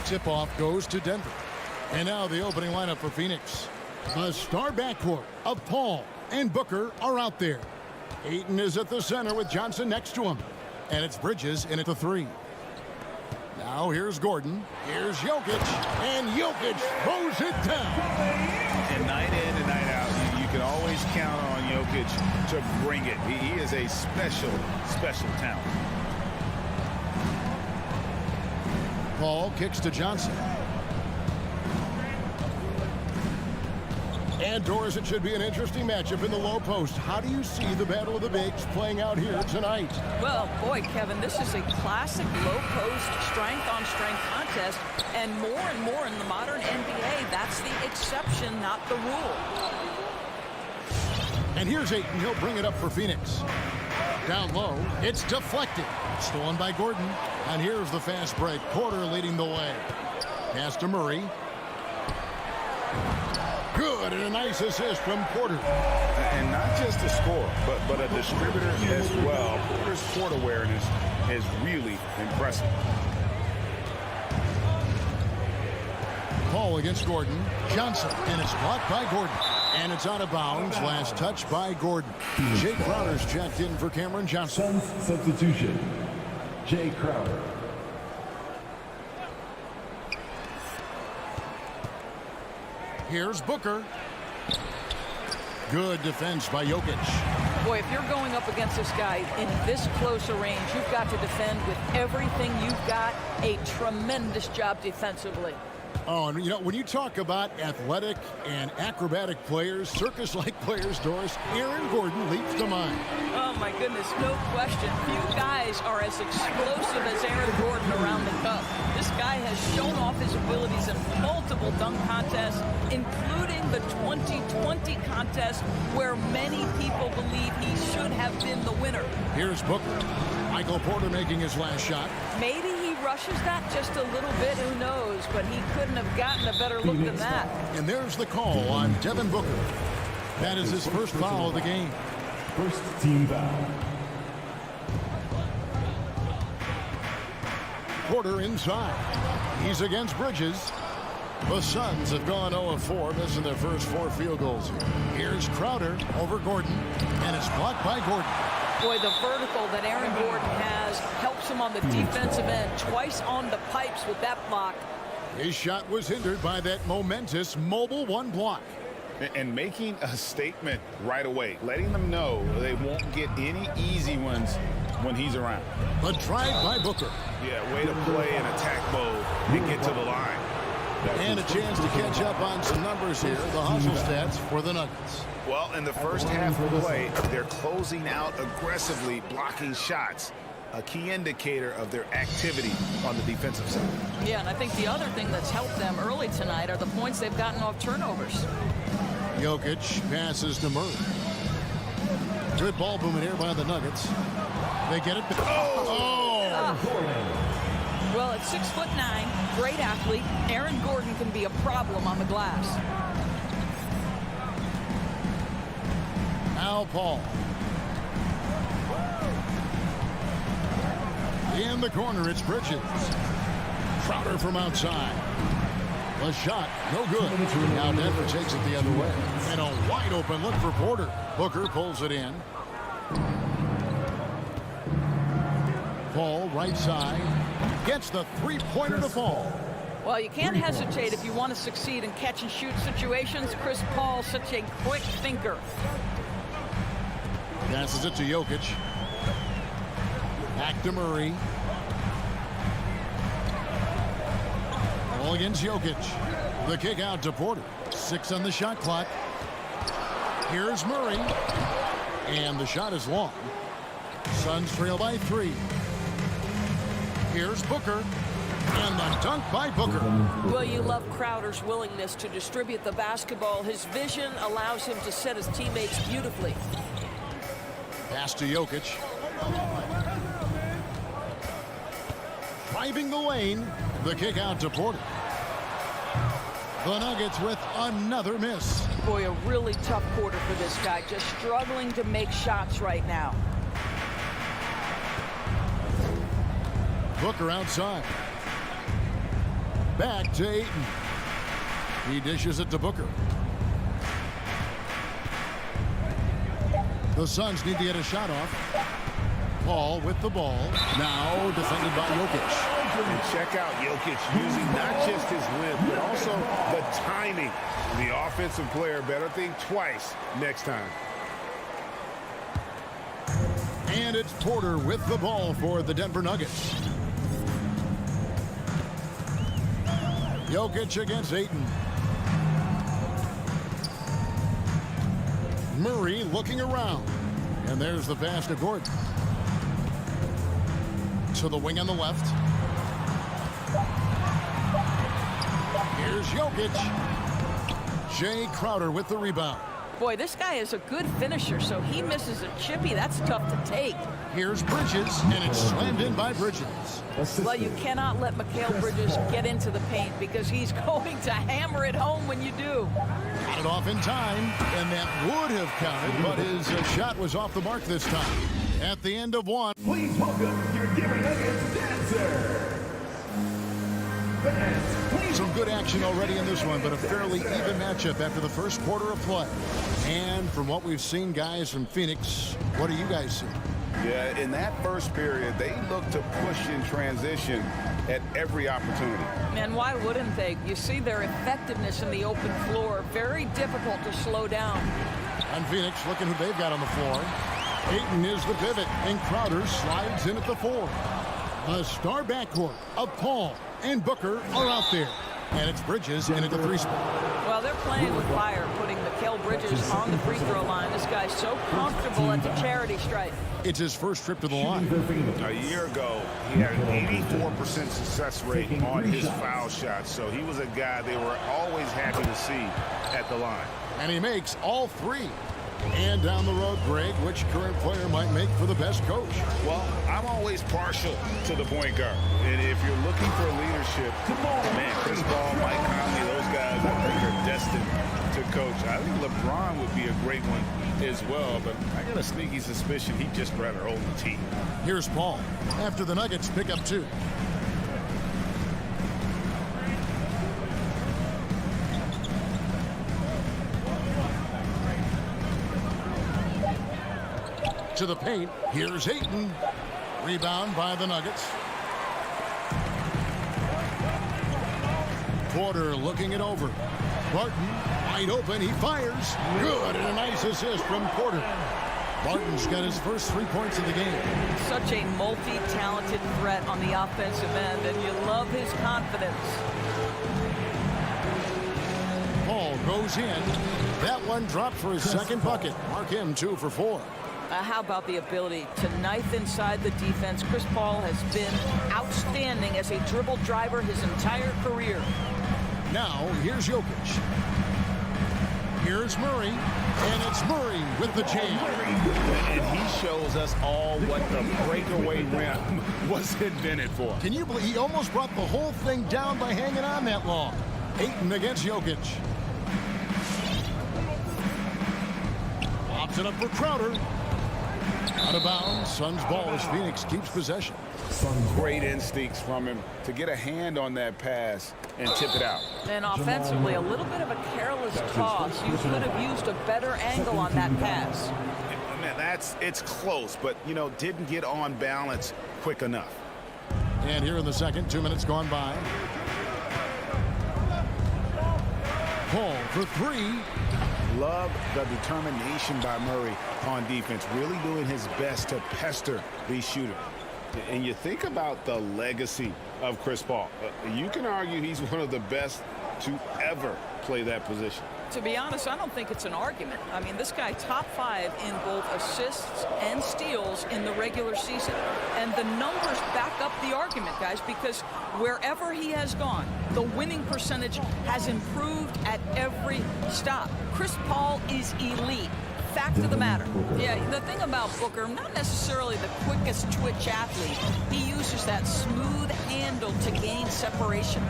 Tip-off goes to Denver. And now the opening lineup for Phoenix. The star backcourt of Paul and Booker are out there. Ayton is at the center with Johnson next to him. And it's Bridges in at the 3. Now here's Gordon. Here's Jokic. And Jokic throws it down. And night in and night out, you can always count on Jokic to bring it. He is a special, special talent. Paul kicks to Johnson. And Doris, it should be an interesting matchup in the low post. How do you see the battle of the bigs playing out here tonight? Well, boy, Kevin, this is a classic low post strength-on-strength contest. And more in the modern NBA, that's the exception, not the rule. And here's Ayton. He'll bring it up for Phoenix. Down low, it's deflected. Stolen by Gordon. And here's the fast break. Porter leading the way. Pass to Murray. Good, and a nice assist from Porter. And not just a scorer, but a distributor as well. Porter's court awareness is really impressive. Paul against Gordon. Johnson, and it's blocked by Gordon. And it's out of bounds. Last touch by Gordon. Jay Crowder's checked in for Cameron Johnson. Substitution. Jay Crowder. Here's Booker. Good defense by Jokic. Boy, if you're going up against this guy in this close a range, you've got to defend with everything you've got. A tremendous job defensively. Oh, and you know, when you talk about athletic and acrobatic players, circus-like players, Doris, Aaron Gordon leaps to mind. Oh, my goodness, no question. Few guys are as explosive as Aaron Gordon around the cup. This guy has shown off his abilities in multiple dunk contests, including the 2020 contest where many people believe he should have been the winner. Here's Booker. Michael Porter making his last shot. Maybe he rushes that just a little bit, who knows, but he couldn't have gotten a better look than that. And there's the call on Devin Booker. That is his first foul of the game. First team foul. Porter inside. He's against Bridges. The Suns have gone 0-4, missing their first 4 field goals here. Here's Crowder over Gordon, and it's blocked by Gordon. Boy, the vertical that Aaron Gordon has helps him on the defensive end. Twice on the pipes with that block. His shot was hindered by that momentous mobile 1 block. And making a statement right away, letting them know they won't get any easy ones when he's around. A drive by Booker. Yeah, way to play in attack mode and get to the line. And a chance to catch up on some numbers here, the hustle stats for the Nuggets. Well, in the first half of play, they're closing out aggressively, blocking shots. A key indicator of their activity on the defensive side. Yeah, and I think the other thing that's helped them early tonight are the points they've gotten off turnovers. Jokic passes to Murray. Good ball movement here by the Nuggets. They get it. Well, at 6'9", great athlete, Aaron Gordon can be a problem on the glass. Now Paul. In the corner, it's Bridges. Crowder from outside. The shot, no good. Now Denver takes it the other way. And a wide open look for Porter. Booker pulls it in. Paul, right side. Gets the three-pointer to fall. Well, you can't hesitate if you want to succeed in catch-and-shoot situations. Chris Paul, such a quick thinker. Passes it to Jokic. Back to Murray. All against Jokic. The kick out to Porter. 6 on the shot clock. Here's Murray. And the shot is long. Suns trail by 3. Here's Booker. And the dunk by Booker. Well, you love Crowder's willingness to distribute the basketball. His vision allows him to set his teammates beautifully. Pass to Jokic. Driving the lane. The kick out to Porter. The Nuggets with another miss. Boy, a really tough quarter for this guy. Just struggling to make shots right now. Booker outside. Back to Ayton. He dishes it to Booker. The Suns need to get a shot off. Paul with the ball. Now defended by Jokic. And check out Jokic using not just his length, but also the timing. The offensive player better think twice next time. And it's Porter with the ball for the Denver Nuggets. Jokic against Ayton. Murray looking around. And there's the pass to Gordon. To the wing on the left. Here's Jokic. Jay Crowder with the rebound. Boy, this guy is a good finisher, so he misses a chippy. That's tough to take. Here's Bridges, and it's slammed in by Bridges. Well, you cannot let Mikal Bridges get into the paint because he's going to hammer it home when you do. Got it off in time, and that would have counted, but his shot was off the mark this time. At the end of one. Please welcome your Denver Nuggets dancer. Some good action already in this one, but a fairly even matchup after the first quarter of play. And from what we've seen, guys, from Phoenix, what do you guys see? Yeah, in that first period, they looked to push in transition at every opportunity. And why wouldn't they? You see their effectiveness in the open floor. Very difficult to slow down. And Phoenix looking who they've got on the floor. Ayton is the pivot, and Crowder slides in at the 4. The star backcourt of Paul and Booker are out there. And it's Bridges in at the 3 spot. Well, they're playing with fire, putting Mikal Bridges on the free throw line. This guy's so comfortable at the charity stripe. It's his first trip to the line. A year ago, he had an 84% success rate on his foul shots, so he was a guy they were always happy to see at the line. And he makes all 3. And down the road, Greg, which current player might make for the best coach? Well, I'm always partial to the point guard. And if you're looking for leadership, man, Chris Paul, Mike Conley, those guys, I think are destined to coach. I think LeBron would be a great one as well, but I got a sneaky suspicion he'd just rather hold the team. Here's Paul after the Nuggets pick up 2. To the paint. Here's Ayton. Rebound by the Nuggets. Porter looking it over. Barton wide open. He fires. Good. And a nice assist from Porter. Barton's got his first 3 points of the game. Such a multi-talented threat on the offensive end, and you love his confidence. Paul goes in. That one dropped for his second bucket. Mark him 2 for 4. How about the ability to knife inside the defense? Chris Paul has been outstanding as a dribble driver his entire career. Now, here's Jokic. Here's Murray, and it's Murray with the jam. And he shows us all what the breakaway rim was invented for. Can you believe he almost brought the whole thing down by hanging on that long? Ayton against Jokic. Pops it up for Crowder. Out of bounds. Suns ball as Phoenix keeps possession. Great instincts from him to get a hand on that pass and tip it out. And offensively, a little bit of a careless toss. You could have used a better angle on that pass. Man, it's close, but, you know, didn't get on balance quick enough. And here in the second, 2 minutes gone by. Paul for 3. Love the determination by Murray on defense, really doing his best to pester these shooters. And you think about the legacy of Chris Paul. You can argue he's one of the best to ever play that position. To be honest, I don't think it's an argument. I mean, this guy top 5 in both assists and steals in the regular season. And the numbers back up the argument, guys, because wherever he has gone, the winning percentage has improved at every stop. Chris Paul is elite. Fact of the matter. Yeah, the thing about Booker, not necessarily the quickest twitch athlete. He uses that smooth handle to gain separation.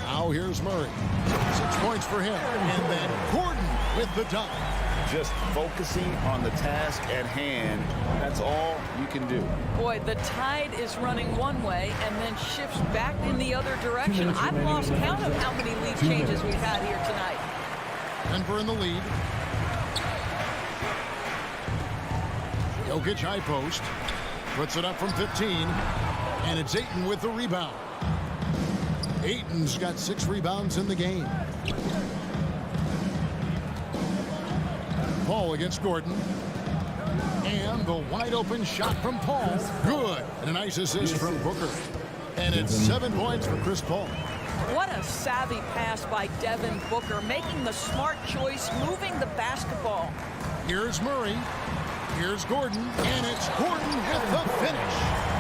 Now here's Murray. 6 points for him. And then Gordon with the dunk. just focusing on the task at hand. That's all you can do. Boy, the tide is running one way and then shifts back in the other direction. I've lost count of how many lead changes we've had here tonight. Denver in the lead. Jokic high post. Puts it up from 15. And it's Ayton with the rebound. Ayton's got 6 rebounds in the game. Paul against Gordon. And the wide open shot from Paul. Good. And a nice assist from Booker. And it's 7 points for Chris Paul. What a savvy pass by Devin Booker, making the smart choice, moving the basketball. Here's Murray. Here's Gordon. And it's Gordon with the finish.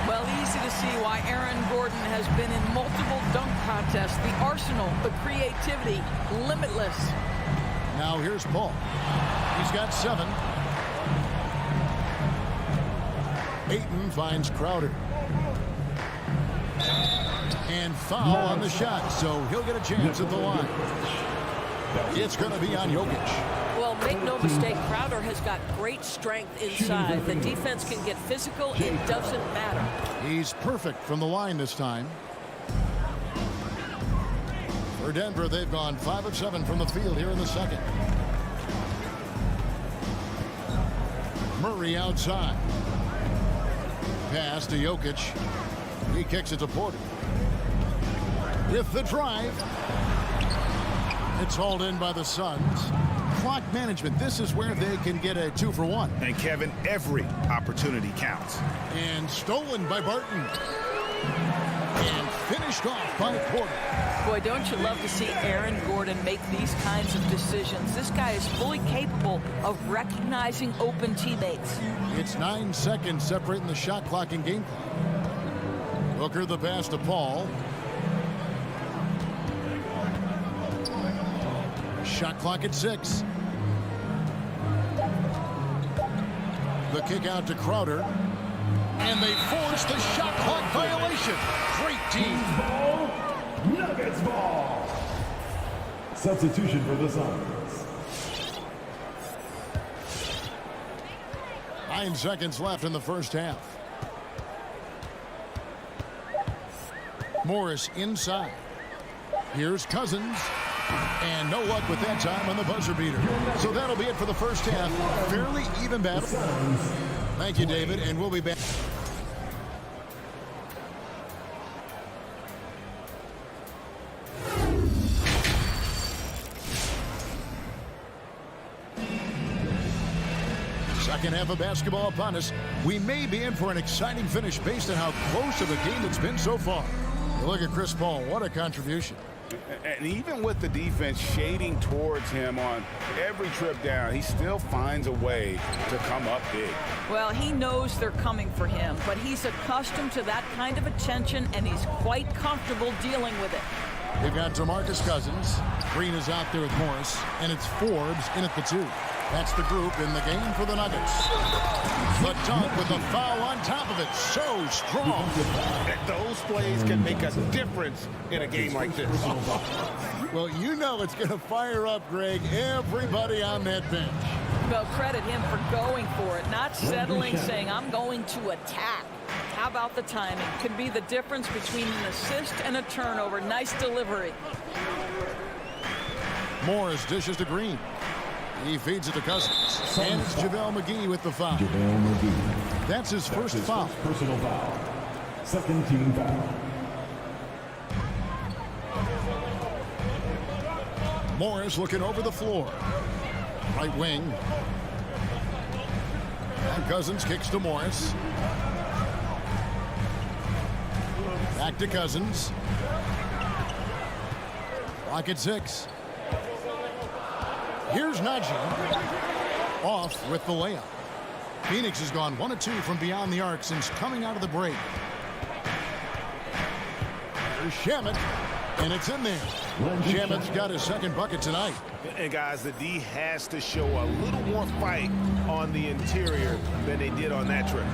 Well, easy to see why Aaron Gordon has been in multiple dunk contests. The arsenal, the creativity, limitless. Now here's Paul. He's got 7. Ayton finds Crowder. And foul on the shot, so he'll get a chance at the line. It's going to be on Jokic. Well, make no mistake, Crowder has got great strength inside. The defense can get physical. It doesn't matter. He's perfect from the line this time. For Denver, they've gone 5 of 7 from the field here in the second. Murray outside. Pass to Jokic. He kicks it to Porter. With the drive. It's hauled in by the Suns. Clock management. This is where they can get a 2-for-1. And Kevin, every opportunity counts. And stolen by Barton. And finished off by Porter. Boy, don't you love to see Aaron Gordon make these kinds of decisions. This guy is fully capable of recognizing open teammates. It's 9 seconds separating the shot clock and game clock. Booker the pass to Paul. Shot clock at 6. The kick out to Crowder. And they force the shot clock violation. Great team. Ball. Nuggets ball. Substitution for the Suns. 9 seconds left in the first half. Morris inside. Here's Cousins. And no luck with that time on the buzzer beater. So that'll be it for the first half. Fairly even battle. Thank you, David, and we'll be back. Second half of basketball upon us. We may be in for an exciting finish based on how close of a game it's been so far. Look at Chris Paul. What a contribution. And even with the defense shading towards him on every trip down, he still finds a way to come up big. Well, he knows they're coming for him, but he's accustomed to that kind of attention, and he's quite comfortable dealing with it. They've got DeMarcus Cousins. Green is out there with Morris, and it's Forbes in at the 2. That's the group in the game for the Nuggets. The dunk with a foul on top of it. So strong. Those plays can make a difference in a game like this. Well, you know it's going to fire up, Greg, everybody on that bench. Well, credit him for going for it, not settling, saying, I'm going to attack. How about the timing? Could be the difference between an assist and a turnover. Nice delivery. Morris dishes to Green. He feeds it to Cousins. And it's JaVale McGee with the foul. JaVale McGee. That's his first foul. Personal foul. Second team foul. Morris looking over the floor. Right wing. And Cousins kicks to Morris. Back to Cousins. Clock at 6. Here's Najee. Off with the layup. Phoenix has gone 1 of 2 from beyond the arc since coming out of the break. There's Shamet, and it's in there. Shamet's got his second bucket tonight. And guys, the D has to show a little more fight on the interior than they did on that trip.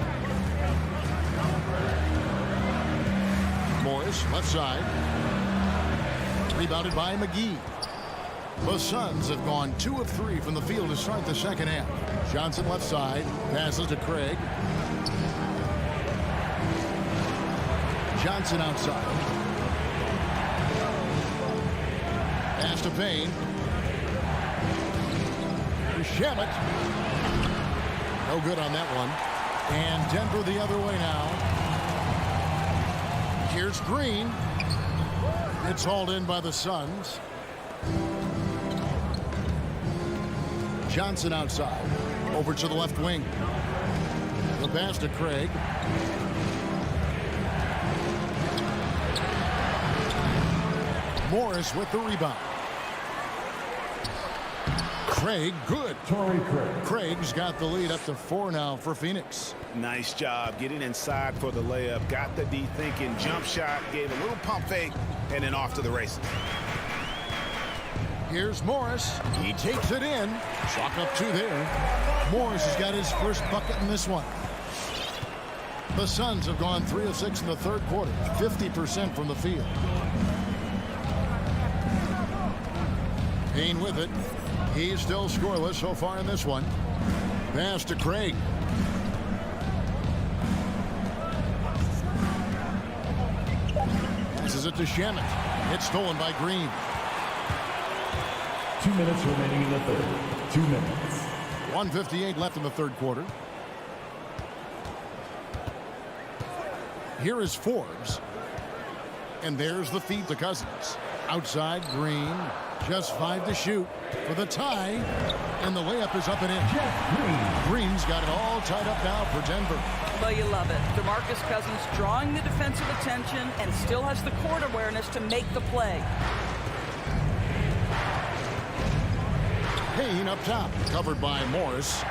Morris, left side. Rebounded by McGee. The Suns have gone 2 of 3 from the field to start the second half. Johnson left side, passes to Craig. Johnson outside. Pass to Payne. Shamet. No good on that one. And Denver the other way now. Here's Green. It's hauled in by the Suns. Johnson outside. Over to the left wing. The pass to Craig. Morris with the rebound. Craig, good. Torrey Craig. Craig's got the lead up to 4 now for Phoenix. Nice job getting inside for the layup. Got the D thinking. Jump shot. Gave a little pump fake. And then off to the races. Here's Morris. He takes it in. Chalk up 2 there. Morris has got his first bucket in this one. The Suns have gone 3 of 6 in the third quarter. 50% from the field. Payne with it. He's still scoreless so far in this one. Pass to Craig. Passes it to Shamet. It's stolen by Green. 2 minutes remaining in the third. 2 minutes. 1:58 left in the third quarter. Here is Forbes. And there's the feed to Cousins. Outside, Green. Just 5 to shoot for the tie. And the layup is up and in. Green's got it all tied up now for Denver. Well, you love it. DeMarcus Cousins drawing the defensive attention and still has the court awareness to make the play. Payne up top, covered by Morris.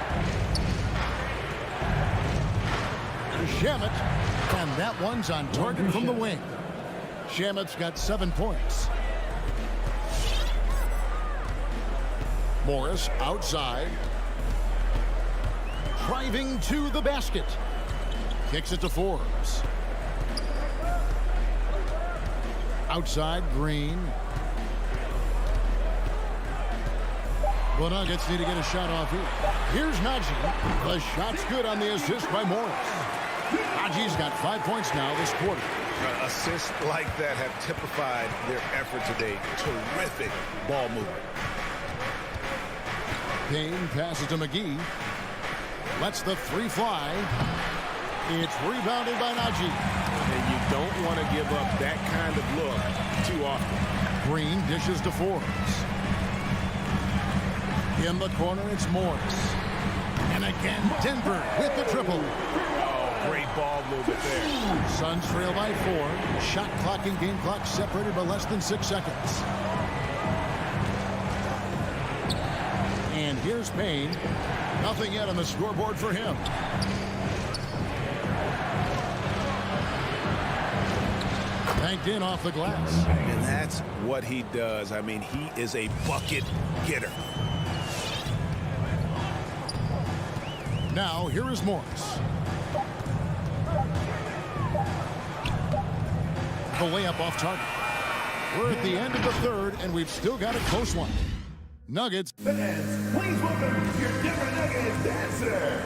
Shamet, and that one's on target from the wing. Shamet's got 7 points. Morris outside. Driving to the basket. Kicks it to Forbes. Outside, Green. The Nuggets need to get a shot off here. Here's Najee. The shot's good on the assist by Morris. Najee's got 5 points now this quarter. Assists like that have typified their effort today. Terrific ball movement. Payne passes to McGee. Lets the 3 fly. It's rebounded by Najee. And you don't want to give up that kind of look too often. Green dishes to Forbes. In the corner, it's Morris. And again, Denver with the triple. Oh, great ball movement there. Suns trail by 4. Shot clock and game clock separated by less than 6 seconds. And here's Payne. Nothing yet on the scoreboard for him. Banked in off the glass. And that's what he does. I mean, he is a bucket getter. Now, here is Morris. The layup off target. We're at the end of the third, and we've still got a close one. Nuggets. Fans, please welcome your Denver Nuggets dancer.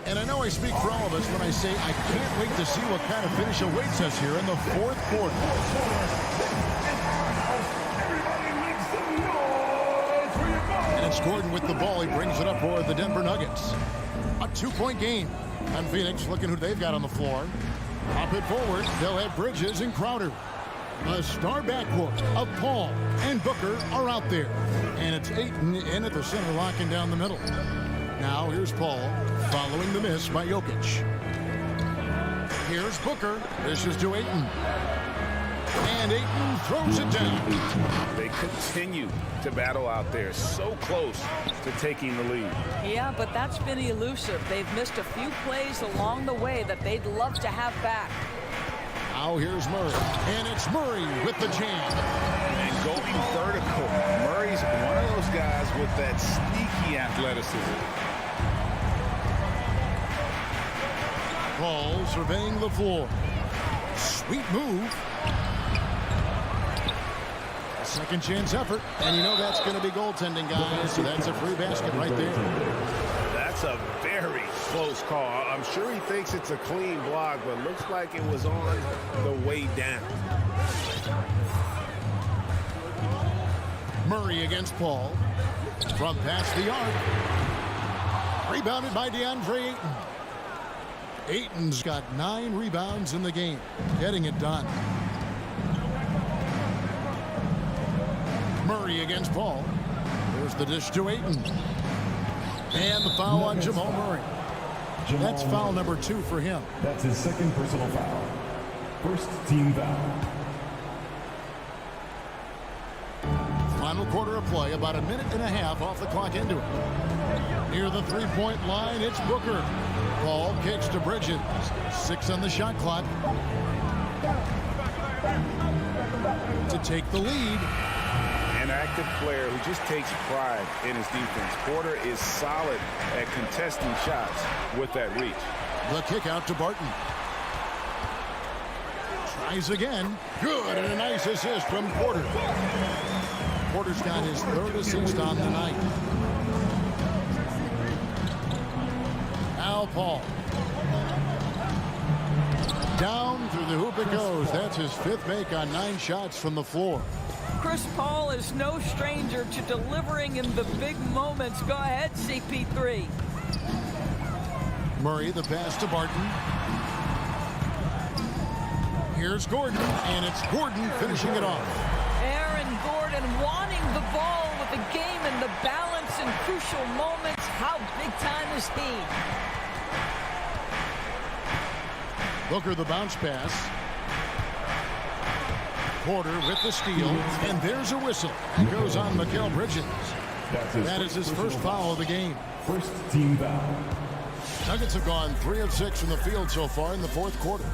And I know I speak for all of us when I say I can't wait to see what kind of finish awaits us here in the fourth quarter. And it's Gordon with the ball. He brings it up for the Denver Nuggets. A 2-point game. And Phoenix looking who they've got on the floor. Pop it forward. They'll have Bridges and Crowder. A star backcourt of Paul and Booker are out there. And it's Ayton in at the center, locking down the middle. Now here's Paul following the miss by Jokic. Here's Booker. This is to Ayton. And Ayton throws it down. They continue to battle out there, so close to taking the lead. Yeah, but that's been elusive. They've missed a few plays along the way that they'd love to have back. Now here's Murray. And it's Murray with the jam. And going vertical. Murray's one of those guys with that sneaky athleticism. Paul surveying the floor. Sweet move. Second chance effort. And you know that's going to be goaltending, guys. So that's a free basket right there. That's a very close call. I'm sure he thinks it's a clean block, but looks like it was on the way down. Murray against Paul. From past the arc. Rebounded by DeAndre Ayton. Ayton's got 9 rebounds in the game. Getting it done. Murray against Paul. There's the dish to Ayton. And the foul on Jamal Murray. That's foul number 2 for him. That's his second personal foul. First team foul. Final quarter of play, about a minute and a half off the clock into it. Near the three-point line, it's Booker. Paul kicks to Bridges. 6 on the shot clock. To take the lead. An active player who just takes pride in his defense. Porter is solid at contesting shots with that reach. The kick out to Barton. Tries again. Good, and a nice assist from Porter. Porter's got his 3rd assist on the night. Now Paul. Down through the hoop it goes. That's his 5th make on 9 shots from the floor. Chris Paul is no stranger to delivering in the big moments. Go ahead, CP3. Murray, the pass to Barton. Here's Gordon, and it's Gordon finishing it off. Aaron Gordon wanting the ball with the game and the balance in crucial moments. How big time is he? Booker the bounce pass. Porter with the steal, and there's a whistle. It goes on Mikal Bridges. That is his first foul of the game. First team foul. Nuggets have gone 3 of 6 from the field so far in the 4th quarter.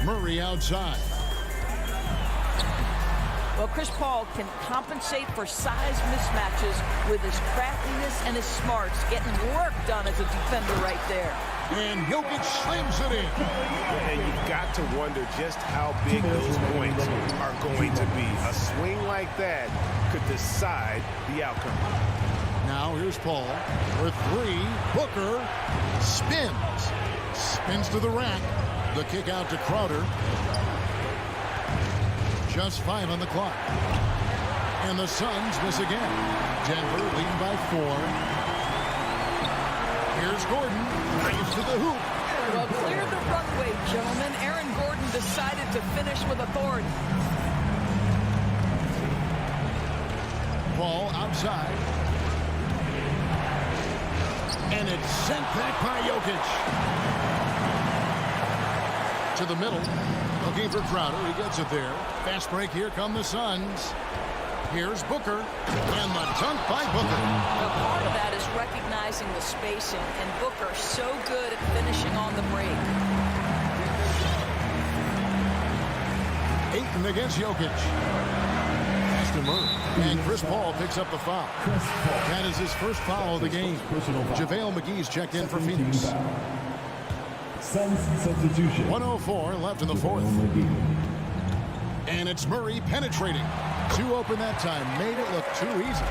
Murray outside. Well, Chris Paul can compensate for size mismatches with his craftiness and his smarts, getting work done as a defender right there. And Jokic slams it in. And you've got to wonder just how big those points are going to be. A swing like that could decide the outcome. Now here's Paul for 3. Booker spins. Spins to the rack. The kick out to Crowder. Just 5 on the clock. And the Suns miss again. Denver leading by 4. Here's Gordon. Drives to the hoop. Well, clear the runway, gentlemen. Aaron Gordon decided to finish with authority. Ball outside. And it's sent back by Jokic. To the middle. Looking for Crowder. He gets it there. Fast break. Here come the Suns. Here's Booker. And the dunk by Booker. Now, part of that is recognizing the spacing. And Booker so good at finishing on the break. Ayton against Jokic. Pass to Murray. And Chris Paul picks up the foul. That is his first foul of the game. JaVale McGee's checked in for Phoenix. Suns substitution. 1:04 left in the 4th. And it's Murray penetrating. 2 open that time. Made it look too easy.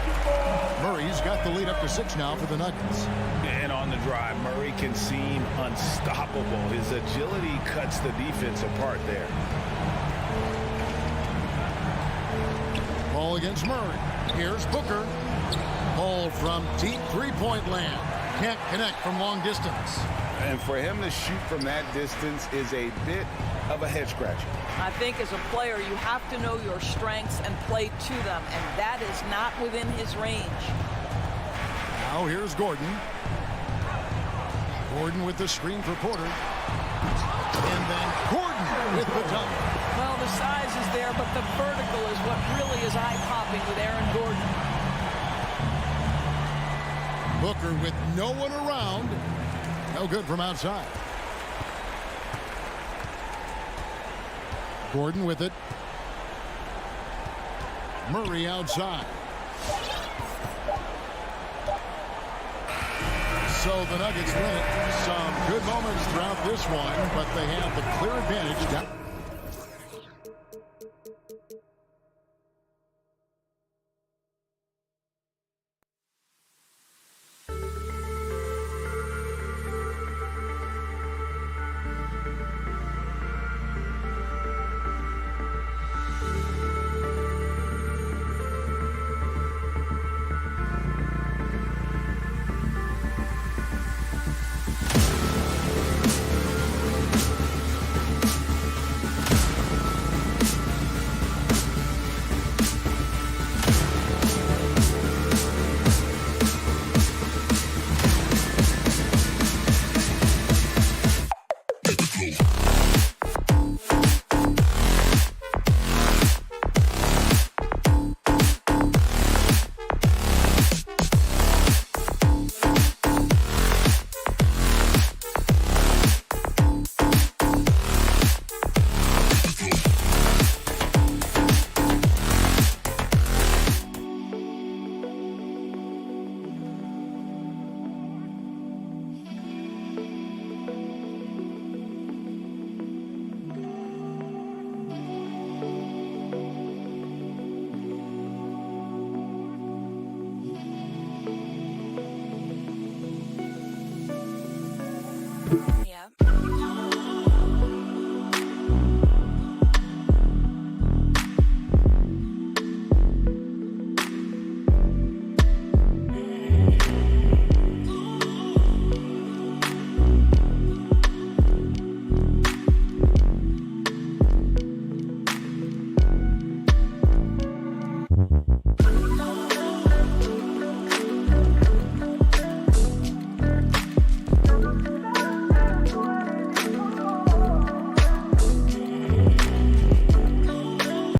Murray's got the lead up to 6 now for the Nuggets. And on the drive, Murray can seem unstoppable. His agility cuts the defense apart there. Ball against Murray. Here's Booker. Ball from deep 3-point land. Can't connect from long distance. And for him to shoot from that distance is a bit of a head scratcher. I think as a player, you have to know your strengths and play to them, and that is not within his range. Now here's Gordon. Gordon with the screen for Porter. And then Gordon with the dunk. Well, the size is there, but the vertical is what really is eye-popping with Aaron Gordon. Booker with no one around. No good from outside. Gordon with it. Murray outside. So the Nuggets win it. Some good moments throughout this one, but they have the clear advantage.